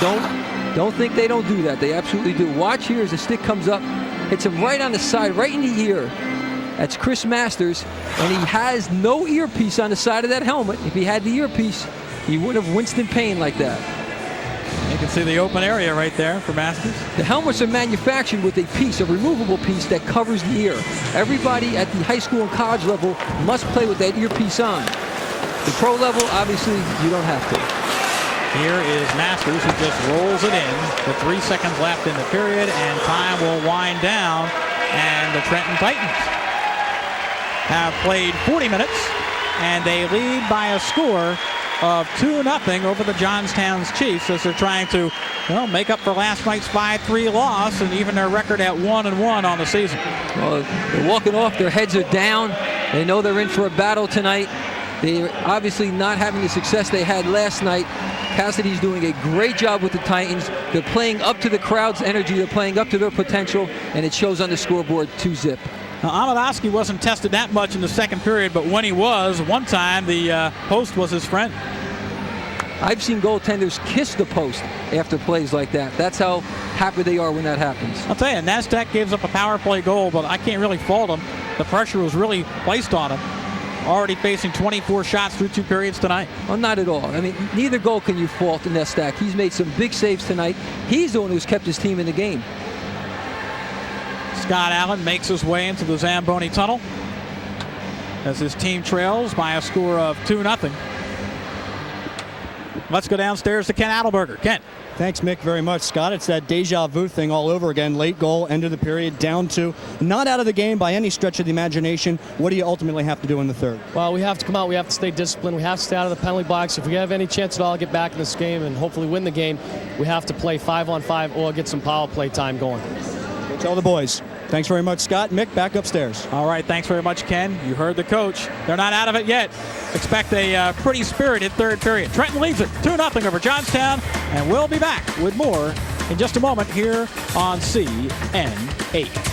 don't think they don't do that. They absolutely do. Watch here as the stick comes up, hits him right on the side, right in the ear. That's Chris Masters, and he has no earpiece on the side of that helmet. If he had the earpiece, he would have winced in pain like that. Maybe can see the open area right there for Masters. The helmets are manufactured with a removable piece that covers the ear. Everybody at the high school and college level must play with that earpiece on. The pro level, obviously, you don't have to. Here is Masters, who just rolls it in with 3 seconds left in the period, and time will wind down. And the Trenton Titans have played 40 minutes, and they lead by a score of 2-0 over the Johnstown's Chiefs as they're trying to make up for last night's 5-3 loss and even their record at 1-1 on the season. Well, they're walking off. Their heads are down. They know they're in for a battle tonight. They're obviously not having the success they had last night. Cassidy's doing a great job with the Titans. They're playing up to the crowd's energy. They're playing up to their potential, and it shows on the scoreboard 2-0. Now, Amadowski wasn't tested that much in the second period, but when he was, one time the post was his friend. I've seen goaltenders kiss the post after plays like that. That's how happy they are when that happens. I'll tell you, Nasdaq gives up a power play goal, but I can't really fault him. The pressure was really placed on him. Already facing 24 shots through 2 periods tonight. Well, not at all. I mean, neither goal can you fault Nasdaq. He's made some big saves tonight. He's the one who's kept his team in the game. Scott Allen makes his way into the Zamboni tunnel as his team trails by a score of 2-0. Let's go downstairs to Ken Adelberger. Ken. Thanks, Mick, very much. Scott, it's that deja vu thing all over again. Late goal, end of the period, down 2. Not out of the game by any stretch of the imagination. What do you ultimately have to do in the third? Well, we have to come out. We have to stay disciplined. We have to stay out of the penalty box. If we have any chance at all to get back in this game and hopefully win the game, we have to play 5-on-5 or get some power play time going. Go tell the boys. Thanks very much, Scott. Mick, back upstairs. All right, thanks very much, Ken. You heard the coach. They're not out of it yet. Expect a pretty spirited third period. Trenton leads it 2-0 over Johnstown, and we'll be back with more in just a moment here on CN8.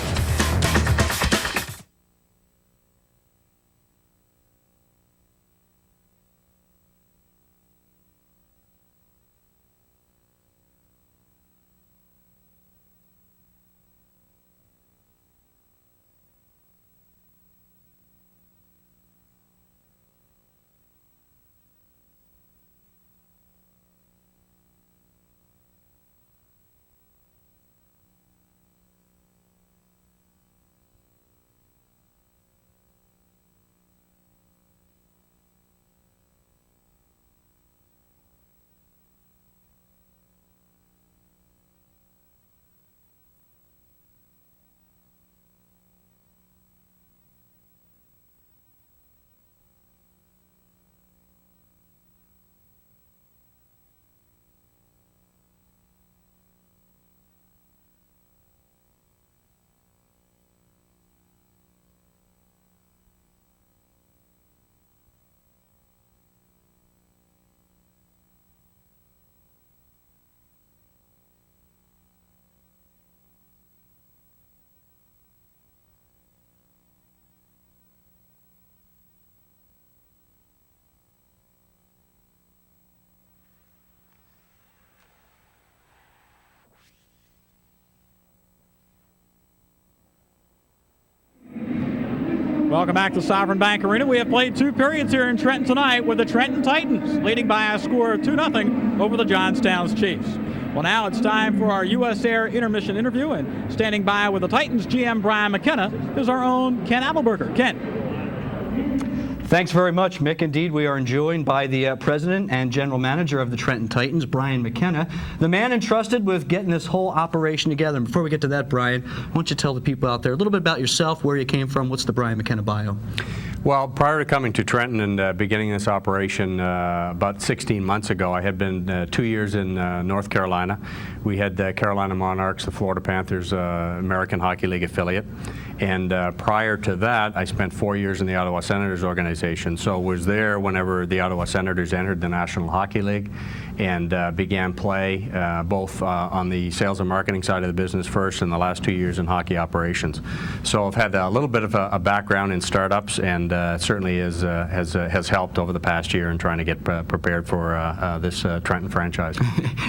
Welcome back to Sovereign Bank Arena. We have played 2 periods here in Trenton tonight with the Trenton Titans leading by a score of 2-0 over the Johnstown's Chiefs. Well, now it's time for our U.S. Air intermission interview, and standing by with the Titans GM Brian McKenna is our own Ken Adelberger. Ken. Thanks very much, Mick. Indeed, we are joined by the president and general manager of the Trenton Titans, Brian McKenna, the man entrusted with getting this whole operation together. And before we get to that, Brian, why don't you tell the people out there a little bit about yourself, where you came from, what's the Brian McKenna bio? Well, prior to coming to Trenton and beginning this operation about 16 months ago, I had been 2 years in North Carolina. We had the Carolina Monarchs, the Florida Panthers, American Hockey League affiliate. And prior to that, I spent 4 years in the Ottawa Senators organization. So was there whenever the Ottawa Senators entered the National Hockey League and began play both on the sales and marketing side of the business first and the last 2 years in hockey operations. So I've had a little bit of a background in startups, and certainly has helped over the past year in trying to get prepared for this Trenton franchise.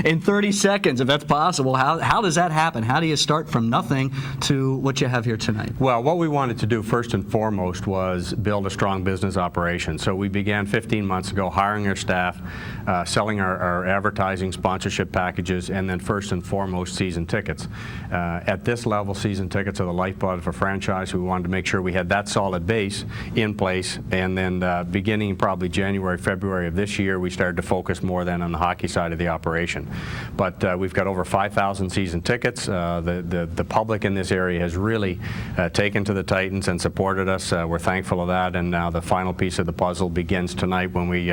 In 30 seconds, if that's possible, how does that happen? How do you start from nothing to what you have here tonight? Well, what we wanted to do first and foremost was build a strong business operation. So we began 15 months ago hiring our staff, selling our advertising sponsorship packages, and then first and foremost season tickets. At this level, season tickets are the lifeblood of a franchise. We wanted to make sure we had that solid base in place, and then beginning probably January, February of this year, we started to focus more then on the hockey side of the operation. But we've got over 5,000 season tickets. The public in this area has really taken to the Titans and supported us. We're thankful of that, and now the final piece of the puzzle begins tonight when we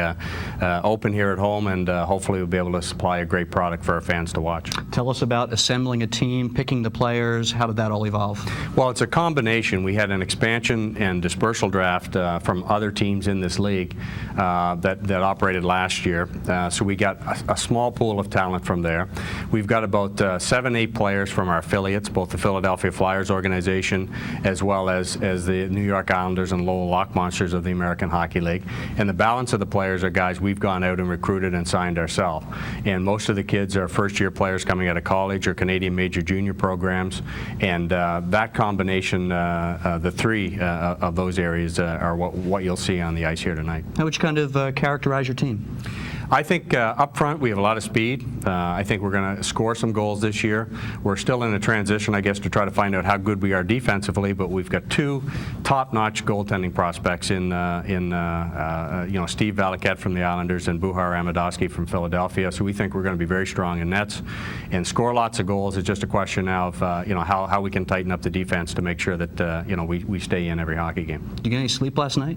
open here at home, and hopefully we'll be able to supply a great product for our fans to watch. Tell us about assembling a team, picking the players. How did that all evolve? Well, it's a combination. We had an expansion and dispersal draft from other teams in this league that operated last year. So we got a small pool of talent from there. We've got about 7-8 players from our affiliates, both the Philadelphia Flyers organization as well as the New York Islanders and Lowell Lock Monsters of the American Hockey League. And the balance of the players are guys we've gone out and recruited and signed ourselves. And most of the kids are first-year players coming out of college or Canadian major junior programs. And that combination, the three of those areas are what you'll see on the ice here tonight. How would you kind of characterize your team? I think up front we have a lot of speed. I think we're going to score some goals this year. We're still in a transition, I guess, to try to find out how good we are defensively, but we've got two top-notch goaltending prospects in Steve Valaket from the Islanders and Buhar Amadovsky from Philadelphia. So we think we're going to be very strong in nets and score lots of goals. It's just a question now of how we can tighten up the defense to make sure that we stay in every hockey game. Did you get any sleep last night?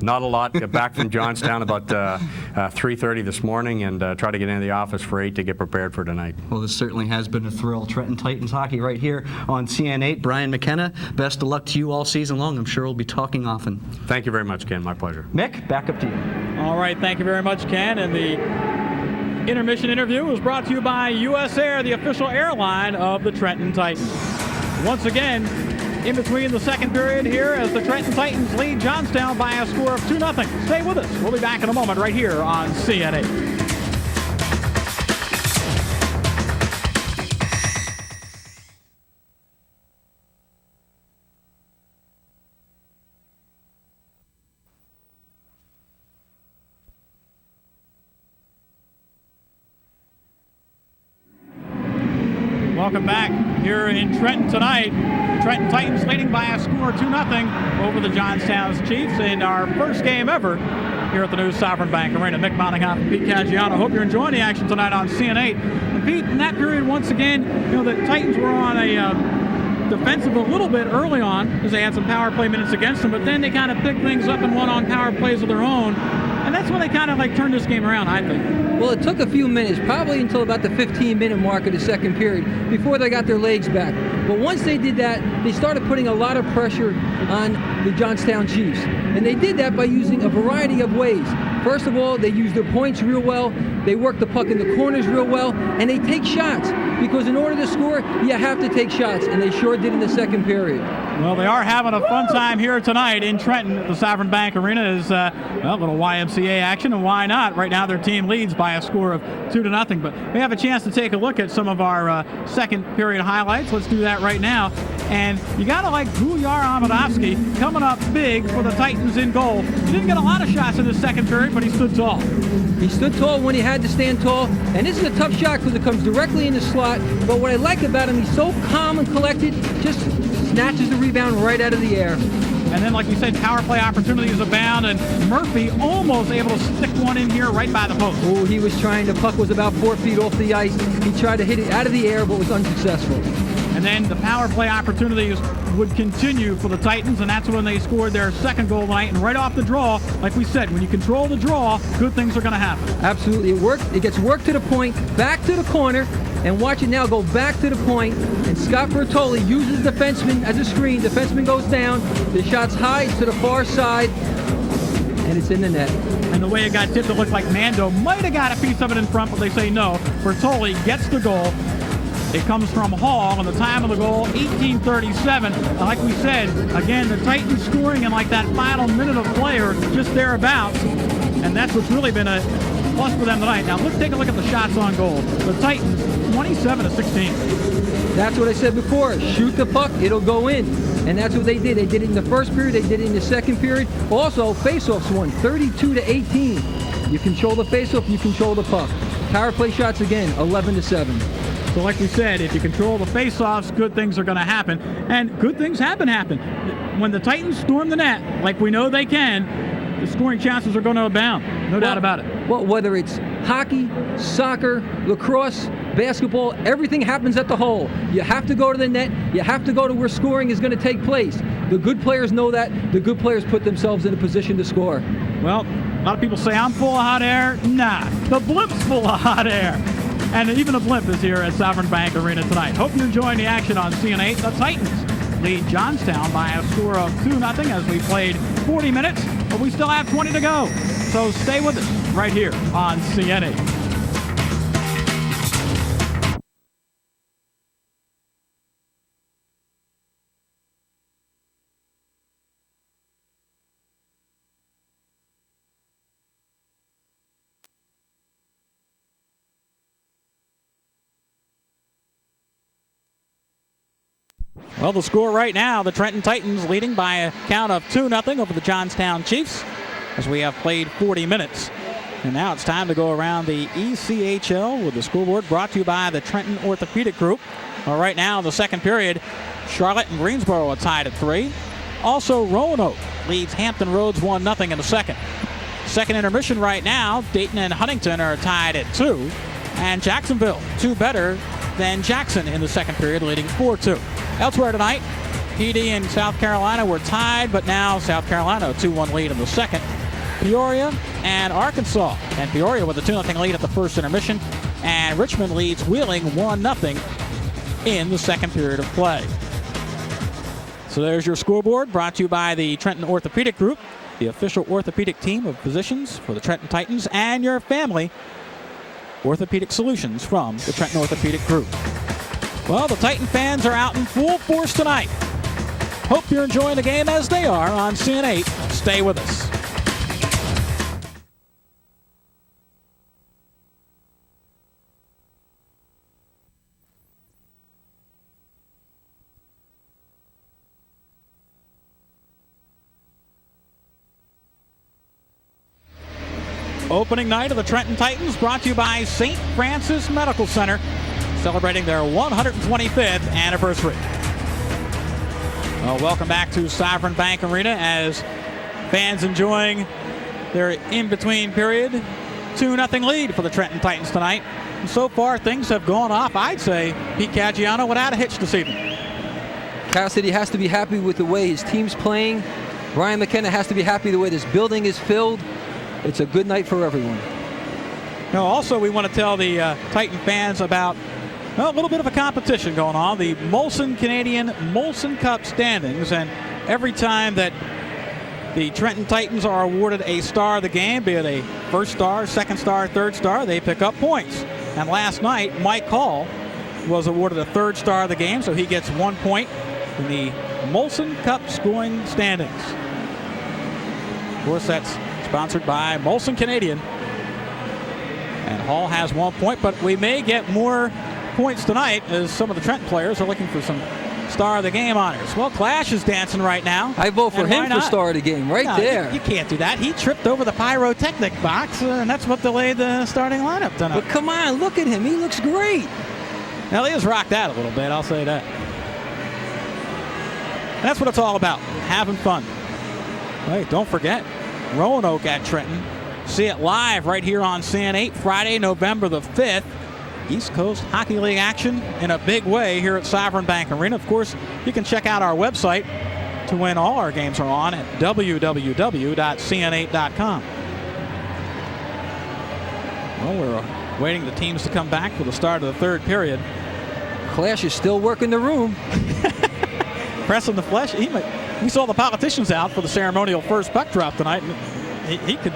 Not a lot. Got back from Johnstown about 3:30 this morning, and try to get into the office for 8 to get prepared for tonight. Well, this certainly has been a thrill. Trenton Titans hockey right here on CN8. Brian McKenna, best of luck to you all season long. I'm sure we'll be talking often. Thank you very much, Ken. My pleasure. Mick, back up to you. All right, thank you very much, Ken. And the intermission interview was brought to you by US Air, the official airline of the Trenton Titans. Once again, in between the second period here as the Trenton Titans lead Johnstown by a score of 2-0. Stay with us. We'll be back in a moment right here on CN8. Welcome back here in Trenton tonight. Trenton Titans leading by a score of 2-0 over the Johnstown Chiefs in our first game ever here at the new Sovereign Bank Arena. Mick Monahan and Pete Caggiano. Hope you're enjoying the action tonight on CN8. And Pete, in that period, once again, the Titans were on a defensive a little bit early on as they had some power play minutes against them, but then they kind of picked things up and won on power plays of their own. And that's when they kind of turned this game around, I think. Well, it took a few minutes, probably until about the 15-minute mark of the second period, before they got their legs back. But once they did that, they started putting a lot of pressure on the Johnstown Chiefs. And they did that by using a variety of ways. First of all, they used their points real well. They work the puck in the corners real well, and they take shots. Because in order to score, you have to take shots, and they sure did in the second period. Well, they are having a fun time here tonight in Trenton. The Sovereign Bank Arena is a little YMCA action, and why not? Right now their team leads by a score of 2-0. But we have a chance to take a look at some of our second period highlights. Let's do that right now. And you got to like Buhar Amadovsky coming up big for the Titans in goal. He didn't get a lot of shots in the second period, but he stood tall. He stood tall when he had to stand tall, and this is a tough shot because it comes directly in the slot. But what I like about him, he's so calm and collected, just snatches the rebound right out of the air. And then, like you said, power play opportunities abound, and Murphy almost able to stick one in here right by the post. Oh, he was trying. The puck was about 4 feet off the ice. He tried to hit it out of the air, but was unsuccessful. And then the power play opportunities would continue for the Titans, and that's when they scored their second goal tonight. And right off the draw, like we said, when you control the draw, good things are going to happen. Absolutely. It worked. It gets worked to the point, back to the corner, and watch it now go back to the point. And Scott Bertoli uses defenseman as a screen. Defenseman goes down. The shot's high to the far side, and it's in the net. And the way it got tipped, it looked like Mando might have got a piece of it in front, but they say no. Bertoli gets the goal. It comes from Hall, and the time of the goal, 18:37. Like we said, again, the Titans scoring in like that final minute of play or just thereabouts, and that's what's really been a plus for them tonight. Now, let's take a look at the shots on goal. The Titans, 27-16. That's what I said before. Shoot the puck, it'll go in. and that's what they did. They did it in the first period. They did it in the second period. Also, faceoffs won 32-18. You control the faceoff, you control the puck. Power play shots again, 11-7. So like we said, if you control the faceoffs, good things are going to happen. And good things happen. When the Titans storm the net, like we know they can, the scoring chances are going to abound. No doubt about it. Well, whether it's hockey, soccer, lacrosse, basketball, everything happens at the hole. You have to go to the net. You have to go to where scoring is going to take place. The good players know that. The good players put themselves in a position to score. Well, a lot of people say I'm full of hot air. Nah, the blimp's full of hot air. And even a blimp is here at Sovereign Bank Arena tonight. Hope you're enjoying the action on CN8. The Titans lead Johnstown by a score of 2-0 as we played 40 minutes, but we still have 20 to go. So stay with us right here on CN8. Well, the score right now, the Trenton Titans leading by a count of 2-0 over the Johnstown Chiefs as we have played 40 minutes. And now it's time to go around the ECHL with the scoreboard brought to you by the Trenton Orthopedic Group. Well, right now in the second period, Charlotte and Greensboro are tied at 3. Also, Roanoke leads Hampton Roads 1-0 in the second. Second intermission right now, Dayton and Huntington are tied at 2. And Jacksonville, 2 better than Jackson in the second period, leading 4-2. Elsewhere tonight, PD and South Carolina were tied, but now South Carolina a 2-1 lead in the second. Peoria and Arkansas. And Peoria with a 2-0 lead at the first intermission. And Richmond leads Wheeling 1-0 in the second period of play. So there's your scoreboard brought to you by the Trenton Orthopedic Group, the official orthopedic team of physicians for the Trenton Titans and your family orthopedic solutions from the Trenton Orthopedic Group. Well, the Titan fans are out in full force tonight. Hope you're enjoying the game as they are on CN8. Stay with us. Opening night of the Trenton Titans brought to you by St. Francis Medical Center, celebrating their 125th anniversary. Well, welcome back to Sovereign Bank Arena as fans enjoying their in-between period 2-0 lead for the Trenton Titans tonight. And so far, things have gone off, I'd say, Pete Caggiano without a hitch this evening. Cassidy has to be happy with the way his team's playing. Brian McKenna has to be happy the way this building is filled. It's a good night for everyone. Now, also, we want to tell the Titan fans about a little bit of a competition going on, the Molson Canadian Molson Cup standings. And every time that the Trenton Titans are awarded a star of the game, be it a first star, second star, third star, they pick up points. And last night, Mike Hall was awarded a third star of the game, so he gets 1 point in the Molson Cup scoring standings. Of course, that's sponsored by Molson Canadian. And Hall has 1 point, but we may get more points tonight as some of the Trenton players are looking for some star of the game honors. Well, Clash is dancing right now. I vote for him for star of the game there. You can't do that. He tripped over the pyrotechnic box, and that's what delayed the starting lineup tonight. But come on, look at him. He looks great. Well, he has rocked out a little bit, I'll say that. That's what it's all about, having fun. Hey, don't forget, Roanoke at Trenton. See it live right here on CN8, Friday, November the 5th. East Coast Hockey League action in a big way here at Sovereign Bank Arena. Of course, you can check out our website to when all our games are on at www.cn8.com. Well, we're waiting the teams to come back for the start of the third period. Clash is still working the room. Pressing the flesh. We saw the politicians out for the ceremonial first puck drop tonight. He could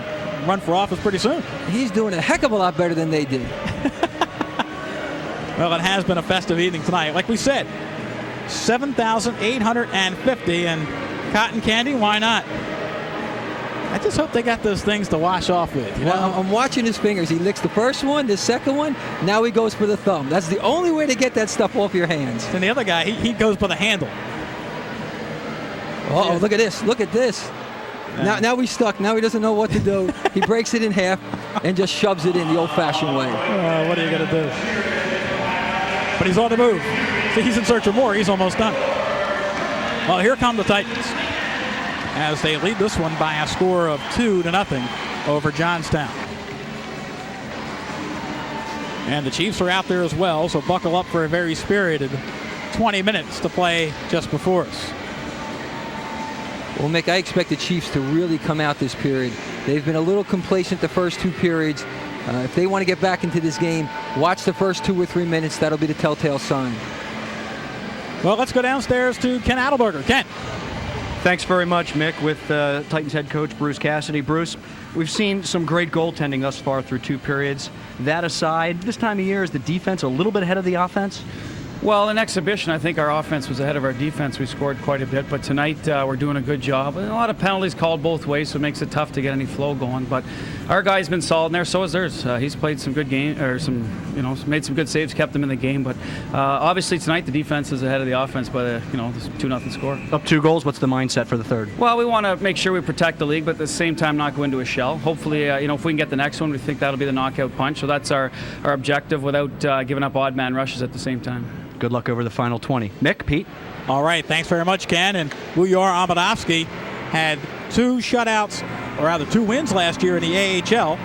run for office pretty soon. He's doing a heck of a lot better than they did. Well, it has been a festive evening tonight. Like we said, 7,850 and cotton candy, why not? I just hope they got those things to wash off with. Well, I'm watching his fingers. He licks the first one, the second one, now he goes for the thumb. That's the only way to get that stuff off your hands. And the other guy, he goes for the handle. Oh, look at this. Look at this. Now he's stuck. Now he doesn't know what to do. He breaks it in half and just shoves it in the old-fashioned way. What are you going to do? But he's on the move. See, he's in search of more. He's almost done. Well, here come the Titans as they lead this one by a score of 2-0 over Johnstown. And the Chiefs are out there as well, so buckle up for a very spirited 20 minutes to play just before us. Well, Mick, I expect the Chiefs to really come out this period. They've been a little complacent the first 2 periods. If they want to get back into this game, watch the first 2 or 3 minutes. That'll be the telltale sign. Well, let's go downstairs to Ken Adelberger. Ken. Thanks very much, Mick, with Titans head coach Bruce Cassidy. Bruce, we've seen some great goaltending thus far through 2 periods. That aside, this time of year, is the defense a little bit ahead of the offense? Well, in exhibition, I think our offense was ahead of our defense. We scored quite a bit, but tonight we're doing a good job. And a lot of penalties called both ways, so it makes it tough to get any flow going. But our guy's been solid in there, so is theirs. He's played some good game, or made some good saves, kept them in the game. But obviously tonight the defense is ahead of the offense by this 2-0 score. Up 2 goals. What's the mindset for the third? Well, we want to make sure we protect the league, but at the same time not go into a shell. Hopefully, if we can get the next one, we think that'll be the knockout punch. So that's our objective without giving up odd man rushes at the same time. Good luck over the final 20. Mick, Pete? All right, thanks very much, Ken. And Buyar Amadovsky had 2 shutouts, or rather 2 wins last year in the AHL.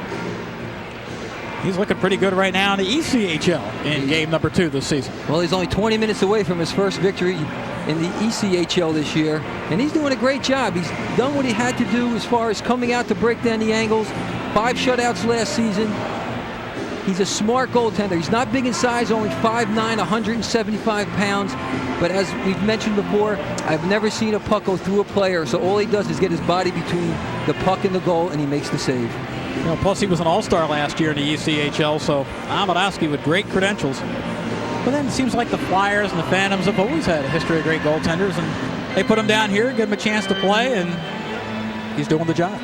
He's looking pretty good right now in the ECHL in game number 2 this season. Well, he's only 20 minutes away from his first victory in the ECHL this year, and he's doing a great job. He's done what he had to do as far as coming out to break down the angles. 5 shutouts last season. He's a smart goaltender. He's not big in size, only 5'9", 175 pounds. But as we've mentioned before, I've never seen a puck go through a player. So all he does is get his body between the puck and the goal, and he makes the save. Plus, he was an all-star last year in the ECHL, so Amadovsky with great credentials. But then it seems like the Flyers and the Phantoms have always had a history of great goaltenders, and they put him down here, give him a chance to play, and he's doing the job.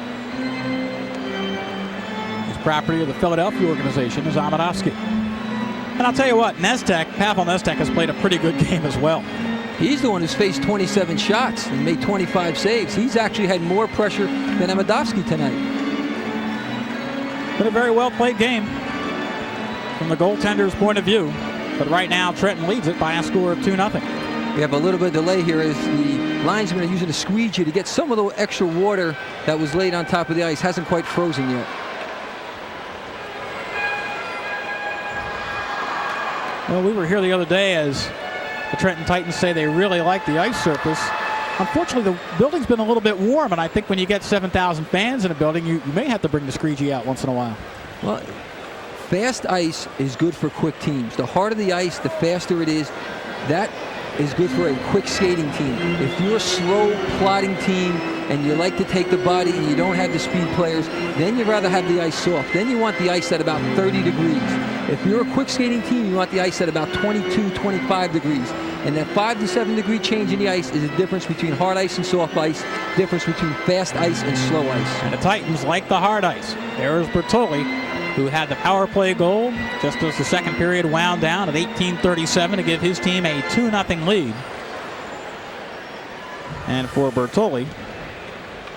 Property of the Philadelphia organization is Amadovsky. And I'll tell you what, Pavel Nestek has played a pretty good game as well. He's the one who's faced 27 shots and made 25 saves. He's actually had more pressure than Amadovsky tonight. Been a very well played game from the goaltender's point of view. But right now, Trenton leads it by a score of 2-0. We have a little bit of delay here as the linesmen are using a squeegee to get some of the extra water that was laid on top of the ice. Hasn't quite frozen yet. Well, we were here the other day as the Trenton Titans say they really like the ice surface. Unfortunately, the building's been a little bit warm, and I think when you get 7,000 fans in a building, you may have to bring the squeegee out once in a while. Well, fast ice is good for quick teams. The harder the ice, the faster it is. That is good for a quick skating team. If you're a slow plodding team and you like to take the body and you don't have the speed players, then you'd rather have the ice soft. Then you want the ice at about 30 degrees. If you're a quick skating team, you want the ice at about 22, 25 degrees. And that 5 to 7 degree change in the ice is the difference between hard ice and soft ice, difference between fast ice and slow ice. And the Titans like the hard ice. There's Bertoli, who had the power play goal just as the second period wound down at 18:37 to give his team a 2-0 lead. And for Bertoli,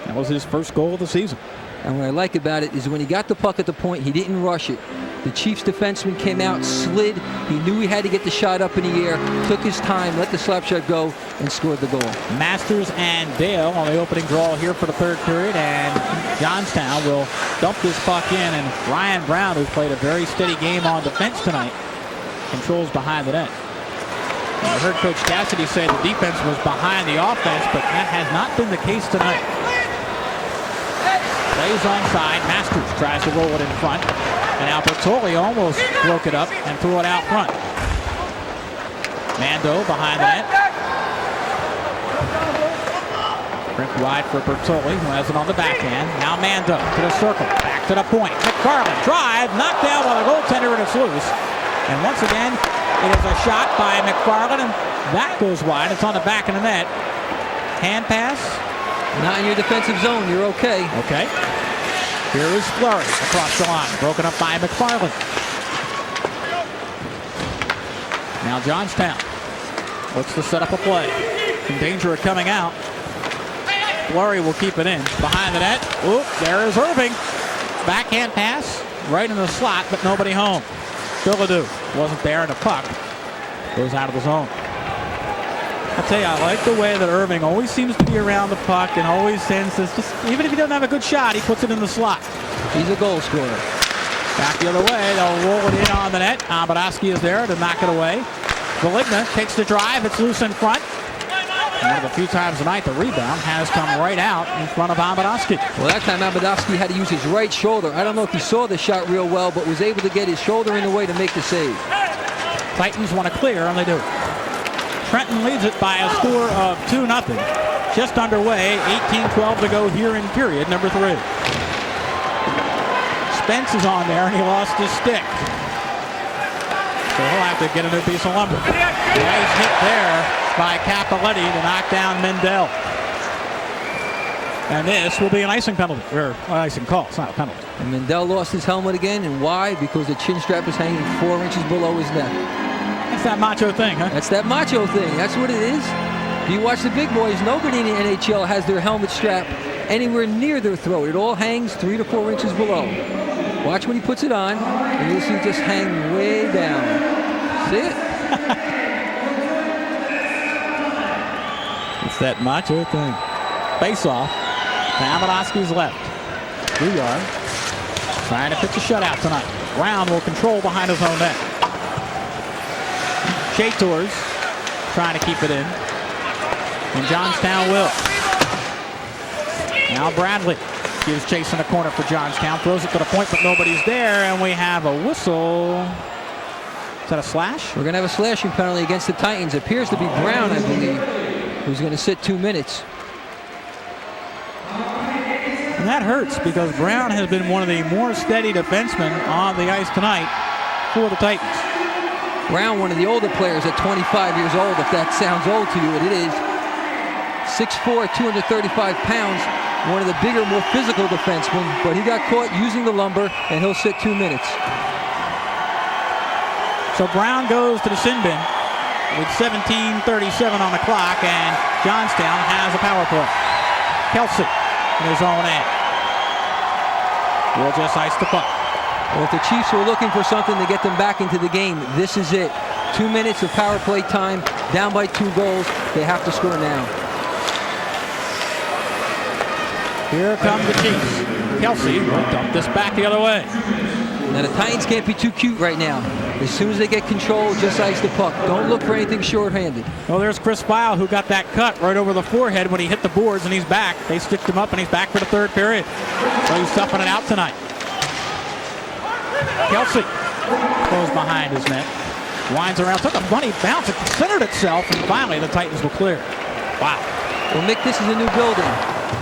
that was his first goal of the season. And what I like about it is when he got the puck at the point, he didn't rush it. The Chiefs defenseman came out, slid. He knew he had to get the shot up in the air, took his time, let the slap shot go, and scored the goal. Masters and Dale on the opening draw here for the third period, and Johnstown will dump this puck in, and Ryan Brown, who's played a very steady game on defense tonight, controls behind the net. I heard Coach Cassidy say the defense was behind the offense, but that has not been the case tonight. Plays onside. Masters tries to roll it in front. And now Bertoli almost broke it up and threw it out front. Mando behind the net. Ripped wide for Bertoli, who has it on the backhand. Now Mando to the circle. Back to the point. McFarland drive. Knocked down by the goaltender, and it's loose. And once again, it is a shot by McFarland, and that goes wide. It's on the back of the net. Hand pass. Not in your defensive zone. You're okay. Okay. Here is Fleury across the line. Broken up by McFarland. Now Johnstown looks to set up a play. In danger of coming out. Flurry will keep it in. Behind the net. Oop, there is Irving. Backhand pass. Right in the slot, but nobody home. Philadu wasn't there, and the puck goes out of the zone. I tell you, I like the way that Irving always seems to be around the puck and always sends this. Just, even if he doesn't have a good shot, he puts it in the slot. He's a goal scorer. Back the other way, they'll roll it in on the net. Abadowski is there to knock it away. Valigna takes the drive, it's loose in front. One of the few times tonight the rebound has come right out in front of Abadowski. Well, that time Abadowski had to use his right shoulder. I don't know if he saw the shot real well, but was able to get his shoulder in the way to make the save. Titans want to clear, and they do. Trenton leads it by a score of 2-0. Just underway, 18-12 to go here in period number 3. Spence is on there, and he lost his stick. So he'll have to get a new piece of lumber. Nice hit there by Capoletti to knock down Mendel. And this will be an icing penalty, or an icing call. It's not a penalty. And Mendel lost his helmet again, and why? Because the chin strap is hanging 4 inches below his neck. That's that macho thing, huh? That's that macho thing. That's what it is. If you watch the big boys, nobody in the NHL has their helmet strap anywhere near their throat. It all hangs 3 to 4 inches below. Watch when he puts it on, and you'll see it just hang way down. See it? It's that macho thing. Face off. Abadowski's left. 3 yard. Trying to pitch a shutout tonight. Brown will control behind his own net. Tours trying to keep it in. And Johnstown will. Now Bradley gives chase in the corner for Johnstown. Throws it to the point, but nobody's there. And we have a whistle. Is that a slash? We're going to have a slashing penalty against the Titans. It appears to be Brown, I believe, who's going to sit 2 minutes. And that hurts because Brown has been one of the more steady defensemen on the ice tonight for the Titans. Brown, one of the older players at 25 years old, if that sounds old to you, it is. 6'4", 235 pounds, one of the bigger, more physical defensemen, but he got caught using the lumber, and he'll sit 2 minutes. So Brown goes to the sin bin with 17:37 on the clock, and Johnstown has a power play. Kelsey in his own end. We'll just ice the puck. Well, if the Chiefs were looking for something to get them back into the game, this is it. 2 minutes of power play time, down by 2 goals. They have to score now. Here come the Chiefs. Kelsey will dump this back the other way. Now, the Titans can't be too cute right now. As soon as they get control, just ice the puck. Don't look for anything shorthanded. Well, there's Chris File, who got that cut right over the forehead when he hit the boards, and he's back. They sticked him up, and he's back for the 3rd period. So he's toughing it out tonight. Kelsey goes behind his net, winds around, took a funny bounce, it centered itself, and finally the Titans will clear. Wow. Well, Mick, this is a new building.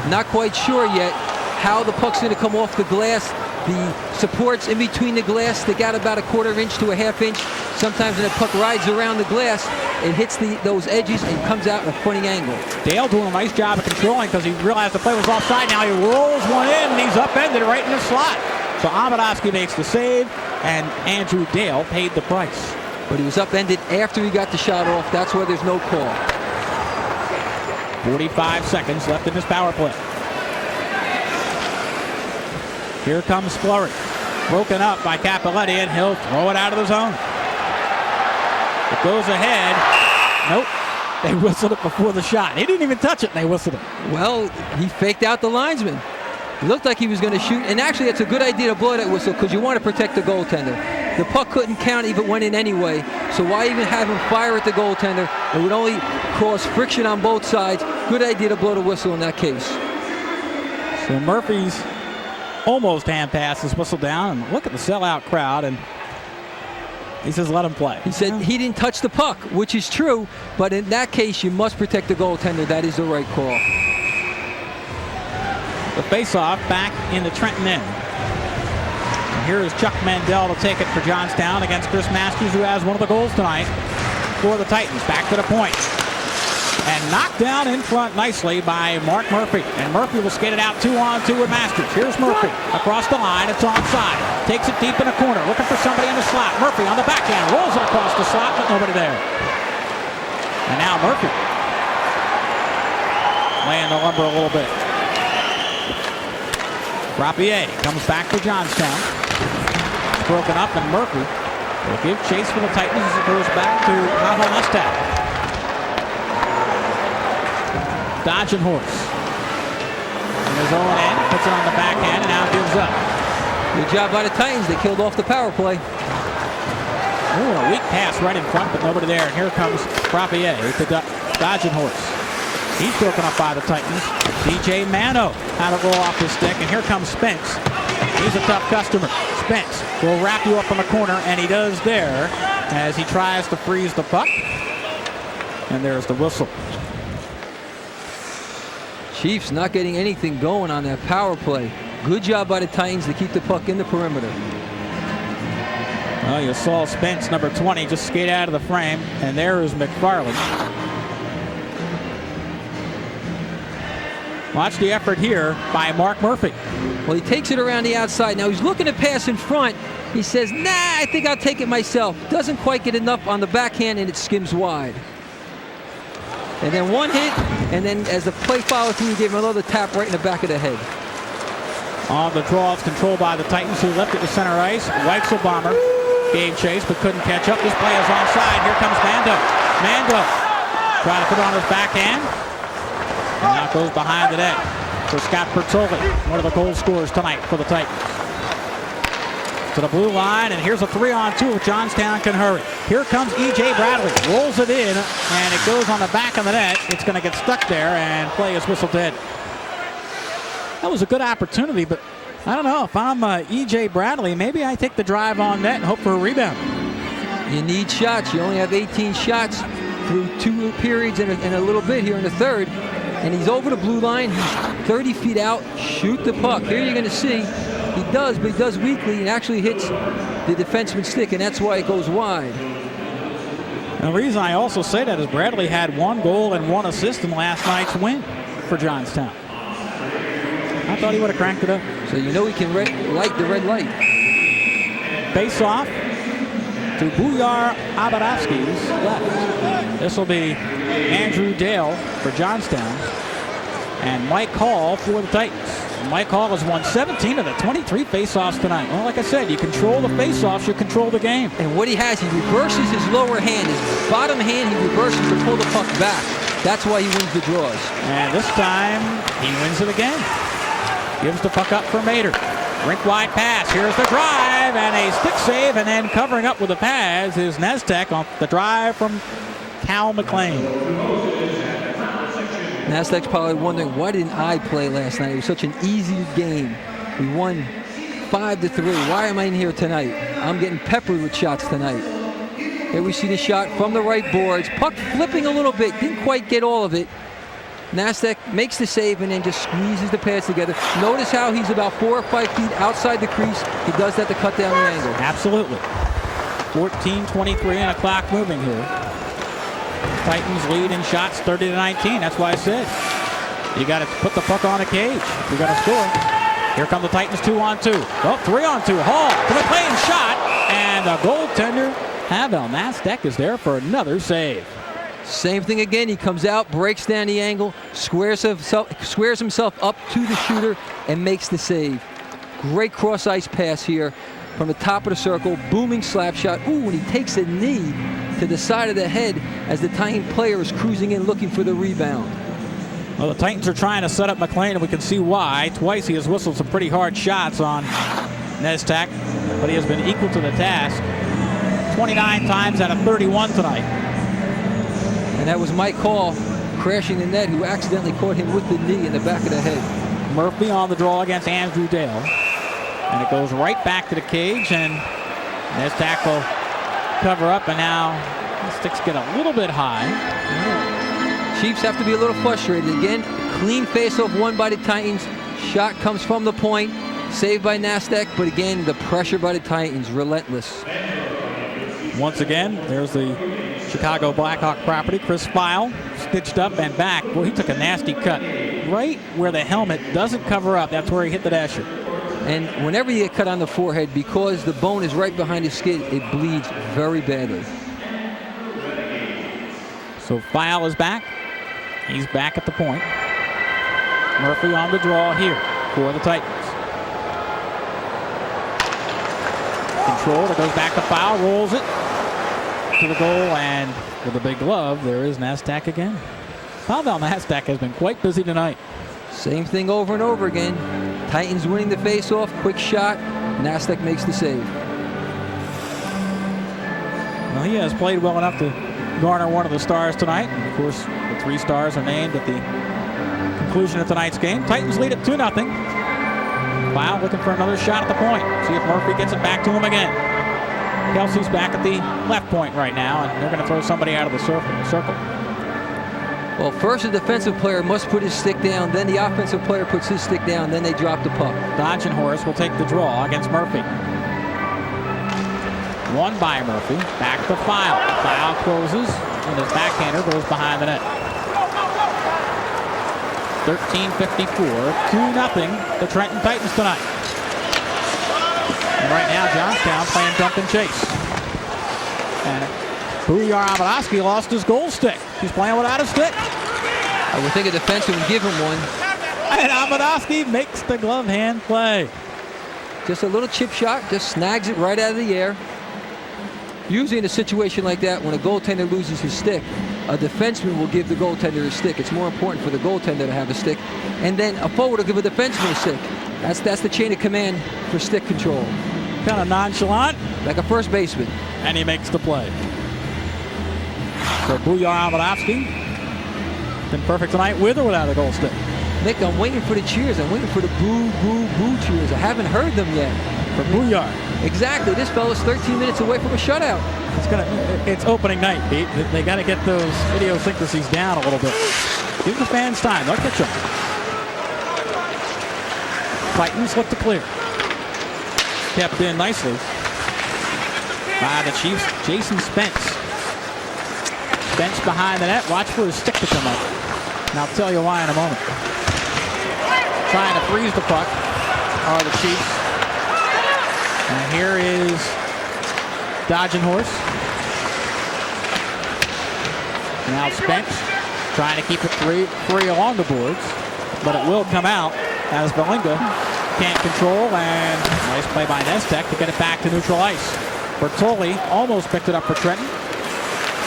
Not quite sure yet how the puck's going to come off the glass. The supports in between the glass stick out about a 1/4 inch to a 1/2 inch. Sometimes when the puck rides around the glass, it hits those edges and comes out at a funny angle. Dale doing a nice job of controlling because he realized the play was offside. Now he rolls one in, and he's upended right in the slot. So Abadowski makes the save, and Andrew Dale paid the price. But he was upended after he got the shot off. That's why there's no call. 45 seconds left in this power play. Here comes Flurry. Broken up by Capoletti, and he'll throw it out of the zone. It goes ahead. Nope. They whistled it before the shot. He didn't even touch it, and they whistled it. Well, he faked out the linesman. It looked like he was going to shoot, and actually it's a good idea to blow that whistle because you want to protect the goaltender. The puck couldn't count if it went in anyway, so why even have him fire at the goaltender? It would only cause friction on both sides. Good idea to blow the whistle in that case. So Murphy's almost hand pass is whistled down, and look at the sellout crowd, and he says let him play. He said he didn't touch the puck, which is true, but in that case you must protect the goaltender. That is the right call. The face-off back in the Trenton end. And here is Chuck Mandel to take it for Johnstown against Chris Masters, who has one of the goals tonight for the Titans. Back to the point. And knocked down in front nicely by Mark Murphy. And Murphy will skate it out 2-on-2 with Masters. Here's Murphy across the line. It's onside. Takes it deep in the corner. Looking for somebody in the slot. Murphy on the backhand. Rolls it across the slot, but nobody there. And now Murphy laying the lumber a little bit. Rapier comes back for Johnstown. Broken up, and Murphy will give chase for the Titans as it goes back to Havel Nestak. Dodging horse. In his own end, puts it on the backhand, and now gives up. Good job by the Titans. They killed off the power play. Ooh, a weak pass right in front, but nobody there. And here comes Rapier, the dodging horse. He's broken up by the Titans. DJ Mano had to roll off his stick, and here comes Spence. He's a tough customer. Spence will wrap you up in the corner, and he does there as he tries to freeze the puck. And there's the whistle. Chiefs not getting anything going on that power play. Good job by the Titans to keep the puck in the perimeter. Well, you saw Spence, number 20, just skate out of the frame, and there is McFarland. Watch the effort here by Mark Murphy. Well, he takes it around the outside. Now he's looking to pass in front. He says, nah, I think I'll take it myself. Doesn't quite get enough on the backhand, and it skims wide. And then one hit, and then as the play followed through, he gave him another tap right in the back of the head. On the draw, it's controlled by the Titans, who left it to center ice. Weitzel bomber gave chase, but couldn't catch up. This play is onside. Here comes Mando. Mando trying to put it on his backhand. And now it goes behind the net for Scott Bertoli, one of the goal scorers tonight for the Titans. To the blue line, and here's a 3-on-2 if Johnstown can hurry. Here comes E.J. Bradley, rolls it in, and it goes on the back of the net. It's going to get stuck there, and play is whistled dead. That was a good opportunity, but I don't know. If I'm E.J. Bradley, maybe I take the drive on net and hope for a rebound. You need shots. You only have 18 shots through 2 periods and a little bit here in the third. And he's over the blue line. He's 30 feet out. Shoot the puck. Here you're going to see he does, but he does weakly and actually hits the defenseman's stick, and that's why it goes wide. And the reason I also say that is Bradley had 1 goal and 1 assist in last night's win for Johnstown. I thought he would have cranked it up. So you know he can light the red light. Face off to Buyar Abarovsky's left. This will be Andrew Dale for Johnstown and Mike Hall for the Titans. Mike Hall has won 17 of the 23 face-offs tonight. Well, like I said, you control the face-offs, you control the game. And what he has, he reverses his lower hand. His bottom hand, he reverses to pull the puck back. That's why he wins the draws. And this time, he wins it again. Gives the puck up for Mater. Rink wide pass. Here's the drive and a stick save, and then covering up with the pads is Nestek on the drive from Cal McLean. Nestek's probably wondering, why didn't I play last night? It was such an easy game. We won 5-3. Why am I in here tonight? I'm getting peppered with shots tonight. Here we see the shot from the right boards. Puck flipping a little bit. Didn't quite get all of it. Nastek makes the save and then just squeezes the pads together. Notice how he's about 4 or 5 feet outside the crease. He does that to cut down the angle. Absolutely. 14:23 and a clock moving here. Titans lead in shots 30-19. That's why I said you got to put the puck on a cage. You got to score. Here come the Titans 2-on-2. Oh, 3-on-2. Hall to McLean shot, and the goaltender Havel Nastek is there for another save. Same thing again. He comes out, breaks down the angle, squares himself up to the shooter, and makes the save. Great cross-ice pass here from the top of the circle. Booming slap shot. Ooh, and he takes a knee to the side of the head as the Titan player is cruising in looking for the rebound. Well, the Titans are trying to set up McLean, and we can see why. Twice he has whistled some pretty hard shots on Nestak, but he has been equal to the task 29 times out of 31 tonight. And that was Mike Hall crashing the net, who accidentally caught him with the knee in the back of the head. Murphy on the draw against Andrew Dale. And it goes right back to the cage, and Nestak will cover up, and now the sticks get a little bit high. Chiefs have to be a little frustrated. Again, clean face-off won by the Titans. Shot comes from the point, saved by Nastek, but again, the pressure by the Titans, relentless. Once again, there's the Chicago Blackhawk property. Chris File stitched up and back. Well, he took a nasty cut right where the helmet doesn't cover up. That's where he hit the dasher. And whenever you get cut on the forehead, because the bone is right behind the skin, it bleeds very badly. So File is back. He's back at the point. Murphy on the draw here for the Titans. Controlled, it goes back to foul, rolls it to the goal, and with a big glove, there is Nasdaq again. Pavel Nasdaq has been quite busy tonight. Same thing over and over again. Titans winning the faceoff, quick shot, Nasdaq makes the save. Well, he has played well enough to garner one of the stars tonight. And of course, the 3 stars are named at the conclusion of tonight's game. Titans lead it 2-0. Foul looking for another shot at the point. See if Murphy gets it back to him again. Kelsey's back at the left point right now, and they're going to throw somebody out of the circle. Well, first the defensive player must put his stick down, then the offensive player puts his stick down, then they drop the puck. Dodge and Horace will take the draw against Murphy. Won by Murphy. Back to File. File closes, and his backhander goes behind the net. 13:54, 2-0, the Trenton Titans tonight. And right now, Johnstown playing dump and chase. And Booyar Amadowski lost his goal stick. He's playing without a stick. I would think a defenseman would give him one. And Amadowski makes the glove hand play. Just a little chip shot, just snags it right out of the air. Usually in a situation like that, when a goaltender loses his stick, a defenseman will give the goaltender a stick. It's more important for the goaltender to have a stick. And then a forward will give a defenseman a stick. That's the chain of command for stick control. Kind of nonchalant. Like a first baseman. And he makes the play. So Booyar Amadowski been perfect tonight with or without a goal stick. Nick, I'm waiting for the cheers. I'm waiting for the boo, boo, boo cheers. I haven't heard them yet. For Booyar. Exactly. This fella's 13 minutes away from a shutout. It's opening night, Pete. They got to get those idiosyncrasies down a little bit. Give the fans time. They'll catch up. Titans look to clear. Kept in nicely by the Chiefs. Jason Spence. Spence behind the net. Watch for his stick to come up. And I'll tell you why in a moment. Trying to freeze the puck are the Chiefs. And here is Dodge and Horse. Now Spence trying to keep it free along the boards, but it will come out as Belinga can't control, and nice play by Nestek to get it back to neutral ice. Bertoli almost picked it up for Trenton.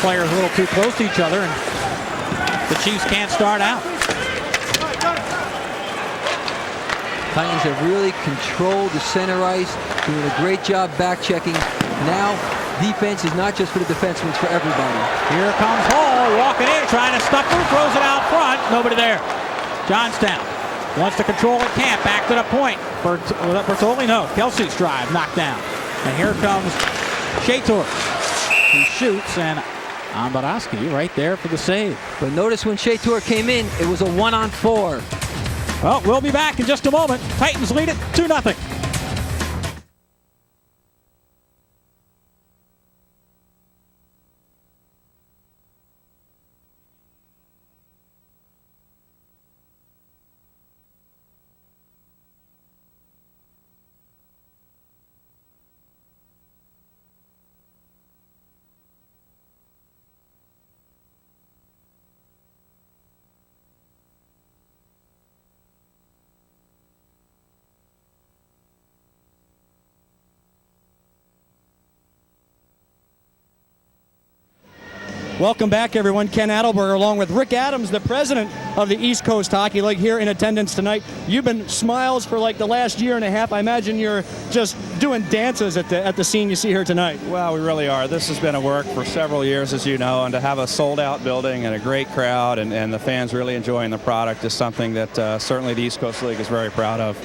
Players a little too close to each other, and the Chiefs can't start out. Titans have really controlled the center ice, doing a great job back checking. Now, defense is not just for the defensemen, it's for everybody. Here comes Hall, walking in, trying to stuff it, throws it out front. Nobody there. Johnstown wants to control it, can't. Back to the point. Bertoli, no. Kelsey's drive, knocked down. And here comes Shator. He shoots, and Ambarowski right there for the save. But notice when Shator came in, it was a 1-on-4. Well, we'll be back in just a moment. Titans lead it 2-0. Welcome back, everyone. Ken Adelberger along with Rick Adams, the president of the East Coast Hockey League, here in attendance tonight. You've been smiles for like the last year and a half. I imagine you're just doing dances at the scene you see here tonight. Well, we really are. This has been a work for several years, as you know, and to have a sold-out building and a great crowd and the fans really enjoying the product is something that certainly the East Coast League is very proud of.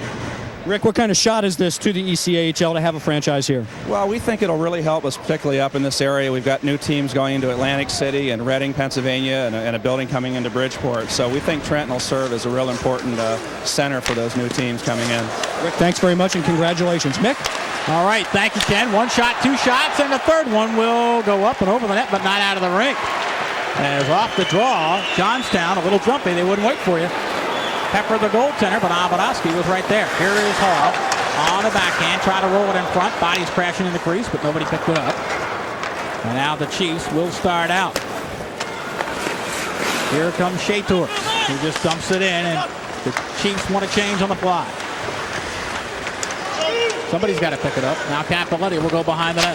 Rick, what kind of shot is this to the ECHL to have a franchise here? Well, we think it'll really help us, particularly up in this area. We've got new teams going into Atlantic City and Reading, Pennsylvania, and a building coming into Bridgeport. So we think Trenton will serve as a real important center for those new teams coming in. Rick, thanks very much and congratulations. Mick? All right, thank you, Ken. One shot, two shots, and the third one will go up and over the net, but not out of the rink. As off the draw, Johnstown, a little jumpy. They wouldn't wait for you. Pepper the goaltender, but Abadowski was right there. Here is Hall on the backhand, try to roll it in front. Body's crashing in the crease, but nobody picked it up. And now the Chiefs will start out. Here comes Shator. He just dumps it in, and The Chiefs want to change on the fly. Somebody's got to pick it up. Now Capoletti will go behind the net.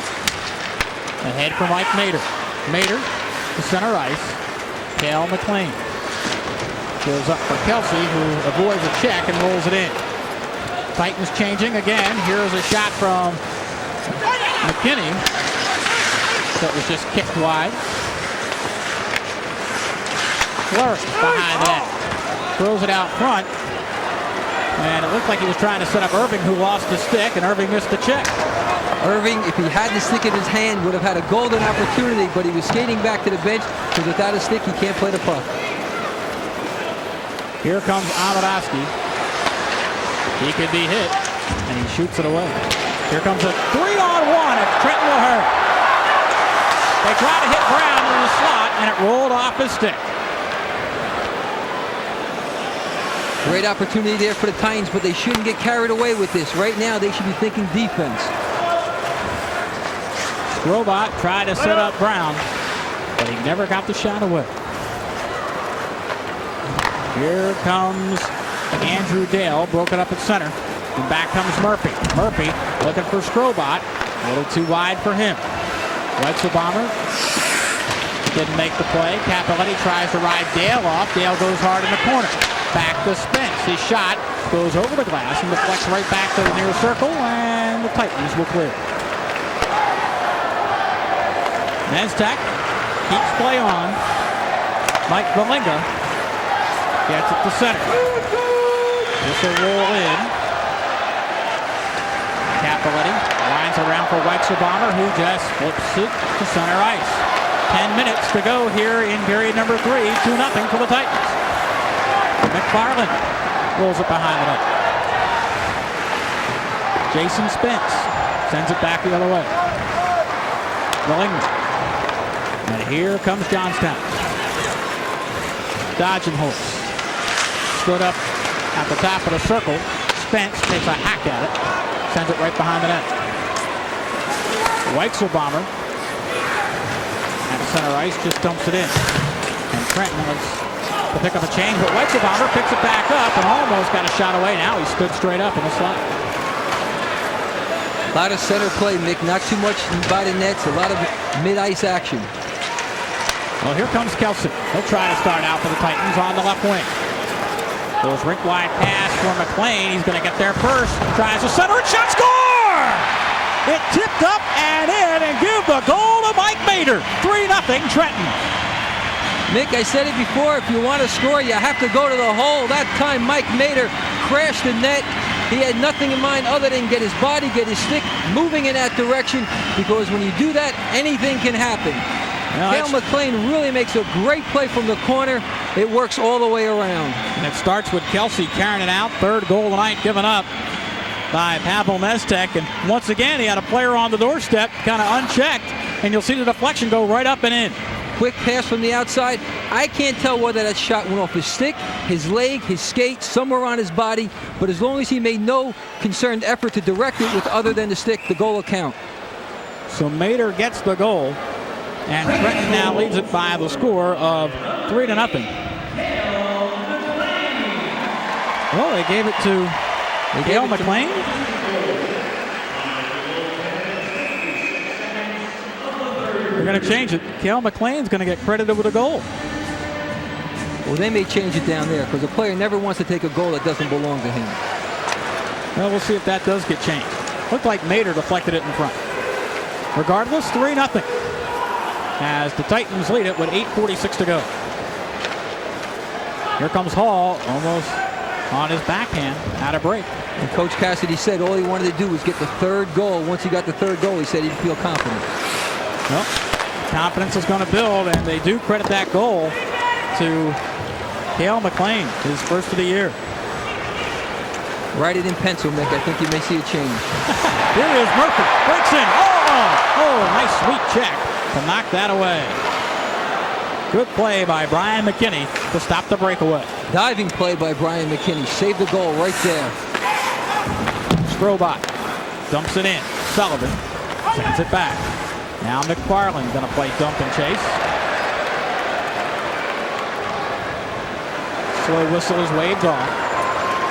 Ahead for Mike Mader. Mader to center ice. Cale McLean goes up for Kelsey, who avoids a check and rolls it in. Titans changing again. Here's a shot from McKinney. That was just kicked wide. Flurry behind the net. Throws it out front. And it looked like he was trying to set up Irving, who lost the stick, and Irving missed the check. Irving, if he had the stick in his hand, would have had a golden opportunity, but he was skating back to the bench because without a stick, he can't play the puck. Here comes Amadowski. He could be hit, and he shoots it away. Here comes a 3-on-1 if Trenton will hurt. They try to hit Brown in the slot, and it rolled off his stick. Great opportunity there for the Titans, but they shouldn't get carried away with this. Right now, they should be thinking defense. Robot tried to set up Brown, but he never got the shot away. Here comes Andrew Dale, broken up at center. And back comes Murphy. Murphy looking for Strobot. A little too wide for him. Bomber didn't make the play. Capoletti tries to ride Dale off. Dale goes hard in the corner. Back to Spence. His shot goes over the glass and deflects right back to the near circle, and the Titans will clear. Mestek keeps play on. Mike Valinga gets it to center. This will roll in. Capoletti lines around for Weichselbaumer, who just flips it to center ice. 10 minutes to go here in period number 3. 2-0 for the Titans. McFarland rolls it behind the net. Jason Spence sends it back the other way. Valinga. And here comes Johnstown. Dodging horse. Stood up at the top of the circle. Spence takes a hack at it. Sends it right behind the net. Weichselbaumer at center ice just dumps it in. And Trenton looks to pick up a change, but Weichselbaumer picks it back up and almost got a shot away. Now he stood straight up in the slot. A lot of center play, Mick. Not too much by the nets. A lot of mid-ice action. Well, here comes Kelsey. He'll try to start out for the Titans on the left wing. Goes rink-wide pass for McLean. He's going to get there first. Tries to center it. Shot, score! It tipped up and in and give the goal to Mike Mader. 3-0 Trenton. Mick, I said it before, if you want to score, you have to go to the hole. That time, Mike Mader crashed the net. He had nothing in mind other than get his body, get his stick moving in that direction, because when you do that, anything can happen. Cale McLean really makes a great play from the corner. It works all the way around. And it starts with Kelsey carrying it out. Third goal tonight given up by Pavel Mestek. And once again, he had a player on the doorstep, kind of unchecked. And you'll see the deflection go right up and in. Quick pass from the outside. I can't tell whether that shot went off his stick, his leg, his skate, somewhere on his body. But as long as he made no concerned effort to direct it with other than the stick, the goal will count. So Mader gets the goal. And Trenton now leads it by the score of 3-0. Well, they gave it to Cale McLean. They're going to change it. Cale McLean's going to get credited with a goal. Well, they may change it down there because a player never wants to take a goal that doesn't belong to him. Well, we'll see if that does get changed. Looked like Mader deflected it in front. Regardless, 3-0. As the Titans lead it with 8:46 to go. Here comes Hall, almost on his backhand, out of break. And Coach Cassidy said all he wanted to do was get the third goal. Once he got the third goal, he said he'd feel confident. Well, confidence is going to build, and they do credit that goal to Cale McLean, his first of the year. Write it in pencil, Mick. I think you may see a change. Here is Murphy. Breaks in. Oh, nice sweet check to knock that away. Good play by Brian McKinney to stop the breakaway. Diving play by Brian McKinney. Saved the goal right there. Strobot dumps it in. Sullivan sends it back. Now McFarland going to play dump and chase. Slow whistle is waved off.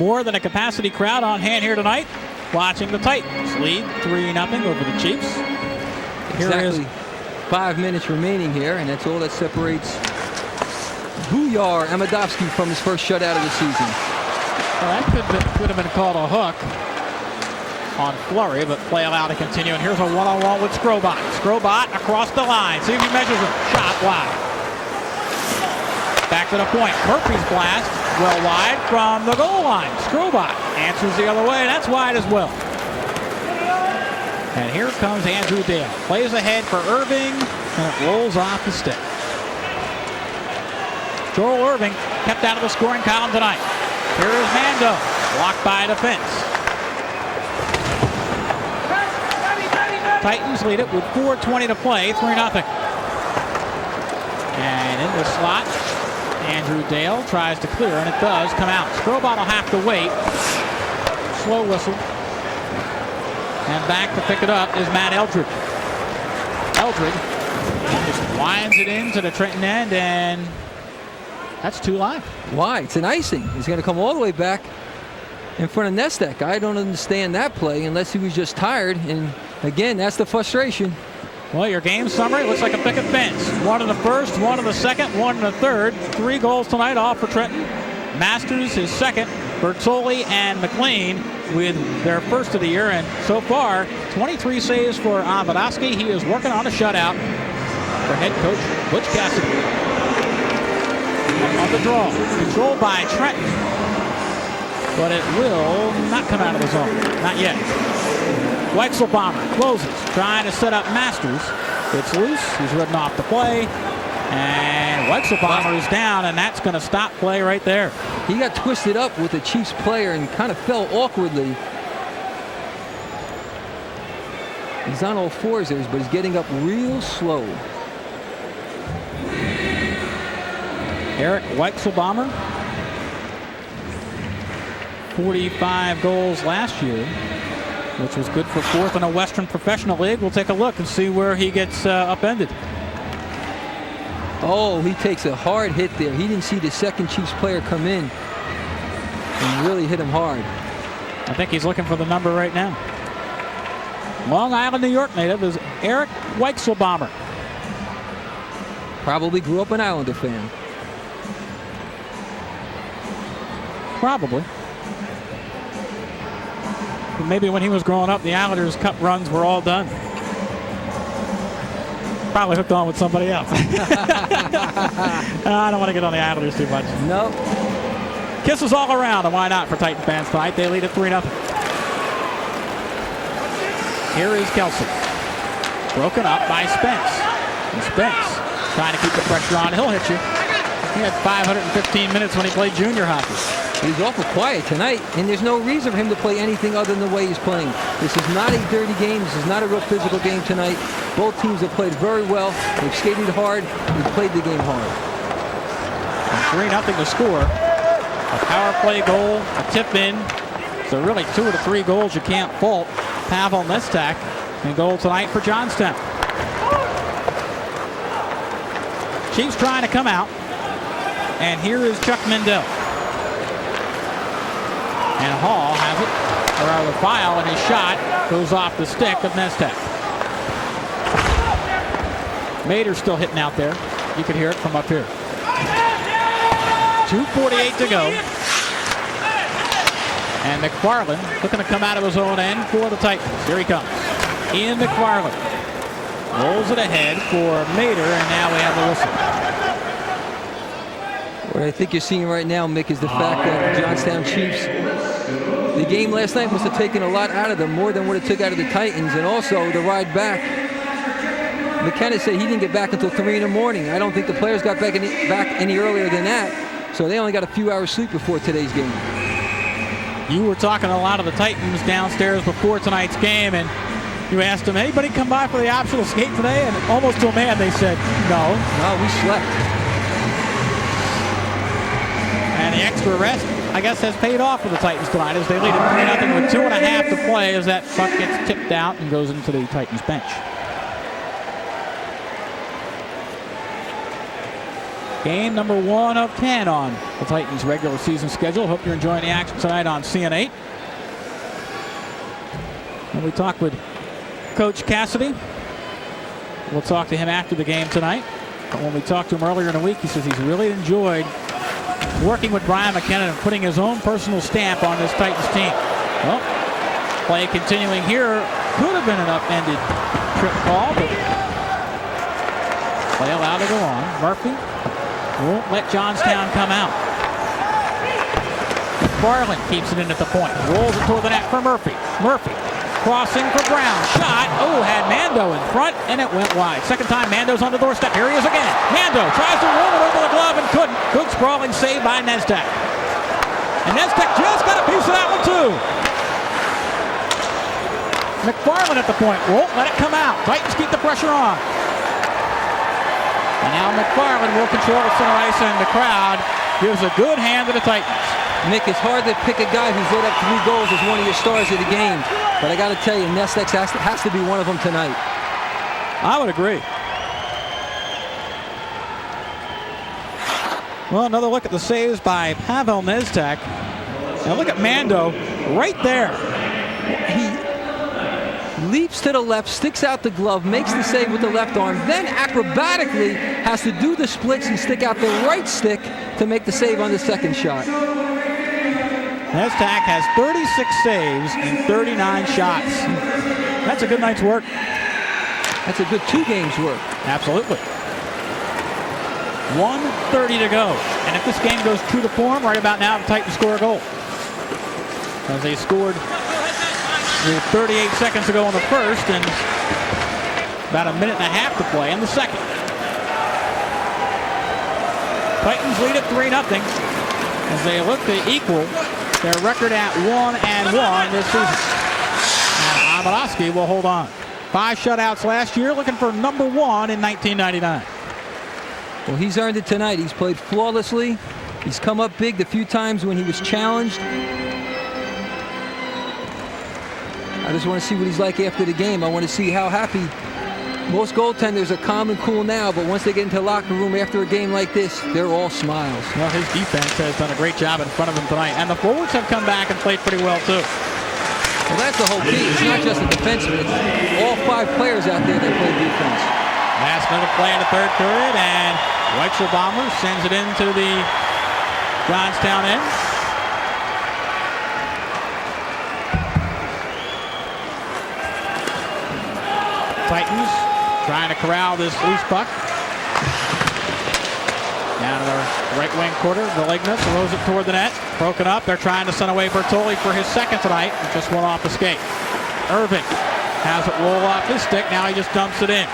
More than a capacity crowd on hand here tonight, watching the Titans lead 3-0 over the Chiefs. Exactly 5 minutes remaining here, and that's all that separates Booyar Amadovsky from his first shutout of the season. Well, that could have been called a hook on Flurry, but play allowed to continue. And here's a one-on-one with Skrobot. Skrobot across the line. See if he measures it. Shot wide. Back to the point. Murphy's blast. Well wide from the goal line. Skrobot answers the other way. That's wide as well. And here comes Andrew Dale. Plays ahead for Irving, and it rolls off the stick. Joel Irving kept out of the scoring column tonight. Here is Mando, blocked by defense. Titans lead it with 4:20 to play, 3-0. And in the slot, Andrew Dale tries to clear, and it does come out. Skrobot will have to wait. Slow whistle. And back to pick it up is Matt Eldred. Eldred just winds it into the Trenton end, and that's 2 live. Why? It's an icing. He's going to come all the way back in front of Nestek. I don't understand that play unless he was just tired. And again, that's the frustration. Well, your game summary looks like a picket fence. 1 in the first, 1 in the second, 1 in the third. 3 goals tonight, all for Trenton. Masters his second. Bertoli and McLean with their first of the year. And so far, 23 saves for Amadovsky. He is working on a shutout for head coach Butch Cassidy. On the draw, controlled by Trenton, but it will not come out of the zone. Not yet. Weichselbaumer closes, trying to set up Masters. It's loose. He's ridden off the play. And Weichselbaumer is down, and that's going to stop play right there. He got twisted up with the Chiefs player and kind of fell awkwardly. He's on all fours there, but he's getting up real slow. Eric Weichselbaumer, 45 goals last year, which was good for 4th in a Western Professional League. We'll take a look and see where he gets upended. Oh, he takes a hard hit there. He didn't see the second Chiefs player come in and really hit him hard. I think he's looking for the number right now. Long Island, New York native is Eric Weichselbaumer. Probably grew up an Islander fan. Probably. But maybe when he was growing up, the Islanders' cup runs were all done. Probably hooked on with somebody else. I don't want to get on the Islanders too much. No. Kisses all around, and why not for Titan fans tonight? They lead at 3-0. Here is Kelsey. Broken up by Spence. And Spence trying to keep the pressure on. He'll hit you. He had 515 minutes when he played junior hockey. He's awful quiet tonight, and there's no reason for him to play anything other than the way he's playing. This is not a dirty game. This is not a real physical game tonight. Both teams have played very well. They've skated hard. They've played the game hard. 3-0 to score. A power play goal, a tip in. So really 2 of the 3 goals you can't fault. Pavel Nestak, and goal tonight for Johnstown. Chiefs trying to come out. And here is Chuck Mendel. And Hall has it, or rather File, and his shot goes off the stick of Nestak. Mader's still hitting out there. You can hear it from up here. 2:48 to go. And McFarland looking to come out of his own end for the Titans. Here he comes. Ian McFarland rolls it ahead for Mader, and now we have the whistle. What I think you're seeing right now, Mick, is the fact that the Johnstown Chiefs, the game last night must have taken a lot out of them, more than what it took out of the Titans, and also the ride back. McKenna said he didn't get back until 3 in the morning. I don't think the players got back any earlier than that, so they only got a few hours sleep before today's game. You were talking to a lot of the Titans downstairs before tonight's game, and you asked them, anybody come by for the optional skate today? And almost to a man they said, no. No, we slept. And the extra rest, I guess, has paid off for the Titans tonight as they lead it 3-0 with 2.5 to play as that puck gets tipped out and goes into the Titans bench. Game number 1 of 10 on the Titans' regular season schedule. Hope you're enjoying the action tonight on CN8. And we talked with Coach Cassidy. We'll talk to him after the game tonight. But when we talked to him earlier in the week, he says he's really enjoyed working with Brian McKinnon and putting his own personal stamp on this Titans team. Well, play continuing here. Could have been an upended trip call, but play allowed to go on. Murphy won't let Johnstown come out. Barlin keeps it in at the point. Rolls it toward the net for Murphy. Murphy crossing for Brown. Shot. Oh, had Mando in front, and it went wide. Second time Mando's on the doorstep. Here he is again. Mando tries to roll it over the glove and couldn't. Good sprawling save by Nezdak. And Nezdak just got a piece of that one, too. McFarland at the point. Won't let it come out. Titans keep the pressure on. And now McFarland will control the center ice, and the crowd gives a good hand to the Titans. Nick, it's hard to pick a guy who's lit up 3 goals as one of your stars of the game. But I got to tell you, Nezdak has to be one of them tonight. I would agree. Well, another look at the saves by Pavel Nezdak. And look at Mando right there. He leaps to the left, sticks out the glove, makes the save with the left arm, then acrobatically has to do the splits and stick out the right stick to make the save on the second shot. Nezdak has 36 saves and 39 shots. That's a good night's work. That's a good 2 games work. Absolutely. 1:30 to go. And if this game goes true to form, right about now, the Titans score a goal. As they scored 38 seconds ago in the first and about a minute and a half to play in the second. Titans lead at 3-0 as they look to equal their record at 1-1 this season. And Amadowski will hold on. 5 shutouts last year, looking for number 1 in 1999. Well, he's earned it tonight. He's played flawlessly. He's come up big the few times when he was challenged. I just want to see what he's like after the game. I want to see how happy. Most goaltenders are calm and cool now, but once they get into the locker room after a game like this, they're all smiles. Well, his defense has done a great job in front of him tonight, and the forwards have come back and played pretty well, too. Well, that's the whole key. It's not just the defensemen. It's all 5 players out there that play defense. Last minute play in the third period, and Weichel Bomber sends it into the Johnstown end. Titans trying to corral this loose puck. Down to the right wing quarter. Valignus throws it toward the net. Broken up. They're trying to send away Bertoli for his second tonight. It just went off the skate. Irving has it roll off his stick. Now he just dumps it in.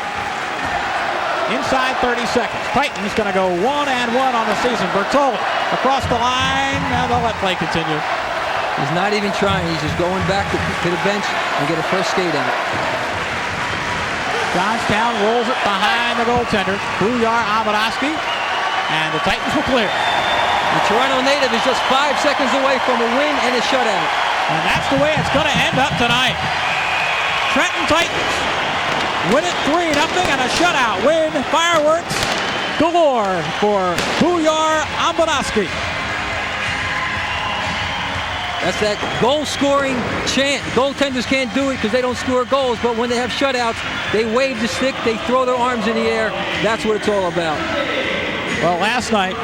Inside 30 seconds. Titans going to go 1-1 on the season. Bertoli across the line. Now they'll let play continue. He's not even trying. He's just going back to the bench and get a first skate out. Johnstown rolls it behind the goaltender, Brouillard Amadowski, and the Titans will clear. The Toronto native is just 5 seconds away from a win and a shutout. And that's the way it's going to end up tonight. Trenton Titans win it 3-0 and a shutout win. Fireworks galore for Brouillard Amadowski. That's that goal-scoring chant. Goaltenders can't do it because they don't score goals, but when they have shutouts, they wave the stick, they throw their arms in the air. That's what it's all about. Well, last night,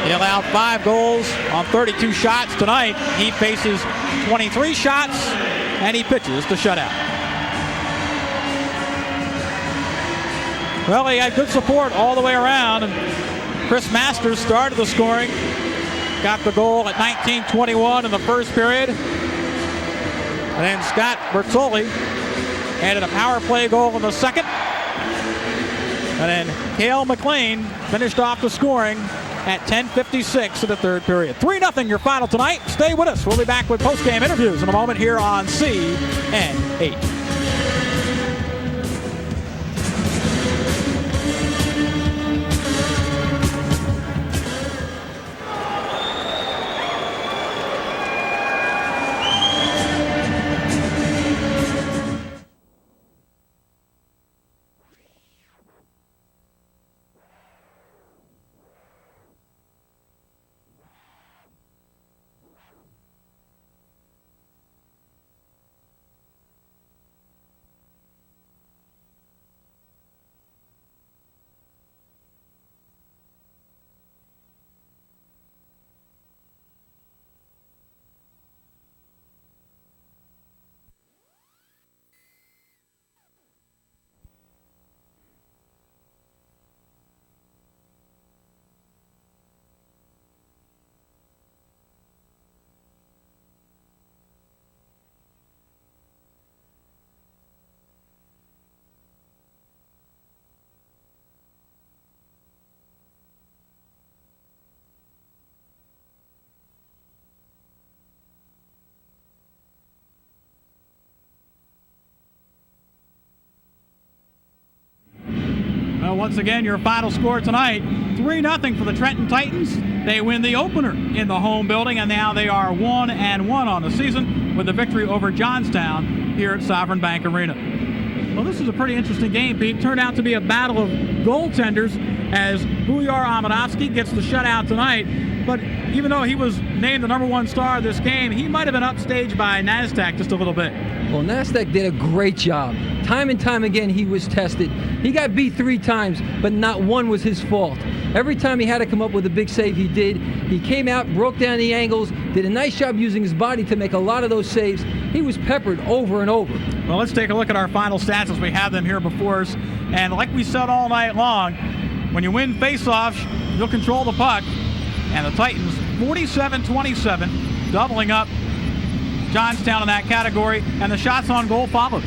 he allowed 5 goals on 32 shots. Tonight, he faces 23 shots, and he pitches the shutout. Well, he had good support all the way around, and Chris Masters started the scoring. Got the goal at 19:21 in the first period. And then Scott Bertoli added a power play goal in the second. And then Cale McLean finished off the scoring at 10:56 in the third period. 3-0 your final tonight. Stay with us. We'll be back with post-game interviews in a moment here on CN8. So once again, your final score tonight, 3-0 for the Trenton Titans. They win the opener in the home building, and now they are 1-1 on the season with a victory over Johnstown here at Sovereign Bank Arena. Well, this is a pretty interesting game, Pete. Turned out to be a battle of goaltenders as Buyar Amadovsky gets the shutout tonight. But even though he was named the #1 star of this game, he might have been upstaged by Nasdaq just a little bit. Well, Nasdaq did a great job. Time and time again, he was tested. He got beat 3 times, but not one was his fault. Every time he had to come up with a big save, he did. He came out, broke down the angles, did a nice job using his body to make a lot of those saves. He was peppered over and over. Well, let's take a look at our final stats as we have them here before us. And like we said all night long, when you win faceoffs, you'll control the puck. And the Titans, 47-27, doubling up Johnstown in that category. And the shots on goal followed.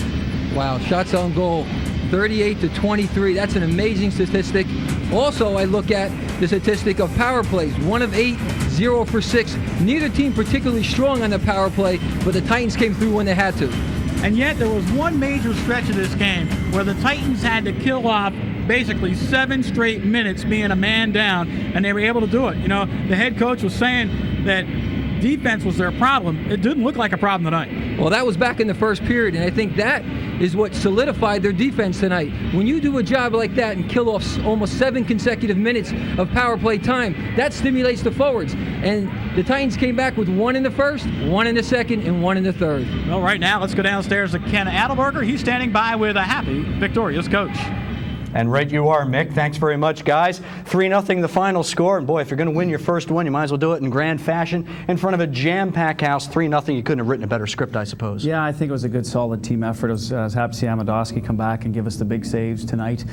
Wow, shots on goal, 38-23. That's an amazing statistic. Also, I look at the statistic of power plays. 1 of 8, 0 for 6. Neither team particularly strong on the power play, but the Titans came through when they had to. And yet there was one major stretch of this game where the Titans had to kill off basically 7 straight minutes being a man down, and they were able to do it. You know, the head coach was saying that defense was their problem. It didn't look like a problem tonight. Well, that was back in the first period, and I think that is what solidified their defense tonight. When you do a job like that and kill off almost 7 consecutive minutes of power play time, that stimulates the forwards. And the Titans came back with 1 in the first, 1 in the second, and 1 in the third. Well, right now, let's go downstairs to Ken Adelberger. He's standing by with a happy, victorious coach. And right you are, Mick. Thanks very much, guys. 3-0 the final score. And boy, if you're going to win your first one, you might as well do it in grand fashion in front of a jam-packed house. 3-0. You couldn't have written a better script, I suppose. Yeah, I think it was a good, solid team effort. I was happy to see Amadovsky come back and give us the big saves tonight.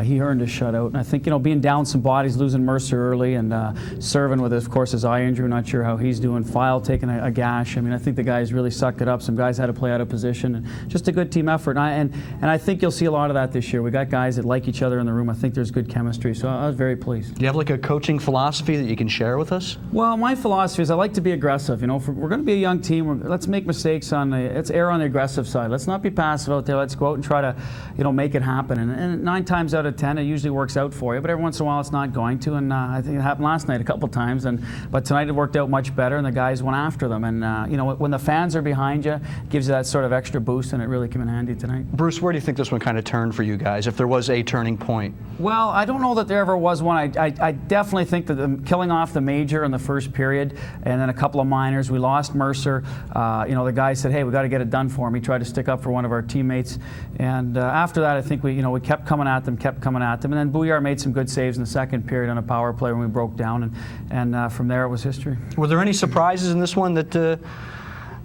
He earned a shutout. And I think, you know, being down some bodies, losing Mercer early, and serving with, of course, his eye injury. Not sure how he's doing. File taking a gash. I mean, I think the guys really sucked it up. Some guys had to play out of position. And just a good team effort. And I think you'll see a lot of that this year. We got guys that like each other in the room. I think there's good chemistry, so I was very pleased. Do you have like a coaching philosophy that you can share with us? Well, my philosophy is I like to be aggressive. You know, if we're going to be a young team, let's make mistakes let's err on the aggressive side. Let's not be passive out there. Let's go out and try to, you know, make it happen. And 9 times out of 10, it usually works out for you. But every once in a while, it's not going to. And I think it happened last night a couple times. But tonight it worked out much better, and the guys went after them. And you know, when the fans are behind you, it gives you that sort of extra boost, and it really came in handy tonight. Bruce, where do you think this one kind of turned for you guys, if there was a turning point? Well, I don't know that there ever was one. I definitely think that killing off the major in the first period, and then a couple of minors. We lost Mercer. You know, the guy said, "Hey, we got to get it done for him." He tried to stick up for one of our teammates, and after that, I think we kept coming at them, and then Buyar made some good saves in the second period on a power play when we broke down, and from there it was history. Were there any surprises in this one that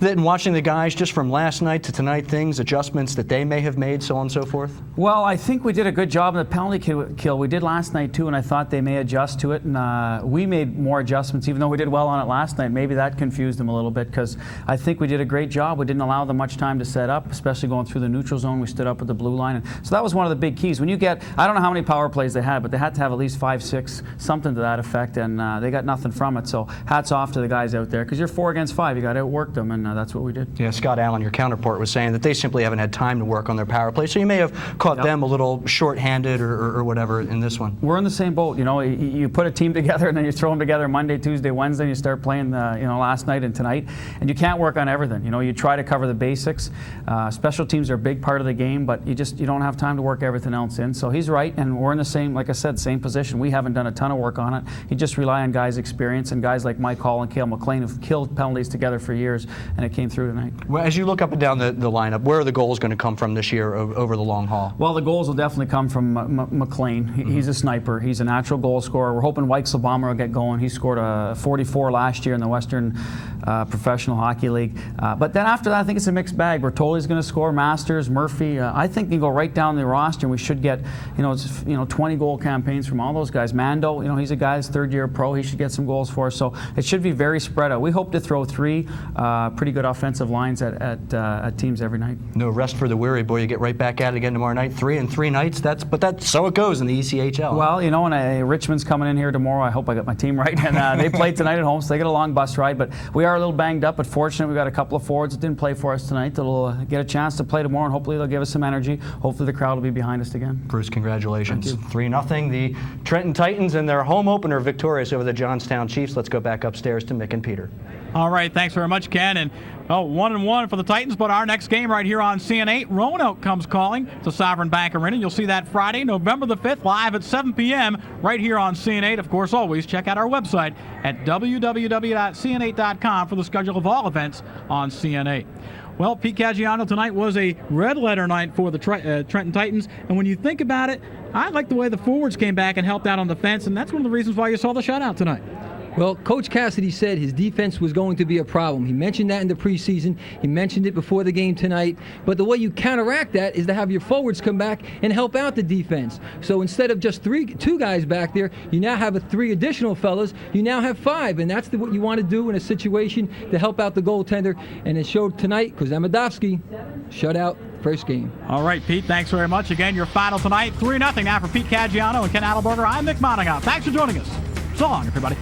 in watching the guys just from last night to tonight, adjustments that they may have made, so on and so forth? Well, I think we did a good job in the penalty kill. We did last night too, and I thought they may adjust to it, and we made more adjustments, even though we did well on it last night. Maybe that confused them a little bit, because I think we did a great job. We didn't allow them much time to set up, especially going through the neutral zone. We stood up at the blue line, and so that was one of the big keys. When you get, I don't know how many power plays they had, but they had to have at least 5, 6, something to that effect, and they got nothing from it. So hats off to the guys out there, because you're 4 against 5. You got to outwork them, and that's what we did. Yeah, Scott Allen, your counterpart, was saying that they simply haven't had time to work on their power play, so you may have caught them a little short-handed or whatever in this one. We're in the same boat. You know, you put a team together and then you throw them together Monday, Tuesday, Wednesday, and you start playing last night and tonight, and you can't work on everything. You know, you try to cover the basics. Special teams are a big part of the game, but you don't have time to work everything else in. So he's right, and we're in the same, like I said, same position. We haven't done a ton of work on it. You just rely on guys' experience and guys like Mike Hall and Cale McLean who've killed penalties together for years, and it came through tonight. Well, as you look up and down the lineup, where are the goals going to come from this year over the long haul? Well, the goals will definitely come from McLean. He's a sniper. He's a natural goal scorer. We're hoping Weichselbaumer will get going. He scored a 44 last year in the Western Professional Hockey League. But then after that, I think it's a mixed bag. Bertoli's going to score. Masters, Murphy. I think you can go right down the roster, and we should get 20 goal campaigns from all those guys. Mando, he's a guy that's third-year pro. He should get some goals for us. So it should be very spread out. We hope to throw 3 pretty good offensive lines at teams every night. No rest for the weary, boy. You get right back at it again tomorrow night. 3 in 3 nights. So it goes in the ECHL. Well, and Richmond's coming in here tomorrow. I hope I got my team right. And they play tonight at home, so they get a long bus ride. But we are are a little banged up, but fortunately we've got a couple of forwards that didn't play for us tonight that'll get a chance to play tomorrow, and hopefully they'll give us some energy. Hopefully the crowd will be behind us again. Bruce, congratulations. 3-0. The Trenton Titans in their home opener victorious over the Johnstown Chiefs. Let's go back upstairs to Mick and Peter. All right, thanks very much, Ken. And 1-1 for the Titans, but our next game right here on CN8, Roanoke comes calling to Sovereign Bank Arena. You'll see that Friday, November the 5th, live at 7 p.m. right here on CN8. Of course, always check out our website at www.cn8.com for the schedule of all events on CN8. Well, Pete Caggiano, tonight was a red letter night for the Trenton Titans, and when you think about it, I like the way the forwards came back and helped out on defense, and that's one of the reasons why you saw the shutout tonight. Well, Coach Cassidy said his defense was going to be a problem. He mentioned that in the preseason. He mentioned it before the game tonight. But the way you counteract that is to have your forwards come back and help out the defense. So instead of just two guys back there, you now have 3 additional fellas. You now have 5, and that's what you want to do in a situation to help out the goaltender. And it showed tonight because Amidovsky shut out first game. All right, Pete, thanks very much. Again, your final tonight, 3-0 now for Pete Caggiano and Ken Adelberger. I'm Mick Monaghan. Thanks for joining us. So long, everybody.